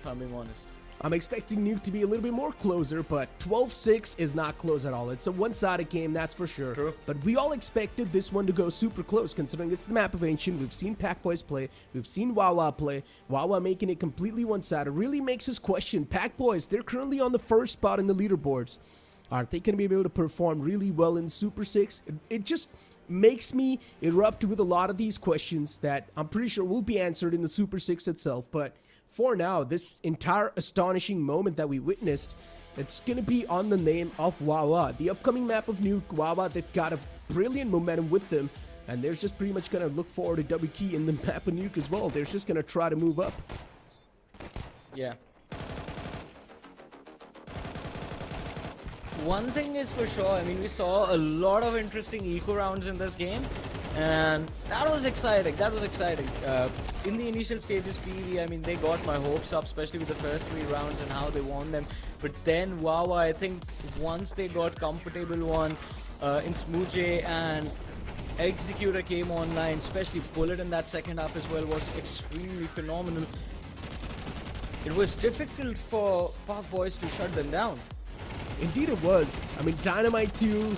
I'm being honest. I'm expecting Nuke to be a little bit more closer, but 12-6 is not close at all. It's a one-sided game, that's for sure. True. But we all expected this one to go super close, considering it's the map of Ancient. We've seen Pac Boys play. We've seen Wawa play. Wawa making it completely one-sided really makes us question. Pac Boys, they're currently on the first spot in the leaderboards. Are they going to be able to perform really well in Super 6? It just makes me erupt with a lot of these questions that I'm pretty sure will be answered in the Super 6 itself. But for now, this entire astonishing moment that we witnessed, it's going to be on the name of Wawa. The upcoming map of Nuke, Wawa, they've got a brilliant momentum with them. And they're just pretty much going to look forward to W key in the map of Nuke as well. They're just going to try to move up. Yeah. One thing is for sure, I mean, we saw a lot of interesting eco rounds in this game, and that was exciting. In the initial stages, PV, I mean, they got my hopes up, especially with the first 3 rounds and how they won them. But then Wawa, I think once they got comfortable one in Smooche and Executor came online, especially Bullet in that second half as well, was extremely phenomenal. It was difficult for Park Boys to shut them down. Indeed it was. I mean, Dynamite 2,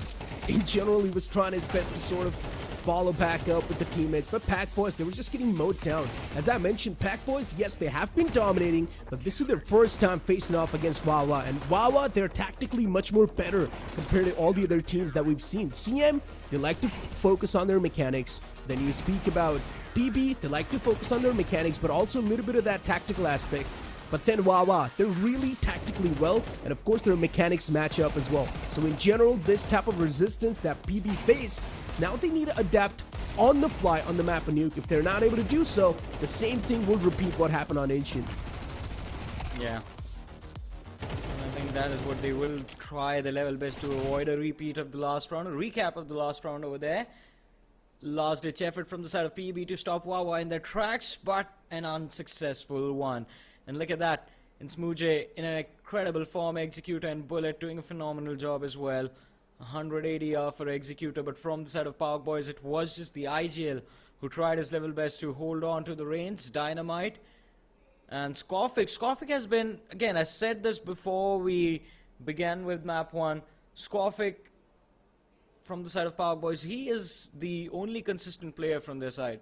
in general, he was trying his best to sort of follow back up with the teammates, but Pac Boys, they were just getting mowed down. As I mentioned, Pac Boys, yes, they have been dominating, but this is their first time facing off against Wawa, and Wawa, they're tactically much more better compared to all the other teams that we've seen. CM, they like to focus on their mechanics. Then you speak about PB, they like to focus on their mechanics, but also a little bit of that tactical aspect. But then Wawa, they're really tactically well, and of course their mechanics match up as well. So in general, this type of resistance that PB faced, now they need to adapt on the fly on the map of Nuke. If they're not able to do so, the same thing will repeat what happened on Ancient. Yeah. I think that is what they will try their level best to avoid a repeat of the last round, a recap of the last round over there. Last ditch effort from the side of PB to stop Wawa in their tracks, but an unsuccessful one. And look at that, in Smooche, in an incredible form, Executor and Bullet doing a phenomenal job as well. 180 for Executor, but from the side of Park Boys, it was just the IGL who tried his level best to hold on to the reins. Dynamite and Skofik. Skofik has been, again, I said this before we began with map 1, Skofik from the side of Park Boys, he is the only consistent player from their side.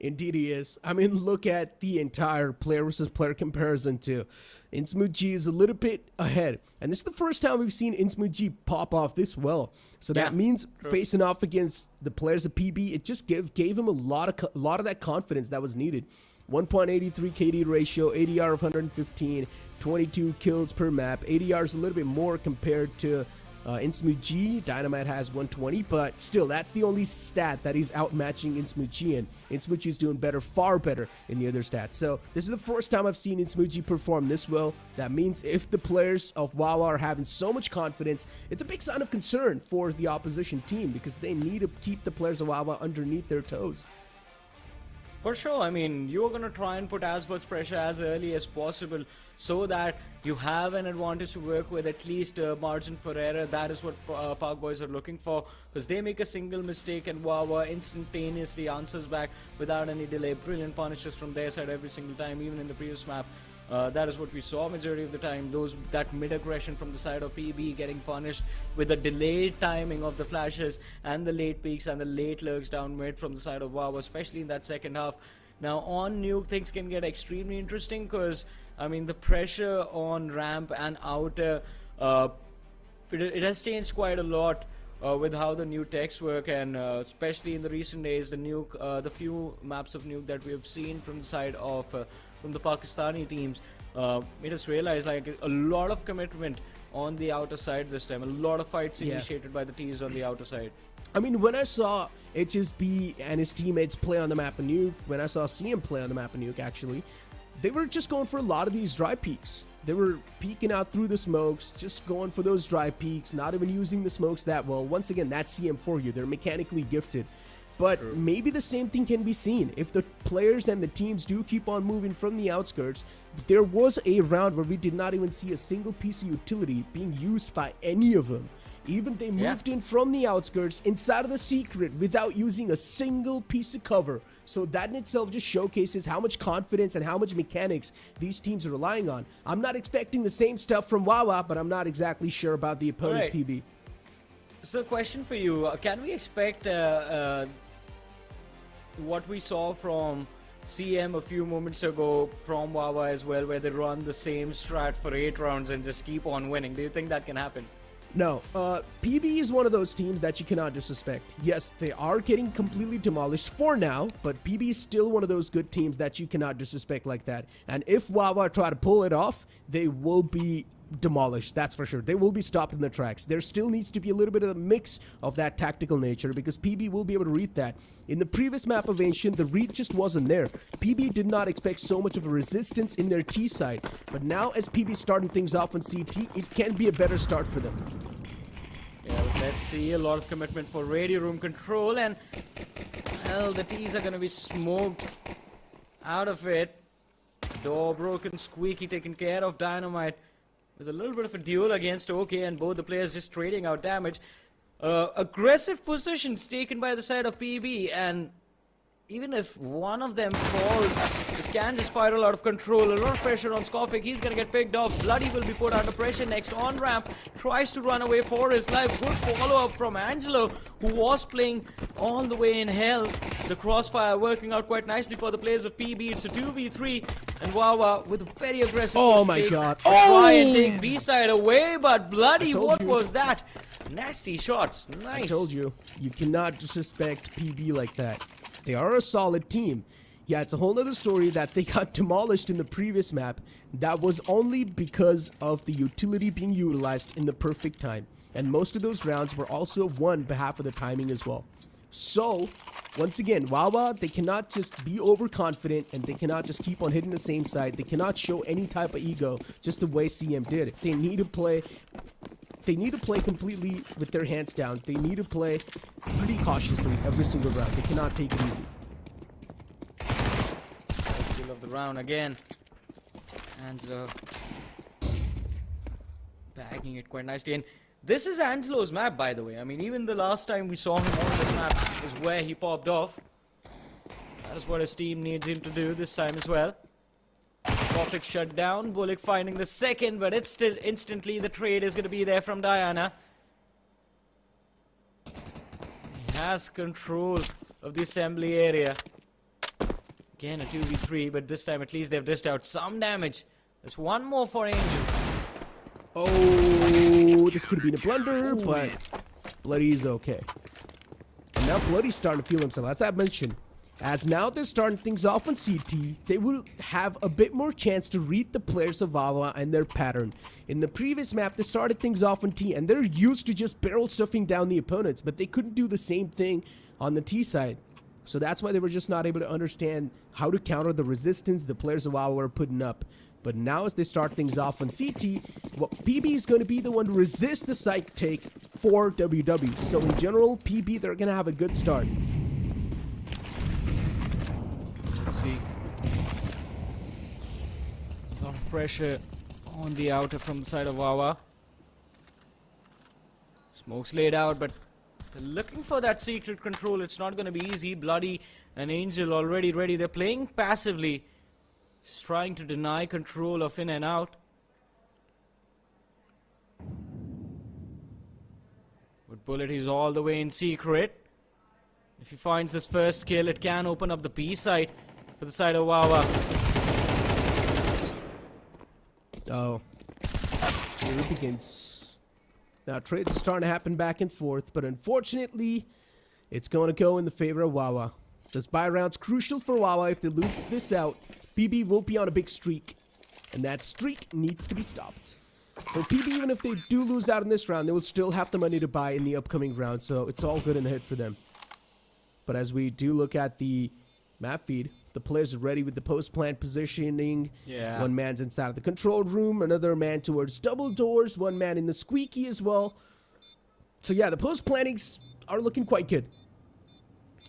Indeed he is. I mean, look at the entire player versus player comparison too. Insmooji is a little bit ahead. And this is the first time we've seen Insmooji pop off this well. So that means facing off against the players of PB, it just gave him a lot of that confidence that was needed. 1.83 KD ratio, ADR of 115, 22 kills per map. ADR is a little bit more compared to Insmooji. Dynamite has 120, but still, that's the only stat that he's outmatching Insmooji, and Insmooji is doing better, far better in the other stats. So this is the first time I've seen Insmooji perform this well. That means if the players of Wawa are having so much confidence, it's a big sign of concern for the opposition team, because they need to keep the players of Wawa underneath their toes. For sure, I mean, you're going to try and put as much pressure as early as possible so that you have an advantage to work with, at least margin for error. That is what Park Boys are looking for, because they make a single mistake and Wawa instantaneously answers back without any delay. Brilliant punishes from their side every single time, even in the previous map. That is what we saw majority of the time, that mid-aggression from the side of PB getting punished with the delayed timing of the flashes and the late peaks and the late lurks down mid from the side of Wawa, especially in that second half. Now on Nuke, things can get extremely interesting, because I mean the pressure on ramp and outer it has changed quite a lot with how the new techs work, and especially in the recent days, the Nuke, the few maps of Nuke that we have seen from the side of from the Pakistani teams made us realize like a lot of commitment on the outer side this time. A lot of fights initiated by the teams on the outer side. I mean, when I saw HSB and his teammates play on the map of Nuke, when I saw CM play on the map of Nuke, actually, they were just going for a lot of these dry peeks. They were peeking out through the smokes, just going for those dry peeks, not even using the smokes that well. Once again, that's CM for you. They're mechanically gifted. But maybe the same thing can be seen if the players and the teams do keep on moving from the outskirts. There was a round where we did not even see a single piece of utility being used by any of them. Even they moved in from the outskirts inside of the secret without using a single piece of cover. So that in itself just showcases how much confidence and how much mechanics these teams are relying on. I'm not expecting the same stuff from Wawa, but I'm not exactly sure about the opponent's PB. So question for you, can we expect what we saw from CM a few moments ago from Wawa as well, where they run the same strat for 8 rounds and just keep on winning? Do you think that can happen? No, PB is one of those teams that you cannot disrespect. Yes, they are getting completely demolished for now, but PB is still one of those good teams that you cannot disrespect like that. And if Wawa try to pull it off, they will be demolished, that's for sure. They will be stopped in their tracks. There still needs to be a little bit of a mix of that tactical nature because PB will be able to read that. In the previous map of Ancient, the read just wasn't there. PB did not expect so much of a resistance in their T side, but now as PB starting things off on CT, it can be a better start for them. Yeah, but let's see, a lot of commitment for radio room control, and well, the T's are gonna be smoked out of it. Door broken, Squeaky taken care of, Dynamite with a little bit of a duel against OK, and both the players just trading out damage. Aggressive positions taken by the side of PB, and even if one of them falls, it can just spiral out of control. A lot of pressure on Skopik. He's gonna get picked off. Bloody will be put under pressure next. On ramp, tries to run away for his life. Good follow-up from Angelo, who was playing all the way in hell. The crossfire working out quite nicely for the players of PB. It's a 2v3, and Wawa with a very aggressive oh my god. Try and take B-side away, but Bloody, what was that? Nasty shots. Nice. I told you, you cannot disrespect PB like that. They are a solid team. Yeah, it's a whole other story that they got demolished in the previous map. That was only because of the utility being utilized in the perfect time. And most of those rounds were also won behalf of the timing as well. So, once again, Wawa, they cannot just be overconfident and they cannot just keep on hitting the same side. They cannot show any type of ego just the way CM did. They need to play completely with their hands down. They need to play pretty cautiously every single round. They cannot take it easy. Steal of the round again. Angelo bagging it quite nicely. And this is Angelo's map, by the way. I mean, even the last time we saw him on this map is where he popped off. That is what his team needs him to do this time as well. Kopic shut down. Bullock finding the second, but it's still instantly the trade is going to be there from Diana. He has control of the assembly area. Again, a 2v3, but this time at least they've dished out some damage. There's one more for Angel. Oh, this could have been a blunder, but Bloody's okay. And now Bloody's starting to feel himself, as I mentioned. As now they're starting things off on CT, they will have a bit more chance to read the players of Wawa and their pattern. In the previous map, they started things off on T, and they're used to just barrel stuffing down the opponents, but they couldn't do the same thing on the T side. So that's why they were just not able to understand how to counter the resistance the players of Wawa were putting up. But now as they start things off on CT, well, PB is going to be the one to resist the psych take for WW. So in general, PB, they're going to have a good start. See, a lot of pressure on the outer from the side of Wawa. Smoke's laid out, but they're looking for that secret control. It's not going to be easy. Bloody and Angel already ready. They're playing passively, just trying to deny control of in and out. With Bullet, he's all the way in secret. If he finds his first kill, it can open up the B side for the side of Wawa. Oh. Here it begins. Now, trades are starting to happen back and forth, but unfortunately, it's going to go in the favor of Wawa. This buy round's crucial for Wawa. If they lose this out, PB will be on a big streak, and that streak needs to be stopped. For PB, even if they do lose out in this round, they will still have the money to buy in the upcoming round, so it's all good in the hit for them. But as we do look at the map feed, the players are ready with the post-plant positioning. Yeah. One man's inside of the control room, another man towards double doors, one man in the squeaky as well. So yeah, the post-plantings are looking quite good.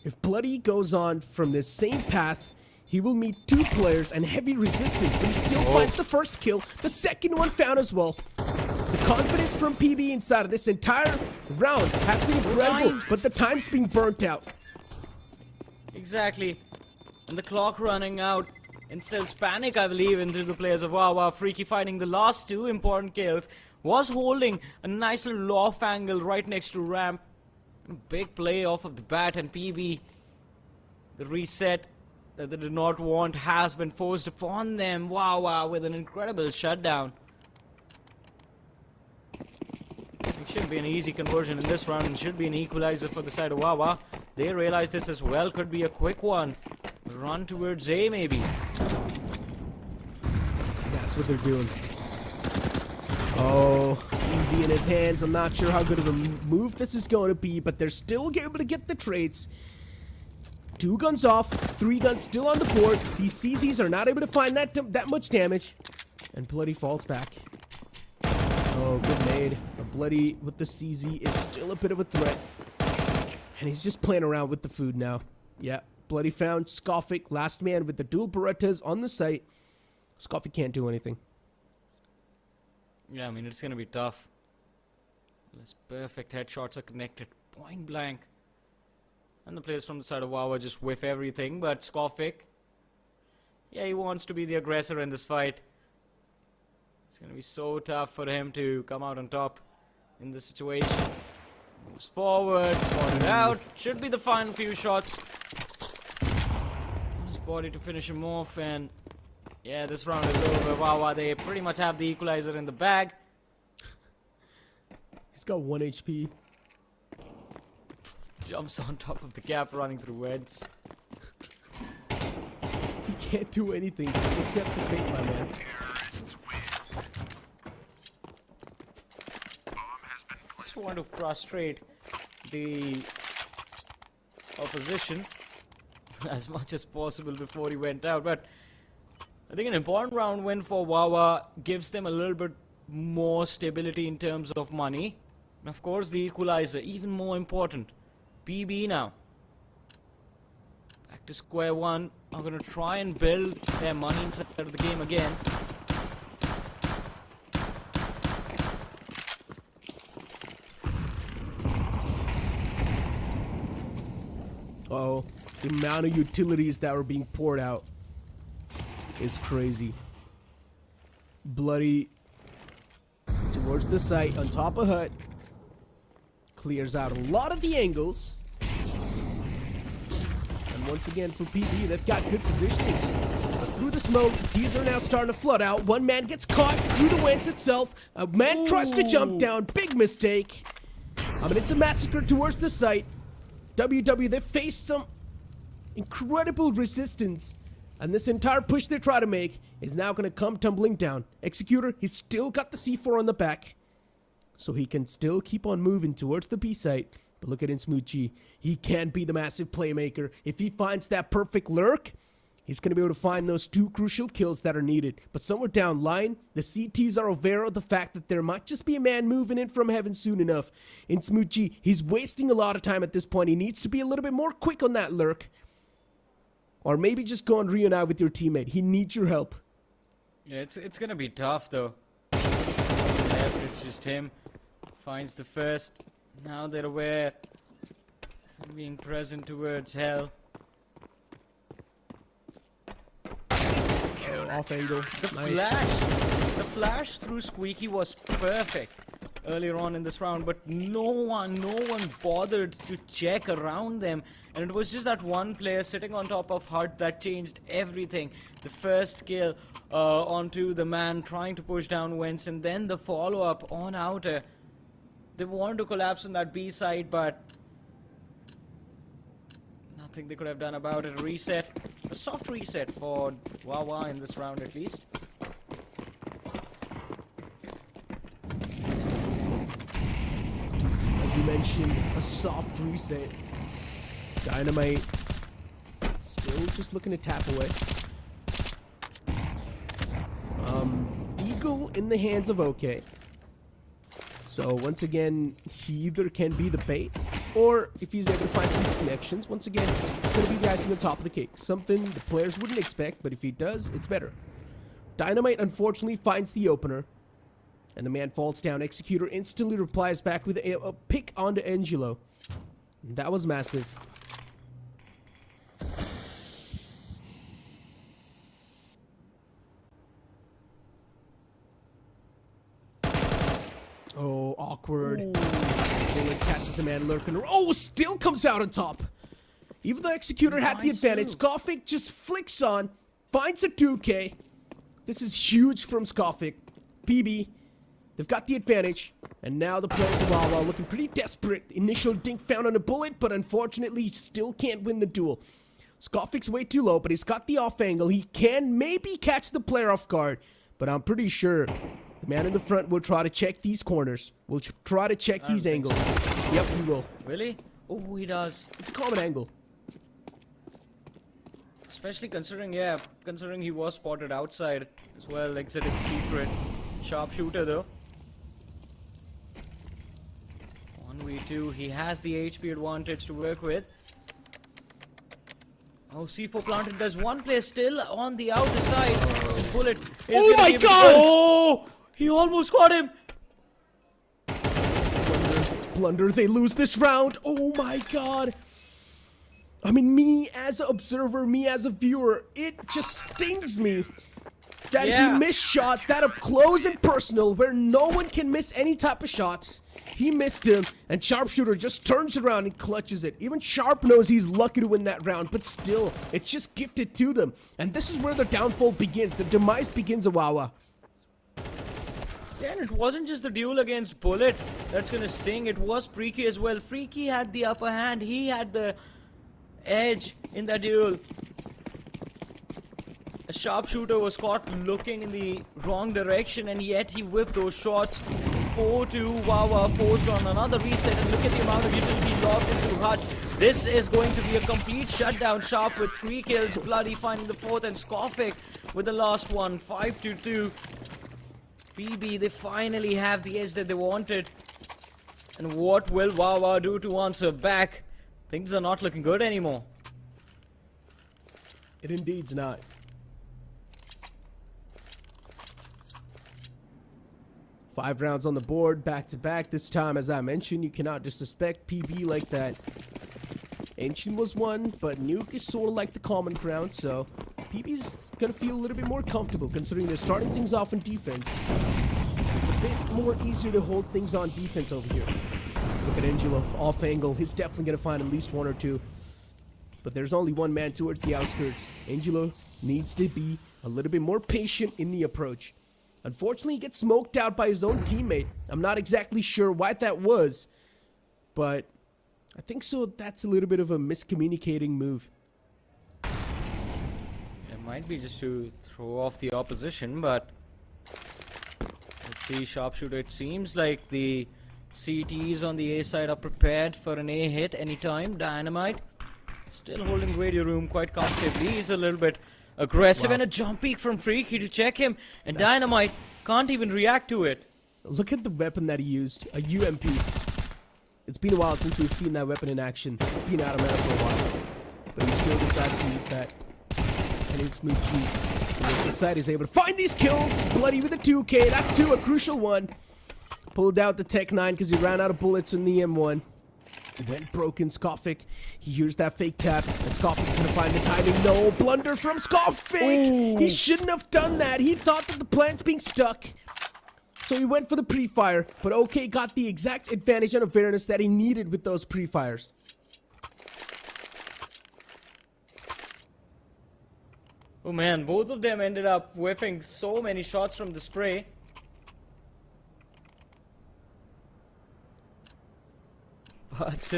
If Bloody goes on from this same path, he will meet two players and heavy resistance, but he still finds the first kill. The second one found as well. The confidence from PB inside of this entire round has been incredible, but the time's being burnt out. Exactly. And the clock running out instills panic, I believe, into the players of Wawa. Freaky finding the last two important kills. Was holding a nice little off angle right next to ramp. Big play off of the bat, and PB, the reset that they did not want has been forced upon them. Wawa with an incredible shutdown. It should be an easy conversion in this round and should be an equalizer for the side of Wawa. They realize this as well. Could be a quick one. Run towards A maybe. That's what they're doing. Oh, CZ in his hands. I'm not sure how good of a move this is going to be, but they're still able to get the trades. 2 guns off, 3 guns still on the board. These CZs are not able to find that much damage. And Bloody falls back. Oh, good nade. But Bloody with the CZ is still a bit of a threat. And he's just playing around with the food now. Yeah, Bloody found Skofik, last man with the dual Berettas on the site. Skofik can't do anything. Yeah, I mean, it's going to be tough. Those perfect headshots are connected point blank. And the players from the side of Wawa just whiff everything. But Skofik, yeah, he wants to be the aggressor in this fight. It's going to be so tough for him to come out on top in this situation. Moves forward, spotted out. Should be the final few shots. His body to finish him off, and yeah, this round is over. Wawa, they pretty much have the equalizer in the bag. He's got 1 HP. Jumps on top of the gap, running through heads. He can't do anything except the fate, my man. Just want to frustrate the opposition as much as possible before he went out. But I think an important round win for Wawa gives them a little bit more stability in terms of money. And of course, the equalizer, even more important. PB now. Back to square one. Are going to try and build their money inside of the game again. Uh-oh. The amount of utilities that were being poured out is crazy. Bloody towards the site on top of hut. Clears out a lot of the angles. And once again for PB, they've got good positioning. But through the smoke, T's are now starting to flood out. One man gets caught through the Wentz itself. A man tries to jump down. Big mistake. I mean, it's a massacre towards the site. WW, they faced some incredible resistance. And this entire push they try to make is now going to come tumbling down. Executor, he's still got the C4 on the back. So he can still keep on moving towards the B site. But look at Insmoochie. He can be the massive playmaker. If he finds that perfect lurk, he's going to be able to find those 2 crucial kills that are needed. But somewhere down line, the CTs are aware of the fact that there might just be a man moving in from heaven soon enough. Insmoochie, he's wasting a lot of time at this point. He needs to be a little bit more quick on that lurk. Or maybe just go and reunite with your teammate. He needs your help. Yeah, it's going to be tough though. Left, it's just him. Finds the first. Now they're aware of being present towards hell. Off angle. The flash through Squeaky was perfect earlier on in this round, but no one bothered to check around them, and it was just that one player sitting on top of Hut that changed everything. The first kill onto the man trying to push down Wentz, and then the follow-up on outer. They wanted to collapse on that B side, but nothing they could have done about it. A reset. A soft reset for Wawa in this round at least. As you mentioned, a soft reset. Dynamite still just looking to tap away. Eagle in the hands of OK. So once again, he either can be the bait, or if he's able to find some connections, once again, it's going to be the icing on top of the cake. Something the players wouldn't expect, but if he does, it's better. Dynamite unfortunately finds the opener, and the man falls down. Executor instantly replies back with a pick onto Angelo. That was massive. Oh, awkward. Bullet catches the man lurking. Oh, still comes out on top. Even though Executor had the advantage, Skofik just flicks on, finds a 2K. This is huge from Skofik. PB, they've got the advantage. And now the players of Wawa looking pretty desperate. Initial dink found on a bullet, but unfortunately still can't win the duel. Skofik's way too low, but he's got the off angle. He can maybe catch the player off guard, but I'm pretty sure the man in the front will try to check these corners. Will try to check these angles. Yep, he will. Really? Oh, he does. It's a common angle. Especially considering, yeah, considering he was spotted outside as well, exiting secret. Sharpshooter though. 1v2, he has the HP advantage to work with. Oh, C4 planted. There's one player still on the outer side. The bullet is Oh my god! Oh! He almost got him! Blunder, they lose this round. Oh my god. I mean, me as an observer, me as a viewer, it just stings me that he missed shot that up close and personal where no one can miss any type of shots. He missed him, and Sharpshooter just turns around and clutches it. Even Sharp knows he's lucky to win that round, but still, it's just gifted to them. And this is where the downfall begins. The demise begins of Wawa. Yeah, and it wasn't just the duel against Bullet that's gonna sting. It was Freaky as well. Freaky had the upper hand. He had the edge in that duel. A Sharpshooter was caught looking in the wrong direction, and yet he whiffed those shots. 4-2, Wawa forced on another reset, and look at the amount of utility logged into Hutch. This is going to be a complete shutdown. Sharp with 3 kills, Bloody finding the 4th, and Skofik with the last one. 5-2. PB, they finally have the edge that they wanted. And what will Wawa do to answer back? Things are not looking good anymore. It indeed's not. 5 rounds on the board, back to back. This time, as I mentioned, you cannot disrespect PB like that. Ancient was one, but Nuke is sort of like the common ground, so PB's gonna feel a little bit more comfortable considering they're starting things off in defense. It's a bit more easier to hold things on defense over here. Look at Angelo, off angle. He's definitely gonna find at least 1 or 2. But there's only one man towards the outskirts. Angelo needs to be a little bit more patient in the approach. Unfortunately, he gets smoked out by his own teammate. I'm not exactly sure why that was, but I think so. That's a little bit of a miscommunicating move. It might be just to throw off the opposition, but let's see. Sharpshooter, it seems like the CTs on the A side are prepared for an A hit anytime. Dynamite still holding radio room quite comfortably. He's a little bit aggressive, and a jump peek from Freaky to check him, and Dynamite can't even react to it. Look at the weapon that he used, a UMP. It's been a while since we've seen that weapon in action. It's been out of mana for a while, but he still decides to use that. And it's moved G. The side is able to find these kills. Bloody with a 2K. That too, a crucial one. Pulled out the Tech 9 because he ran out of bullets in the M1. Went broken. Skofik. He hears that fake tap, and Skofik's gonna find the timing. No, blunder from Skofik. He shouldn't have done that. He thought that the plant's being stuck, so he went for the pre-fire. But OK got the exact advantage and awareness that he needed with those pre-fires. Oh man, both of them ended up whiffing so many shots from the spray. But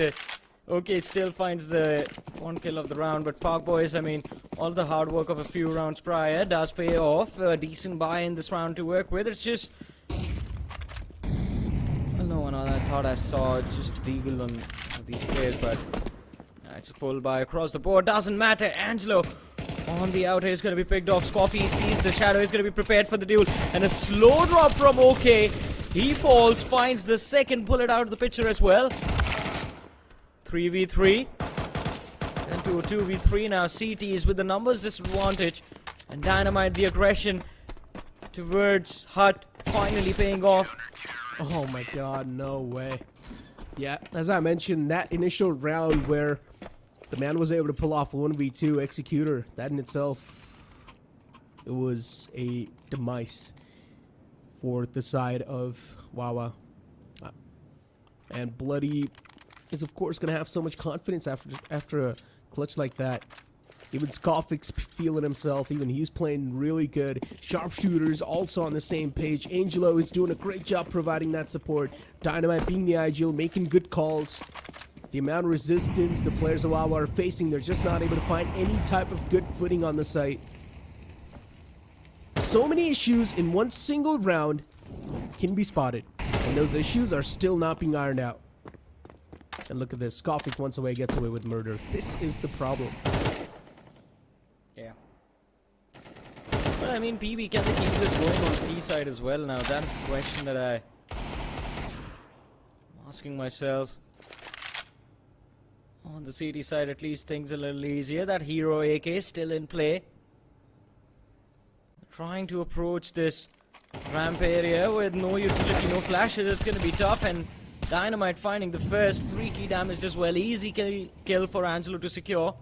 okay, still finds the one kill of the round. But Park Boys, I mean, all the hard work of a few rounds prior does pay off. A decent buy in this round to work with. It's just... Well, no one I thought I saw just Deagle on these players, but it's a full buy across the board. Doesn't matter. Angelo on the outer is going to be picked off. Scoffy sees the shadow. He's going to be prepared for the duel. And a slow drop from OK. He falls, finds the second bullet out of the picture as well. 3v3. And to a 2v3 now. CT is with the numbers disadvantage. And Dynamite, the aggression towards Hut, finally paying off. Oh my god, no way. Yeah, as I mentioned, that initial round where the man was able to pull off 1v2 Executor, that in itself, it was a demise for the side of Wawa. And Bloody is of course going to have so much confidence after a clutch like that. Even Scoffix feeling himself. Even he's playing really good. Sharpshooters also on the same page. Angelo is doing a great job providing that support. Dynamite being the ideal, making good calls. The amount of resistance the players of Wawa are facing, they're just not able to find any type of good footing on the site. So many issues in one single round can be spotted. And those issues are still not being ironed out. And look at this. Scoffix once away gets away with murder. This is the problem. Yeah. But I mean, PB, can they keep this going on P side as well now? That's the question that I'm asking myself. On the CT side, at least things a little easier. That hero AK is still in play. Trying to approach this ramp area with no utility, no flashes. It's going to be tough. And Dynamite finding the first freaky damage as well. Easy kill for Angelo to secure.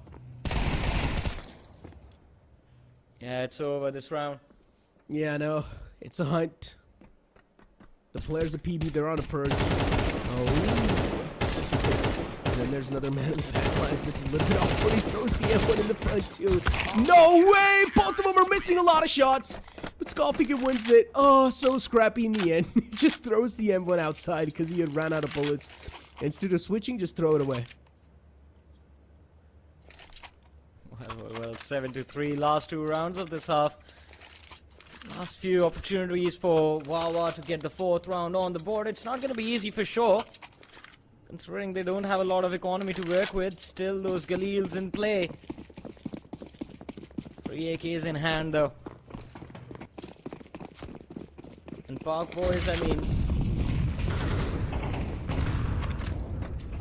Yeah, it's over this round. Yeah, no, it's a hunt. The players of PB, they're on a purge. Oh. And then there's another man with backlines. This is a little bit awkward. He throws the M1 in the front too. No way! Both of them are missing a lot of shots. But Skullfigure wins it. Oh, so scrappy in the end. He just throws the M1 outside because he had ran out of bullets. Instead of switching, just throw it away. Well, 7-3, last two rounds of this half. Last few opportunities for Wawa to get the fourth round on the board. It's not going to be easy for sure, considering they don't have a lot of economy to work with. Still, those Galils in play. 3 AKs in hand, though. And Park Boys, I mean,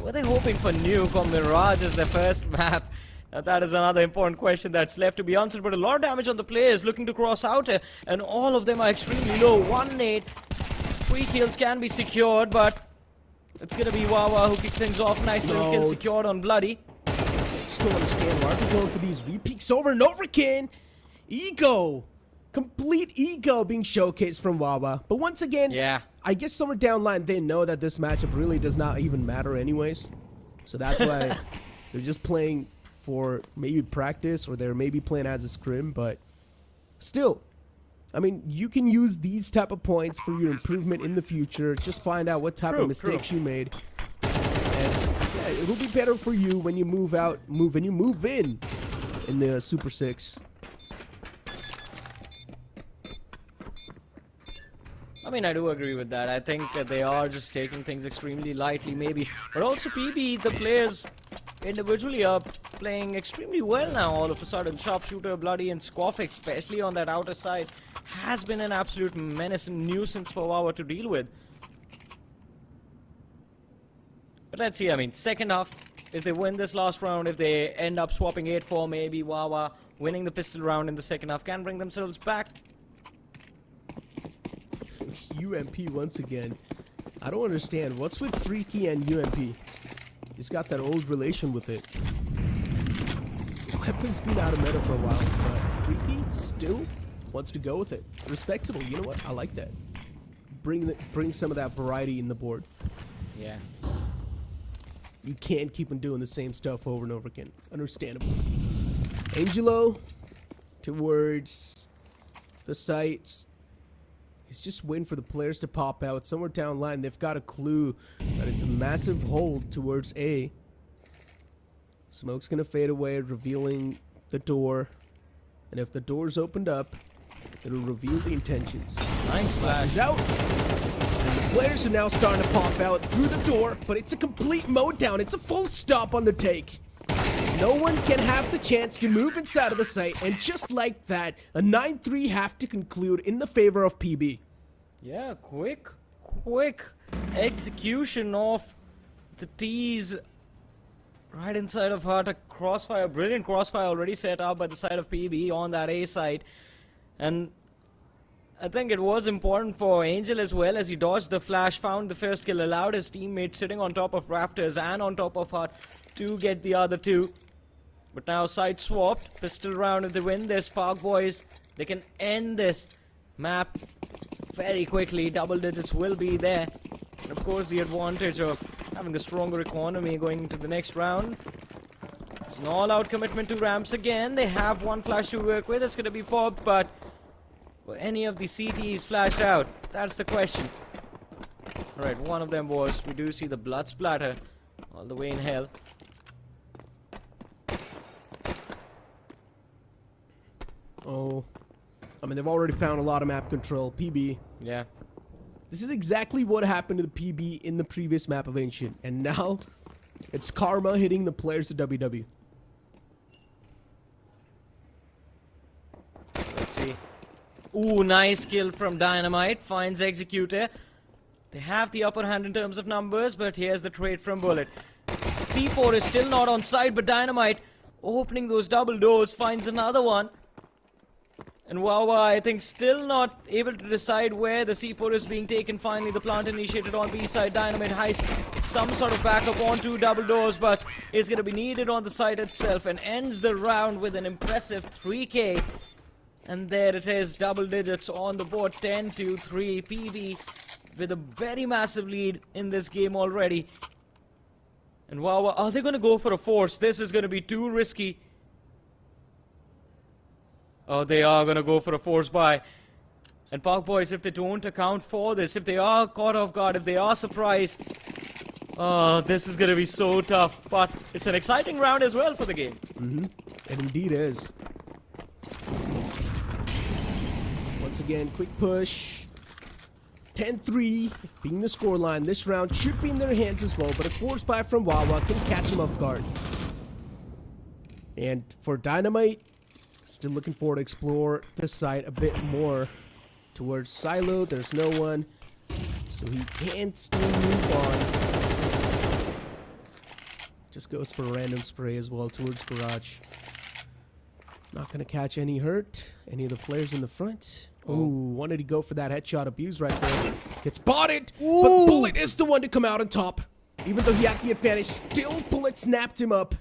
were they hoping for Nuke or Mirage as their first map? Now that is another important question that's left to be answered, but a lot of damage on the players looking to cross out, and all of them are extremely low. 1 nade, 3 kills can be secured, but it's gonna be Wawa who kicks things off. Nice little kill secured on Bloody. Still understand why they're going for these repeats over and over again. Ego, complete ego being showcased from Wawa. But once again, yeah, I guess somewhere down the line they know that this matchup really does not even matter anyways. So that's why they're just playing for maybe practice, or they're maybe playing as a scrim. But still, I mean, you can use these type of points for your improvement in the future. Just find out what type of mistakes you made, and yeah, it will be better for you when you move in the Super 6. I mean, I do agree with that. I think that they are just taking things extremely lightly, maybe. But also PB, the players individually are playing extremely well now all of a sudden. Sharpshooter, Bloody, and Scoffix, especially on that outer side, has been an absolute menace and nuisance for Wawa to deal with. But let's see, I mean, second half, if they win this last round, if they end up swapping 8-4, maybe Wawa winning the pistol round in the second half can bring themselves back. UMP once again. I don't understand. What's with Freaky and UMP? He's got that old relation with it. His weapon's been out of meta for a while, but Freaky still wants to go with it. Respectable. You know what? I like that. Bring some of that variety in the board. Yeah. You can't keep on doing the same stuff over and over again. Understandable. Angelo towards the sites. He's just waiting for the players to pop out. Somewhere down line, they've got a clue that it's a massive hold towards A. Smoke's going to fade away, revealing the door. And if the door's opened up, it'll reveal the intentions. Nice flash. He's out. And the players are now starting to pop out through the door, but it's a complete mode down. It's a full stop on the take. No one can have the chance to move inside of the site, and just like that, a 9-3 have to conclude in the favor of PB. Yeah, quick execution of the T's right inside of her. A crossfire, brilliant crossfire already set up by the side of PB on that A side. And I think it was important for Angel as well, as he dodged the flash, found the first kill, allowed his teammate sitting on top of Raptors and on top of Hut to get the other two. But now side swapped, pistol round if they win this. Park Boys, they can end this map very quickly. Double digits will be there. And of course the advantage of having a stronger economy going into the next round. It's an all-out commitment to ramps again. They have one flash to work with. It's going to be popped, but were any of the CTs flashed out? That's the question. Alright, one of them was. We do see the blood splatter all the way in hell. Oh, I mean, they've already found a lot of map control. PB. Yeah. This is exactly what happened to the PB in the previous map of Ancient. And now, it's karma hitting the players of WW. Let's see. Ooh, nice kill from Dynamite. Finds Executor. They have the upper hand in terms of numbers, but here's the trade from Bullet. C4 is still not on side, but Dynamite opening those double doors finds another one. And Wawa, I think, still not able to decide where the C4 is being taken. Finally, the plant initiated on B side. Dynamite has some sort of backup on two double doors, but is going to be needed on the side itself, and ends the round with an impressive 3K. And there it is, double digits on the board, 10-3. PB with a very massive lead in this game already. And Wawa, are they going to go for a force? This is going to be too risky. Oh, they are going to go for a force buy. And Park Boys, if they don't account for this, if they are caught off guard, if they are surprised, oh, this is going to be so tough. But it's an exciting round as well for the game. It indeed is. Once again, quick push. 10-3 being the scoreline. This round should be in their hands as well, but a force buy from Wawa can catch him off guard. And for Dynamite, still looking forward to explore the site a bit more towards Silo. There's no one, so he can still move on. Just goes for a random spray as well towards Garage. Not going to catch any hurt. Any of the players in the front. Ooh, wanted to go for that headshot abuse right there. Gets spotted, but Bullet is the one to come out on top. Even though he had the advantage, still Bullet snapped him up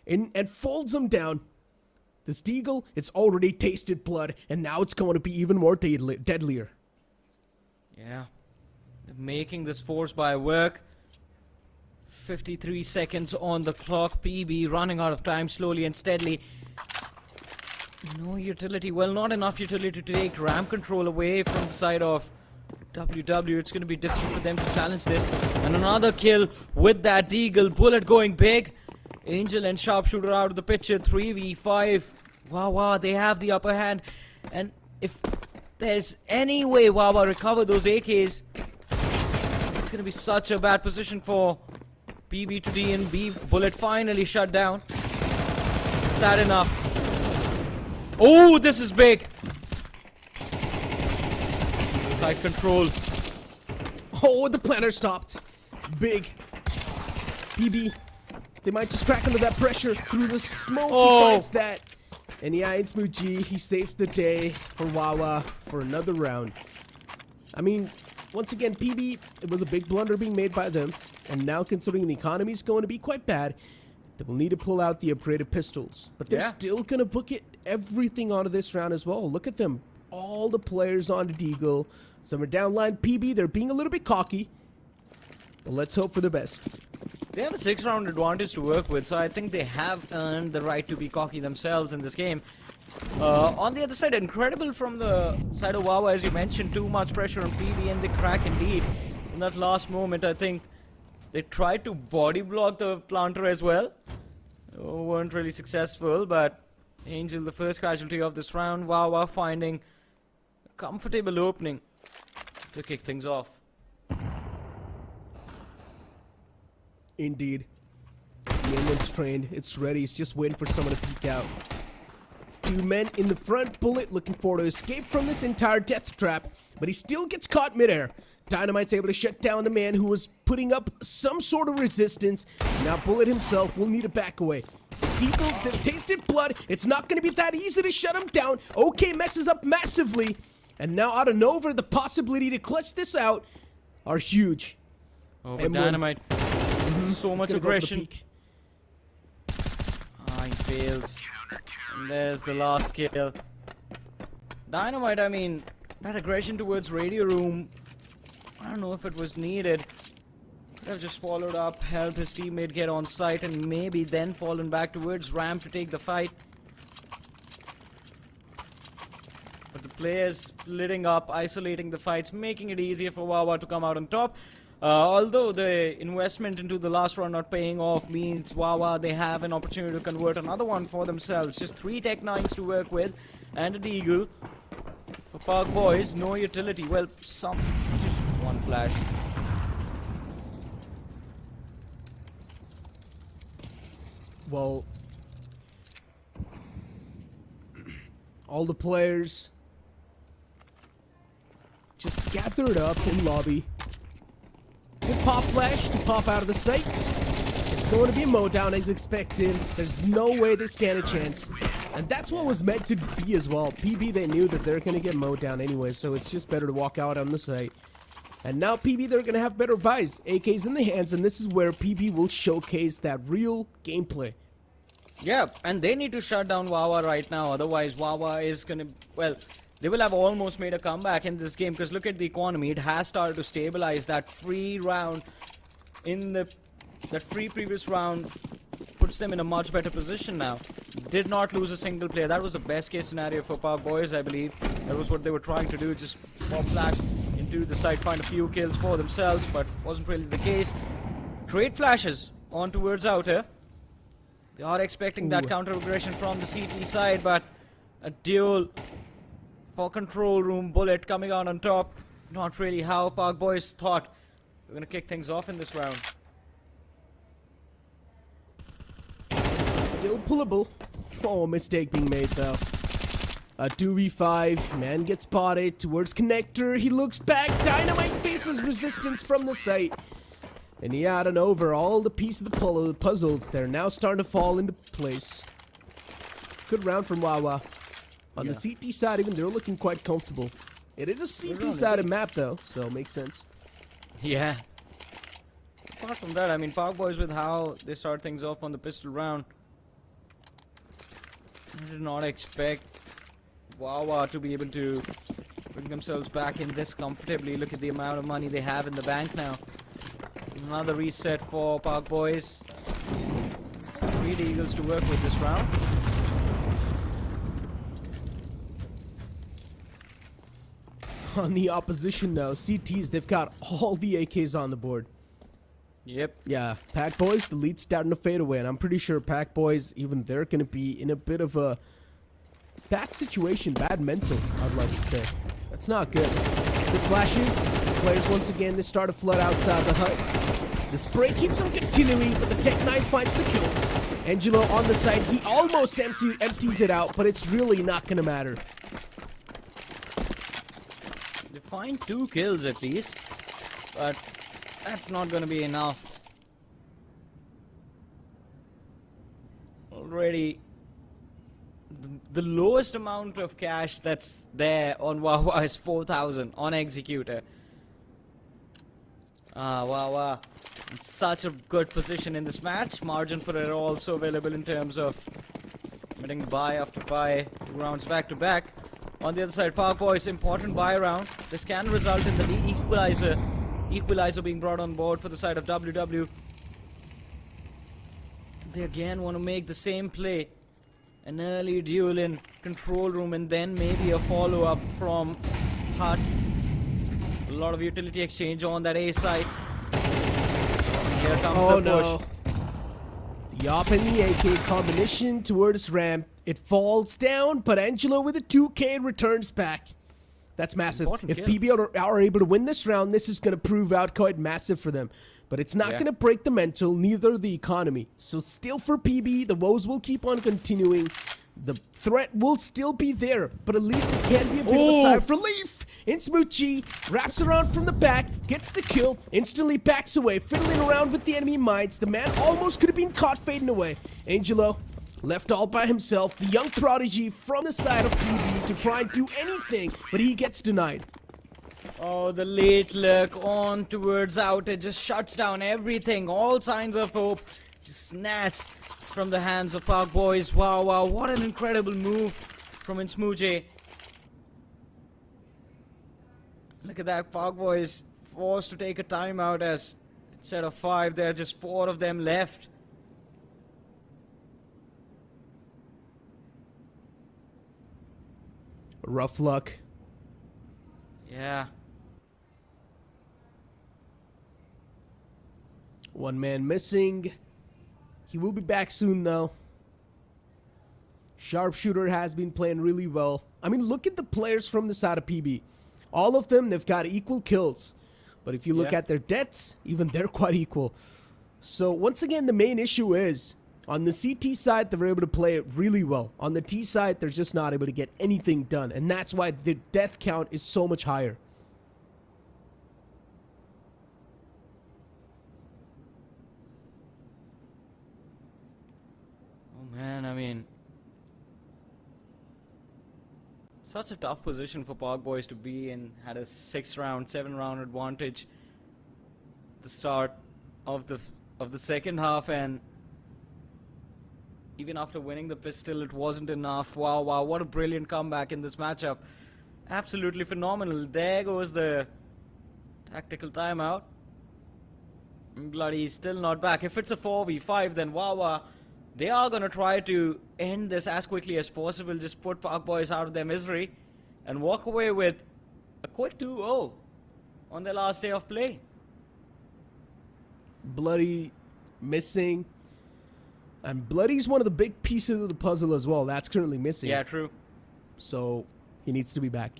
and folds him down. This Deagle, it's already tasted blood, and now it's going to be even more deadlier. Yeah. Making this force buy work. 53 seconds on the clock. PB running out of time slowly and steadily. No utility. Well, not enough utility to take ramp control away from the side of WW. It's going to be difficult for them to challenge this. And another kill with that Deagle. Bullet going big. Angel and Sharpshooter out of the picture. 3v5. Wawa, they have the upper hand. And if there's any way Wawa recover those AKs, it's going to be such a bad position for PB to D and B. Bullet finally shut down. Is that enough? Oh, this is big. Side control. Oh, the planner stopped. Big. PB. They might just crack under that pressure through the smoke. He finds that. And yeah, it's Muji. He saved the day for Wawa for another round. I mean, once again, PB, it was a big blunder being made by them. And now, considering the economy is going to be quite bad, they will need to pull out the upgraded pistols. But they're still going to book it everything onto this round as well. Look at them. All the players onto Deagle. Some are downline. PB, they're being a little bit cocky. But let's hope for the best. They have a 6-round advantage to work with, so I think they have earned the right to be cocky themselves in this game. On the other side, incredible from the side of Wawa, as you mentioned, too much pressure on PB and they crack indeed. In that last moment, I think they tried to body block the planter as well. Weren't really successful, but Angel, the first casualty of this round. Wawa finding a comfortable opening to kick things off. Indeed. The engine's trained. It's ready. It's just waiting for someone to peek out. 2 men in the front. Bullet looking for to escape from this entire death trap, but he still gets caught midair. Dynamite's able to shut down the man who was putting up some sort of resistance. Now Bullet himself will need to back away. Deagles, they've tasted blood. It's not going to be that easy to shut him down. OK messes up massively. And now out of nowhere, the possibility to clutch this out are huge. Oh, but Dynamite. So much aggression. He fails. And there's the last kill. Dynamite, I mean, that aggression towards Radio Room, I don't know if it was needed. Could have just followed up, helped his teammate get on site, and maybe then fallen back towards Ram to take the fight. But the players splitting up, isolating the fights, making it easier for Wawa to come out on top. Although the investment into the last round not paying off means Wawa, they have an opportunity to convert another one for themselves. Just 3 Tech 9s to work with and a Deagle. For Park Boys, no utility. Well, just one flash. Well, all the players just gathered up in lobby. Good pop flash to pop out of the sights. It's going to be a mowdown as expected. There's no way they stand a chance. And that's what was meant to be as well. PB, they knew that they're going to get mowed down anyway, so it's just better to walk out on the site. And now PB, they're going to have better buys. AKs in the hands, and this is where PB will showcase that real gameplay. Yeah, and they need to shut down Wawa right now. Otherwise, Wawa is going to, well, they will have almost made a comeback in this game, because look at the economy. It has started to stabilize. That free round in that free previous round puts them in a much better position now. Did not lose a single player. That was the best case scenario for Park Boys, I believe. That was what they were trying to do, just pop flash into the site, find a few kills for themselves, but wasn't really the case. Trade flashes on towards outer. They are expecting that counter aggression from the CT side, but a duel for control room. Bullet coming out on top. Not really how Park Boys thought. We're going to kick things off in this round. Still pullable. Oh, mistake being made though. A 2v5. Man gets spotted towards connector. He looks back. Dynamite faces resistance from the site. And he out and over. All the pieces of the puzzles, they're now starting to fall into place. Good round from Wawa. On the CT side, even they're looking quite comfortable. It is a CT-sided map though, so it makes sense. Yeah. Apart from that, I mean, Park Boys with how they start things off on the pistol round. I did not expect Wawa to be able to bring themselves back in this comfortably. Look at the amount of money they have in the bank now. Another reset for Park Boys. 3 Eagles to work with this round. On the opposition though, CTs, they've got all the AKs on the board. Yep. Yeah, Pack Boys, the lead's starting to fade away, and I'm pretty sure Pack Boys, even they're going to be in a bit of a bad situation, bad mental, I'd like to say. That's not good. Good flashes. Players once again, they start to flood outside the hut. The spray keeps on continuing, but the Tech 9 finds the kills. Angelo on the side, he almost empties it out, but it's really not going to matter. They find 2 kills at least, but that's not going to be enough. Already, the lowest amount of cash that's there on Wawa is 4,000 on Executor. Wawa in such a good position in this match. Margin for it also available in terms of getting buy after buy, 2 rounds back to back. On the other side, Park Boys, important buy round. This can result in the equalizer being brought on board for the side of WW. They again want to make the same play. An early duel in control room and then maybe a follow-up from Hut. A lot of utility exchange on that A side. Here comes the push. The AWP and the AK combination towards ramp. It falls down, but Angelo with a 2K returns back. That's massive. Important If kill. PB are able to win this round, this is going to prove out quite massive for them. But it's not Yeah. going to break the mental, neither the economy. So still for PB, the woes will keep on continuing. The threat will still be there, but at least it can be a bit of a sigh of relief. Insmoochie wraps around from the back, gets the kill, instantly backs away, fiddling around with the enemy mines. The man almost could have been caught fading away. Angelo left all by himself, the young prodigy from the side of PB to try and do anything, but he gets denied. Oh, the late look on towards out. It just shuts down everything. All signs of hope just snatched from the hands of Park Boys. Wow, wow, what an incredible move from Insmoochie. Look at that, Park Boys forced to take a timeout as instead of 5, there are just 4 of them left. Rough luck. Yeah. One man missing. He will be back soon, though. Sharpshooter has been playing really well. I mean, look at the players from the side of PB. All of them, they've got equal kills. But if you look at their deaths, even they're quite equal. So, once again, the main issue is, on the CT side, they're able to play it really well. On the T side, they're just not able to get anything done. And that's why the death count is so much higher. Oh man, I mean, such a tough position for Park Boys to be in. Had a 6-round, 7-round advantage at the start of the second half, and even after winning the pistol, it wasn't enough. Wow, wow, what a brilliant comeback in this matchup. Absolutely phenomenal. There goes the tactical timeout. Bloody still not back. If it's a 4v5, then wow, they are going to try to end this as quickly as possible. Just put Park Boys out of their misery and walk away with a quick 2-0 on their last day of play. Bloody missing. And Bloody's one of the big pieces of the puzzle as well. That's currently missing. Yeah, true. So he needs to be back.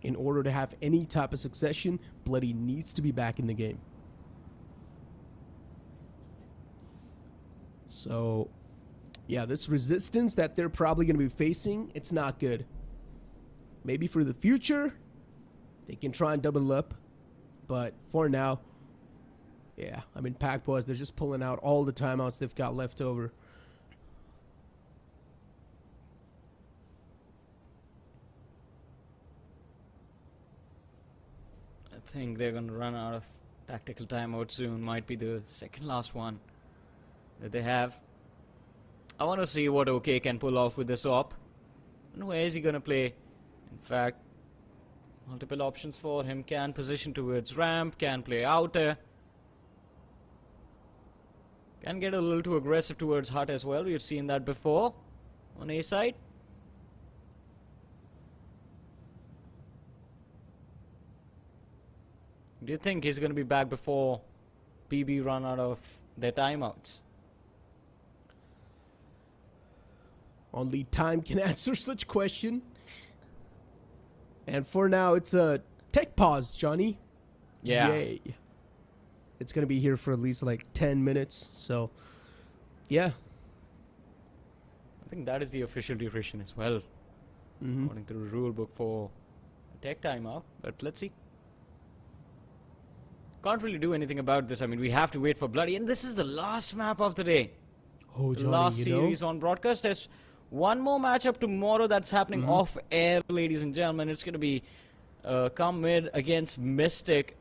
In order to have any type of succession, Bloody needs to be back in the game. So, yeah, this resistance that they're probably going to be facing, it's not good. Maybe for the future, they can try and double up. But for now, yeah, I mean, Pack Boys, they're just pulling out all the timeouts they've got left over. I think they're going to run out of tactical timeout soon. Might be the second last one that they have. I want to see what OK can pull off with this op. And where is he going to play? In fact, multiple options for him. Can position towards ramp, can play outer. Can get a little too aggressive towards Hut as well. We've seen that before on A side. Do you think he's going to be back before PB run out of their timeouts? Only time can answer such question. And for now, it's a tech pause, Johnny. Yeah. Yay. It's going to be here for at least like 10 minutes. So, yeah. I think that is the official duration as well. According to the rule book for a tech timeout. But let's see. Can't really do anything about this. I mean, we have to wait for Bloody. And this is the last map of the day. Oh, The Johnny, last you series know? on broadcast. There's one more matchup tomorrow that's happening off air, ladies and gentlemen. It's going to be Comid against Mystic.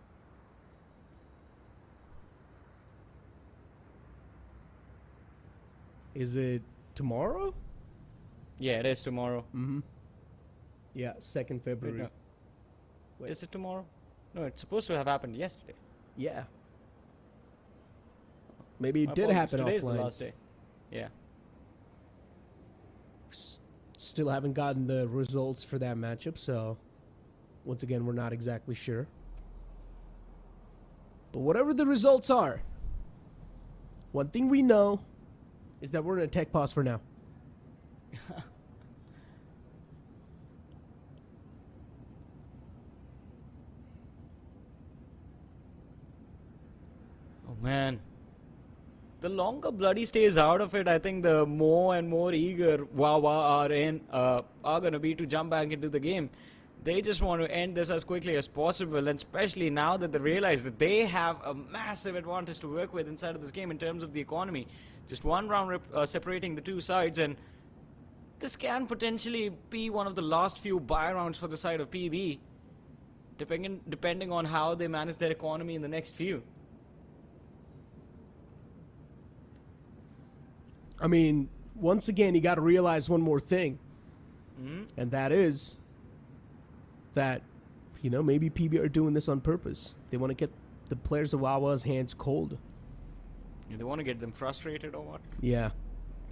Is it tomorrow? Yeah, it is tomorrow. Yeah, 2nd February. Wait, no. Is it tomorrow? No, it's supposed to have happened yesterday. Yeah. Maybe it My did apologies. happen Today's the offline. last day. Yeah. Still haven't gotten the results for that matchup, so once again, we're not exactly sure. But whatever the results are, one thing we know is that we're in a tech pause for now. Oh man. The longer Bloody stays out of it, I think the more and more eager Wawa are gonna be to jump back into the game. They just want to end this as quickly as possible, and especially now that they realize that they have a massive advantage to work with inside of this game in terms of the economy. Just one round separating the two sides, and this can potentially be one of the last few buy rounds for the side of PB, depending on how they manage their economy in the next few. I mean, once again, you got to realize one more thing, and that is that, you know, maybe PB are doing this on purpose. They want to get the players of Wawa's hands cold. Yeah, they want to get them frustrated or what? Yeah,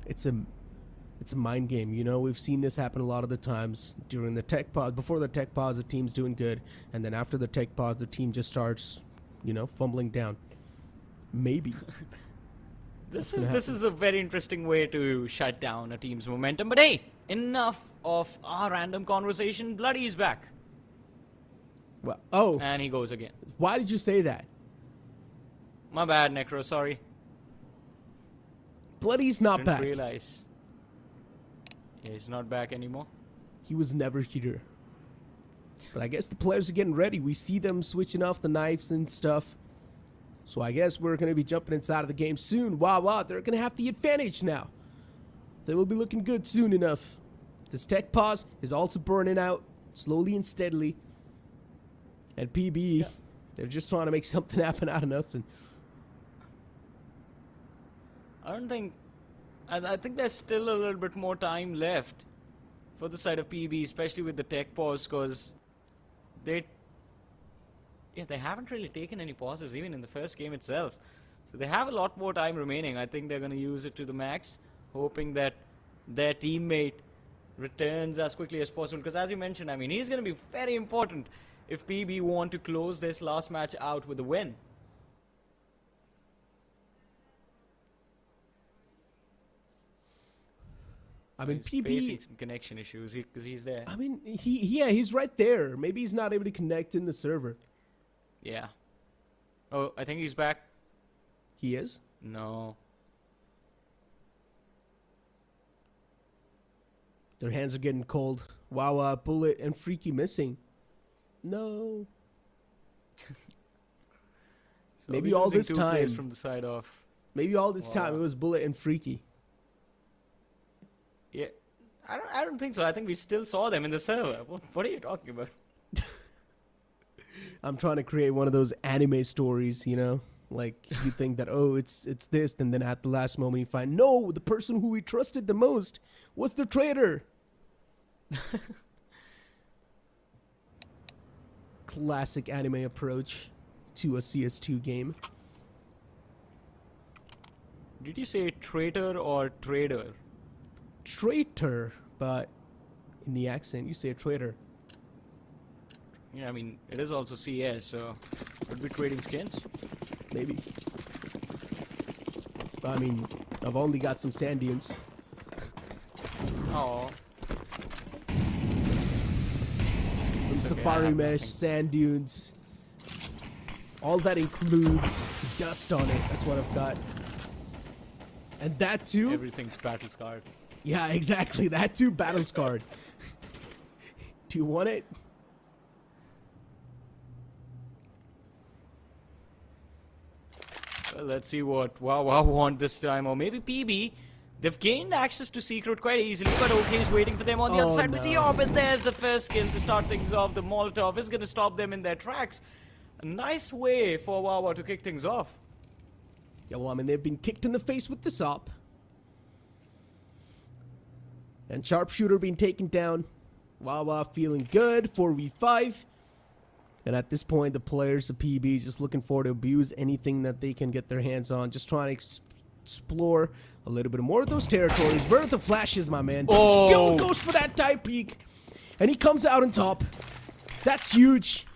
it's a mind game. You know, we've seen this happen a lot of the times during the tech pause. Before the tech pause, the team's doing good, and then after the tech pause, the team just starts, you know, fumbling down. Maybe. This is a very interesting way to shut down a team's momentum. But hey, enough of our random conversation. Bloody is back. Well, oh, And he goes again. why did you say that? My bad, Necro, sorry. Bloody's not Didn't back. realize. Yeah, he's not back anymore. He was never here. But I guess the players are getting ready. We see them switching off the knives and stuff. So I guess we're going to be jumping inside of the game soon. Wow, they're going to have the advantage now. They will be looking good soon enough. This tech pause is also burning out slowly and steadily. And PB, they're just trying to make something happen out of nothing. I think there's still a little bit more time left for the side of PB, especially with the tech pause, because they haven't really taken any pauses even in the first game itself. So they have a lot more time remaining. I think they're going to use it to the max, hoping that their teammate returns as quickly as possible. Because as you mentioned, I mean, he's going to be very important if PB want to close this last match out with a win. I mean, He's facing PB, some connection issues because he's there. I mean, he's right there. Maybe he's not able to connect in the server. Yeah. Oh, I think he's back. He is? No. Their hands are getting cold. Wow, Bullet and Freaky missing. No. So Maybe we're all losing this two time. players from the side of. Maybe all this time it was Bullet and Freaky. Yeah. I don't think so. I think we still saw them in the server. What are you talking about? I'm trying to create one of those anime stories, you know? Like, you think that, oh, it's this, and then at the last moment you find, no, the person who we trusted the most was the traitor. Classic anime approach to a CS2 game. Did you say traitor or trader? Traitor, but in the accent, you say traitor. Yeah, I mean, it is also CS, so would be trading skins. Maybe. I mean, I've only got some sand dunes. Oh. Some It's okay, I safari have mesh, nothing. sand dunes. All that includes dust on it. That's what I've got. And that too? Everything's battle scarred. Yeah, exactly. That too, battle scarred. Do you want it? Well, let's see what Wow want this time, or maybe PB. They've gained access to Secret quite easily, but OK is waiting for them on the Oh, other side with the no. orb, and there's the first kill to start things off. The Molotov is going to stop them in their tracks. A nice way for Wawa to kick things off. Yeah, well, I mean, they've been kicked in the face with this op. And Sharpshooter being taken down. Wawa feeling good. 4v5. And at this point, the players of PB just looking forward to abuse anything that they can get their hands on. Just trying to explore a little bit more of those territories. Where are the flashes, my man? Oh. Still goes for that dive peek. And he comes out on top. That's huge.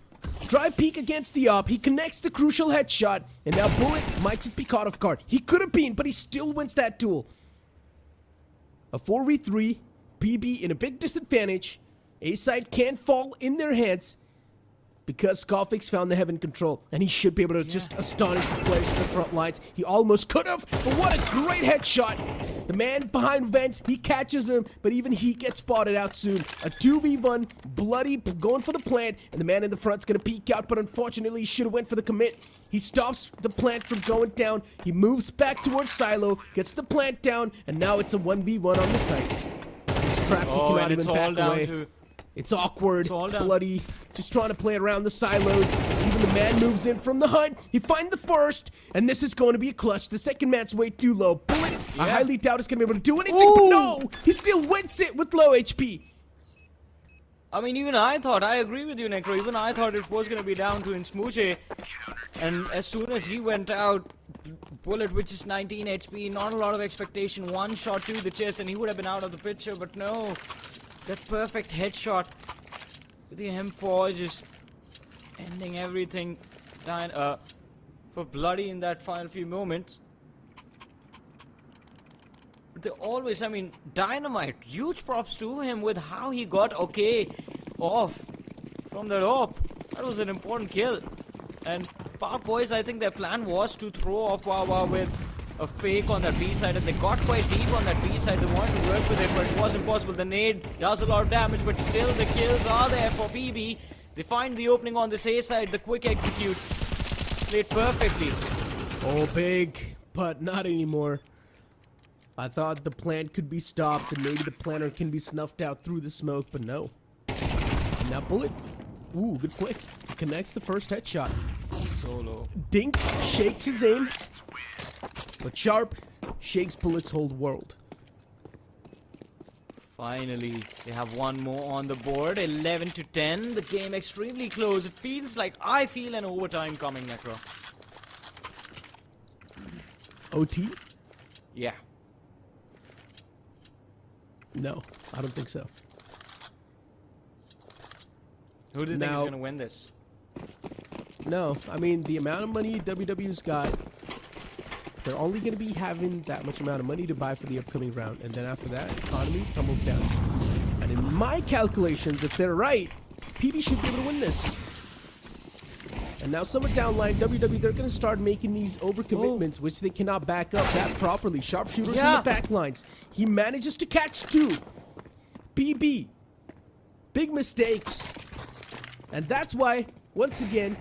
Drive peek against the up. He connects the crucial headshot. And now Bullet might just be caught off guard. He could have been, but he still wins that duel. A 4v3. PB in a big disadvantage. A-side can't fall in their hands because Scarfix found the heaven control, and he should be able to just astonish the players in the front lines. He almost could have, but what a great headshot. The man behind vents, he catches him, but even he gets spotted out soon. A 2v1, bloody, going for the plant, and the man in the front's gonna peek out, but unfortunately he should have went for the commit. He stops the plant from going down. He moves back towards Silo, gets the plant down, and now it's a 1v1 on the site. He's trapped, he cannot even back away. It's awkward, bloody, just trying to play around the silos. Even the man moves in from the hunt. He finds the first, and this is going to be a clutch. The second man's way too low. Bullet, I highly doubt it's going to be able to do anything, but no! He still wins it with low HP. I mean, even I thought, I agree with you, Necro, even I thought it was going to be down to Smoochie. And as soon as he went out, Bullet, which is 19 HP, not a lot of expectation, one shot to the chest, and he would have been out of the picture, but no. That perfect headshot with the M4 just ending everything for Bloody in that final few moments. But they always, I mean, Dynamite, huge props to him with how he got okay off from that op. That was an important kill. And Park Boys, I think their plan was to throw off Wawa with a fake on that B side, and they got quite deep on that B side. They wanted to work with it, but it was impossible. The nade does a lot of damage, but still the kills are there for PB. They find the opening on this A side, the quick execute. Played perfectly. Oh, big, but not anymore. I thought the plant could be stopped, and maybe the planter can be snuffed out through the smoke, but no. And now Bullet. Ooh, good flick. He connects the first headshot. Solo. Dink shakes his aim. But Sharp shakes Bullet's whole world. Finally, they have one more on the board. 11 to 10. The game extremely close. It feels like I feel an overtime coming, Necro. OT? Yeah. No, I don't think so. Who do you think is going to win this? No, I mean, the amount of money WW's got, they're only going to be having that much amount of money to buy for the upcoming round. And then after that, economy tumbles down. And in my calculations, if they're right, PB should be able to win this. And now somewhat downline, WW, they're going to start making these overcommitments, which they cannot back up that properly. Sharpshooters in the back lines. He manages to catch two. PB. Big mistakes. And that's why, once again,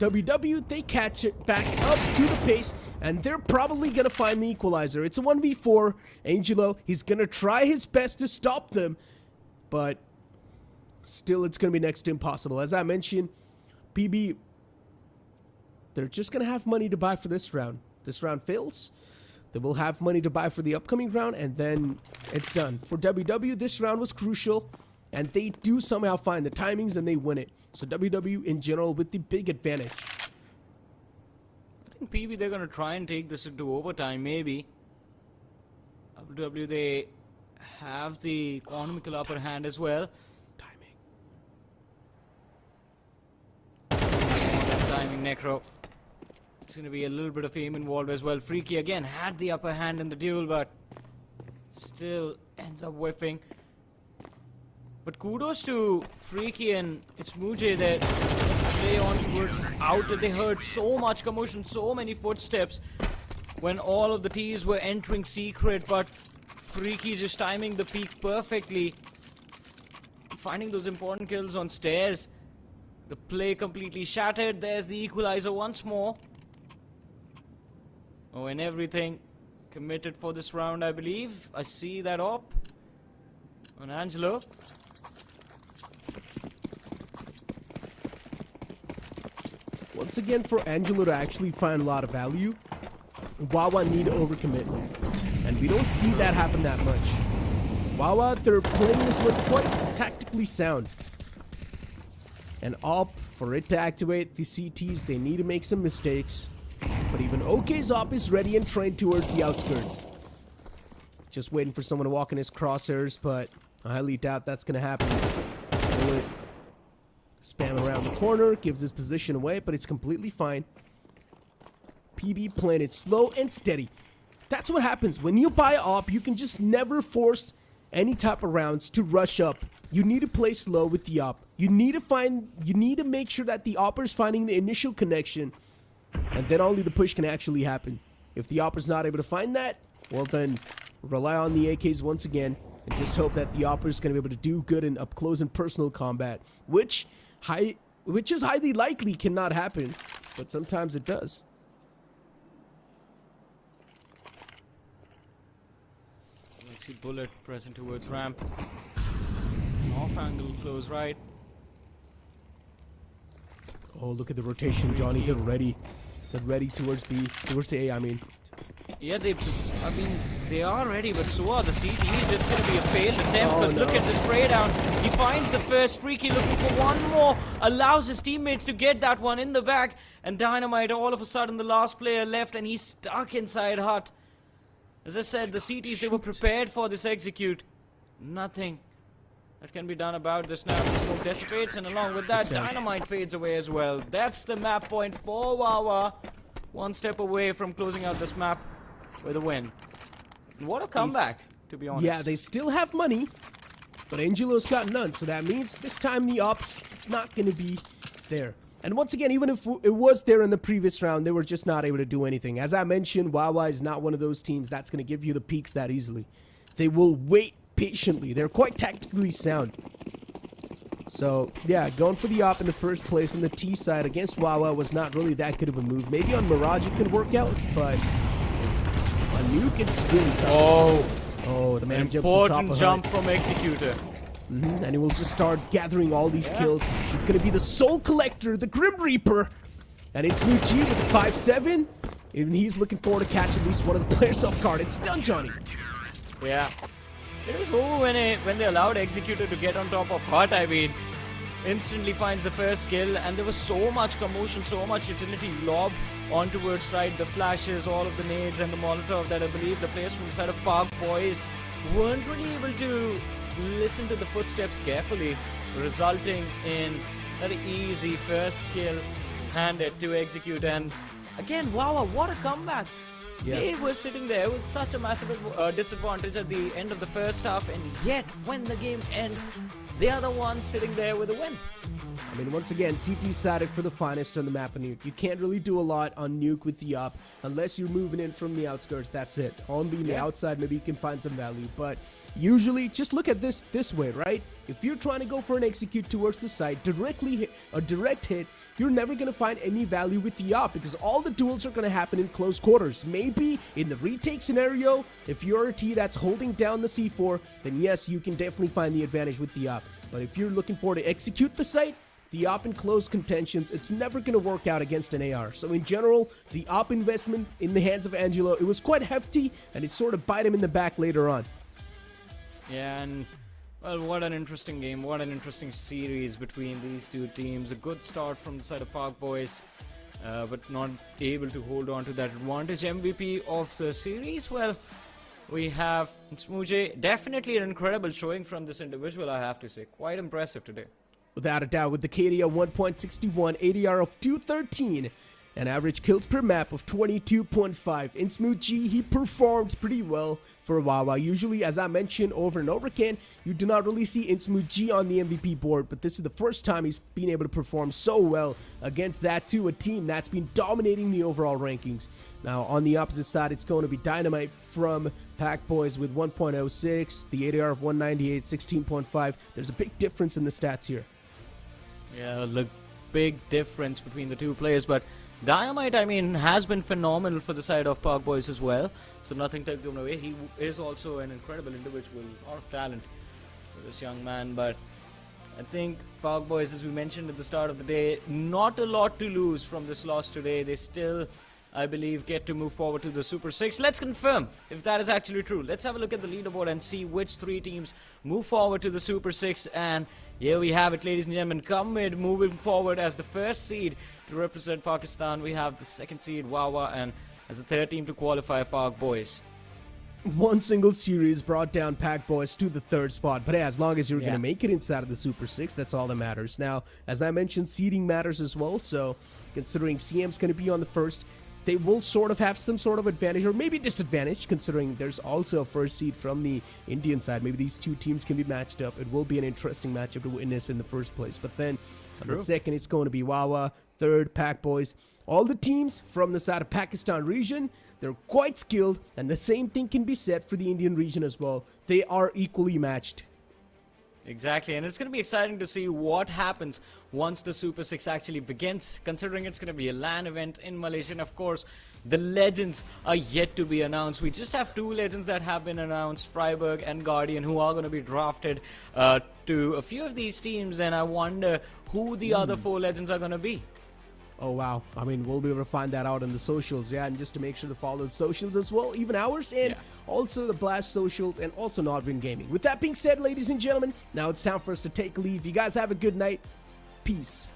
WW, they catch it back up to the pace, and they're probably going to find the equalizer. It's a 1v4. Angelo, he's going to try his best to stop them, but still it's going to be next to impossible. As I mentioned, PB, they're just going to have money to buy for this round. This round fails, they will have money to buy for the upcoming round, and then it's done. For WW, this round was crucial, and they do somehow find the timings and they win it. So WW in general with the big advantage. I think PB, they're going to try and take this into overtime, maybe. WW, they have the economical upper hand as well. Timing, Necro. It's going to be a little bit of aim involved as well. Freaky again had the upper hand in the duel, but still ends up whiffing. But kudos to Freaky and it's Mujay that play on towards out. They heard so much commotion, so many footsteps when all of the T's were entering secret, but Freaky just timing the peak perfectly, finding those important kills on stairs. The play completely shattered. There's the equalizer once more. Oh, and everything committed for this round, I believe. I see that up on Angelo. Once again, for Angelo to actually find a lot of value, Wawa need overcommitment. And we don't see that happen that much. Wawa, they're playing this one quite tactically sound. And for it to activate the CTs, they need to make some mistakes. But even OK's op is ready and trained towards the outskirts. Just waiting for someone to walk in his crosshairs, but I highly doubt that's going to happen. Bullet spam around the corner, gives his position away, but it's completely fine. PB playing it slow and steady. That's what happens. When you buy op, you can just never force any type of rounds to rush up. You need to play slow with the op. You need to make sure that the opper is finding the initial connection, and then only the push can actually happen. If the opper's not able to find that, well then rely on the AKs once again and just hope that the opper is going to be able to do good in up close and personal combat, which is highly likely cannot happen, but sometimes it does. Let's see, Bullet present towards ramp. Off angle, close right. Oh, look at the rotation, Johnny. They're ready. They're ready towards the A, I mean. Yeah, they are ready, but so are the CTs. It's going to be a failed attempt, because look at the spray down. He finds the first freaky, looking for one more, allows his teammates to get that one in the back, and Dynamite, all of a sudden, the last player left, and he's stuck inside hut. As I said, the CTs, they were prepared for this execute. Nothing that can be done about this now. The smoke dissipates, and along with that, Dynamite fades away as well. That's the map point for Wawa. One step away from closing out this map with a win. And what a comeback, to be honest. Yeah, they still have money, but Angelo's got none, so that means this time the op's not going to be there. And once again, even if it was there in the previous round, they were just not able to do anything. As I mentioned, Wawa is not one of those teams that's going to give you the peaks that easily. They will wait patiently. They're quite tactically sound. So, yeah, going for the op in the first place on the T side against Wawa was not really that good of a move. Maybe on Mirage it could work out, but on Nuke it's really tough. Oh, the man jumps on top of important jump from Executor. And he will just start gathering all these kills. He's going to be the Soul Collector, the Grim Reaper. And it's Nuke with the 5-7. Even he's looking forward to catch at least one of the players off guard. It's done, Johnny. Yeah. It was over when they allowed Executor to get on top of Hut, I mean. Instantly finds the first kill, and there was so much commotion, so much utility lob on towards side, the flashes, all of the nades and the Molotov that I believe the players from the side of Park Boys weren't really able to listen to the footsteps carefully, resulting in that easy first kill handed to Execute. And again, wow, what a comeback. Yeah. They were sitting there with such a massive disadvantage at the end of the first half, and yet when the game ends, they are the ones sitting there with a win. I mean, once again, CT sided for the finest on the map of Nuke. You can't really do a lot on Nuke with the op unless you're moving in from the outskirts. That's it. On being the outside, maybe you can find some value, but usually, just look at this way, right? If you're trying to go for an execute towards the side, directly hit a direct hit, you're never going to find any value with the op because all the duels are going to happen in close quarters. Maybe in the retake scenario, if you're a T that's holding down the C4, then yes, you can definitely find the advantage with the op. But if you're looking for to execute the site, the op in close contentions, it's never going to work out against an AR. So in general, the op investment in the hands of Angelo, it was quite hefty, and it sort of bite him in the back later on. Yeah, and well, what an interesting game, what an interesting series between these two teams. A good start from the side of Park Boys, but not able to hold on to that advantage. MVP of the series, well, we have Smooje. Definitely an incredible showing from this individual, I have to say. Quite impressive today. Without a doubt, with the KD of 1.61, ADR of 213, and average kills per map of 22.5. In Smooth G, he performed pretty well for Wawa. Usually, as I mentioned over and over again, you do not really see Smooth G on the MVP board, but this is the first time he's been able to perform so well against that too, a team that's been dominating the overall rankings. Now, on the opposite side, it's going to be Dynamite from Pack Boys with 1.06, the ADR of 198, 16.5. There's a big difference in the stats here. Yeah, look, big difference between the two players, but Dynamite, I mean, has been phenomenal for the side of Park Boys as well, so nothing takes him away. He is also an incredible individual, a lot of talent for this young man, but I think Park Boys, as we mentioned at the start of the day, not a lot to lose from this loss today. They still, I believe, get to move forward to the Super 6. Let's confirm if that is actually true. Let's have a look at the leaderboard and see which three teams move forward to the Super 6. And here we have it, ladies and gentlemen. Comid moving forward as the first seed to represent Pakistan, we have the second seed Wawa, and as the third team to qualify, Park Boys. One single series brought down Pack Boys to the third spot. But hey, as long as you're going to make it inside of the Super 6, that's all that matters. Now, as I mentioned, seeding matters as well. So, considering CM's going to be on the first, they will sort of have some sort of advantage or maybe disadvantage, considering there's also a first seed from the Indian side. Maybe these two teams can be matched up. It will be an interesting matchup to witness in the first place. But then, on the second, it's going to be Wawa. Third, Pack Boys. All the teams from the side of Pakistan region, they're quite skilled, and the same thing can be said for the Indian region as well. They are equally matched. Exactly, and it's going to be exciting to see what happens once the Super 6 actually begins, considering it's going to be a LAN event in Malaysia. And of course, the legends are yet to be announced. We just have two legends that have been announced, Freiburg and Guardian, who are going to be drafted to a few of these teams, and I wonder who the other four legends are going to be. Oh, wow. I mean, we'll be able to find that out in the socials, yeah, and just to make sure to follow the socials as well, even ours, and also the Blast socials, and also Nodwin Gaming. With that being said, ladies and gentlemen, now it's time for us to take a leave. You guys have a good night. Peace.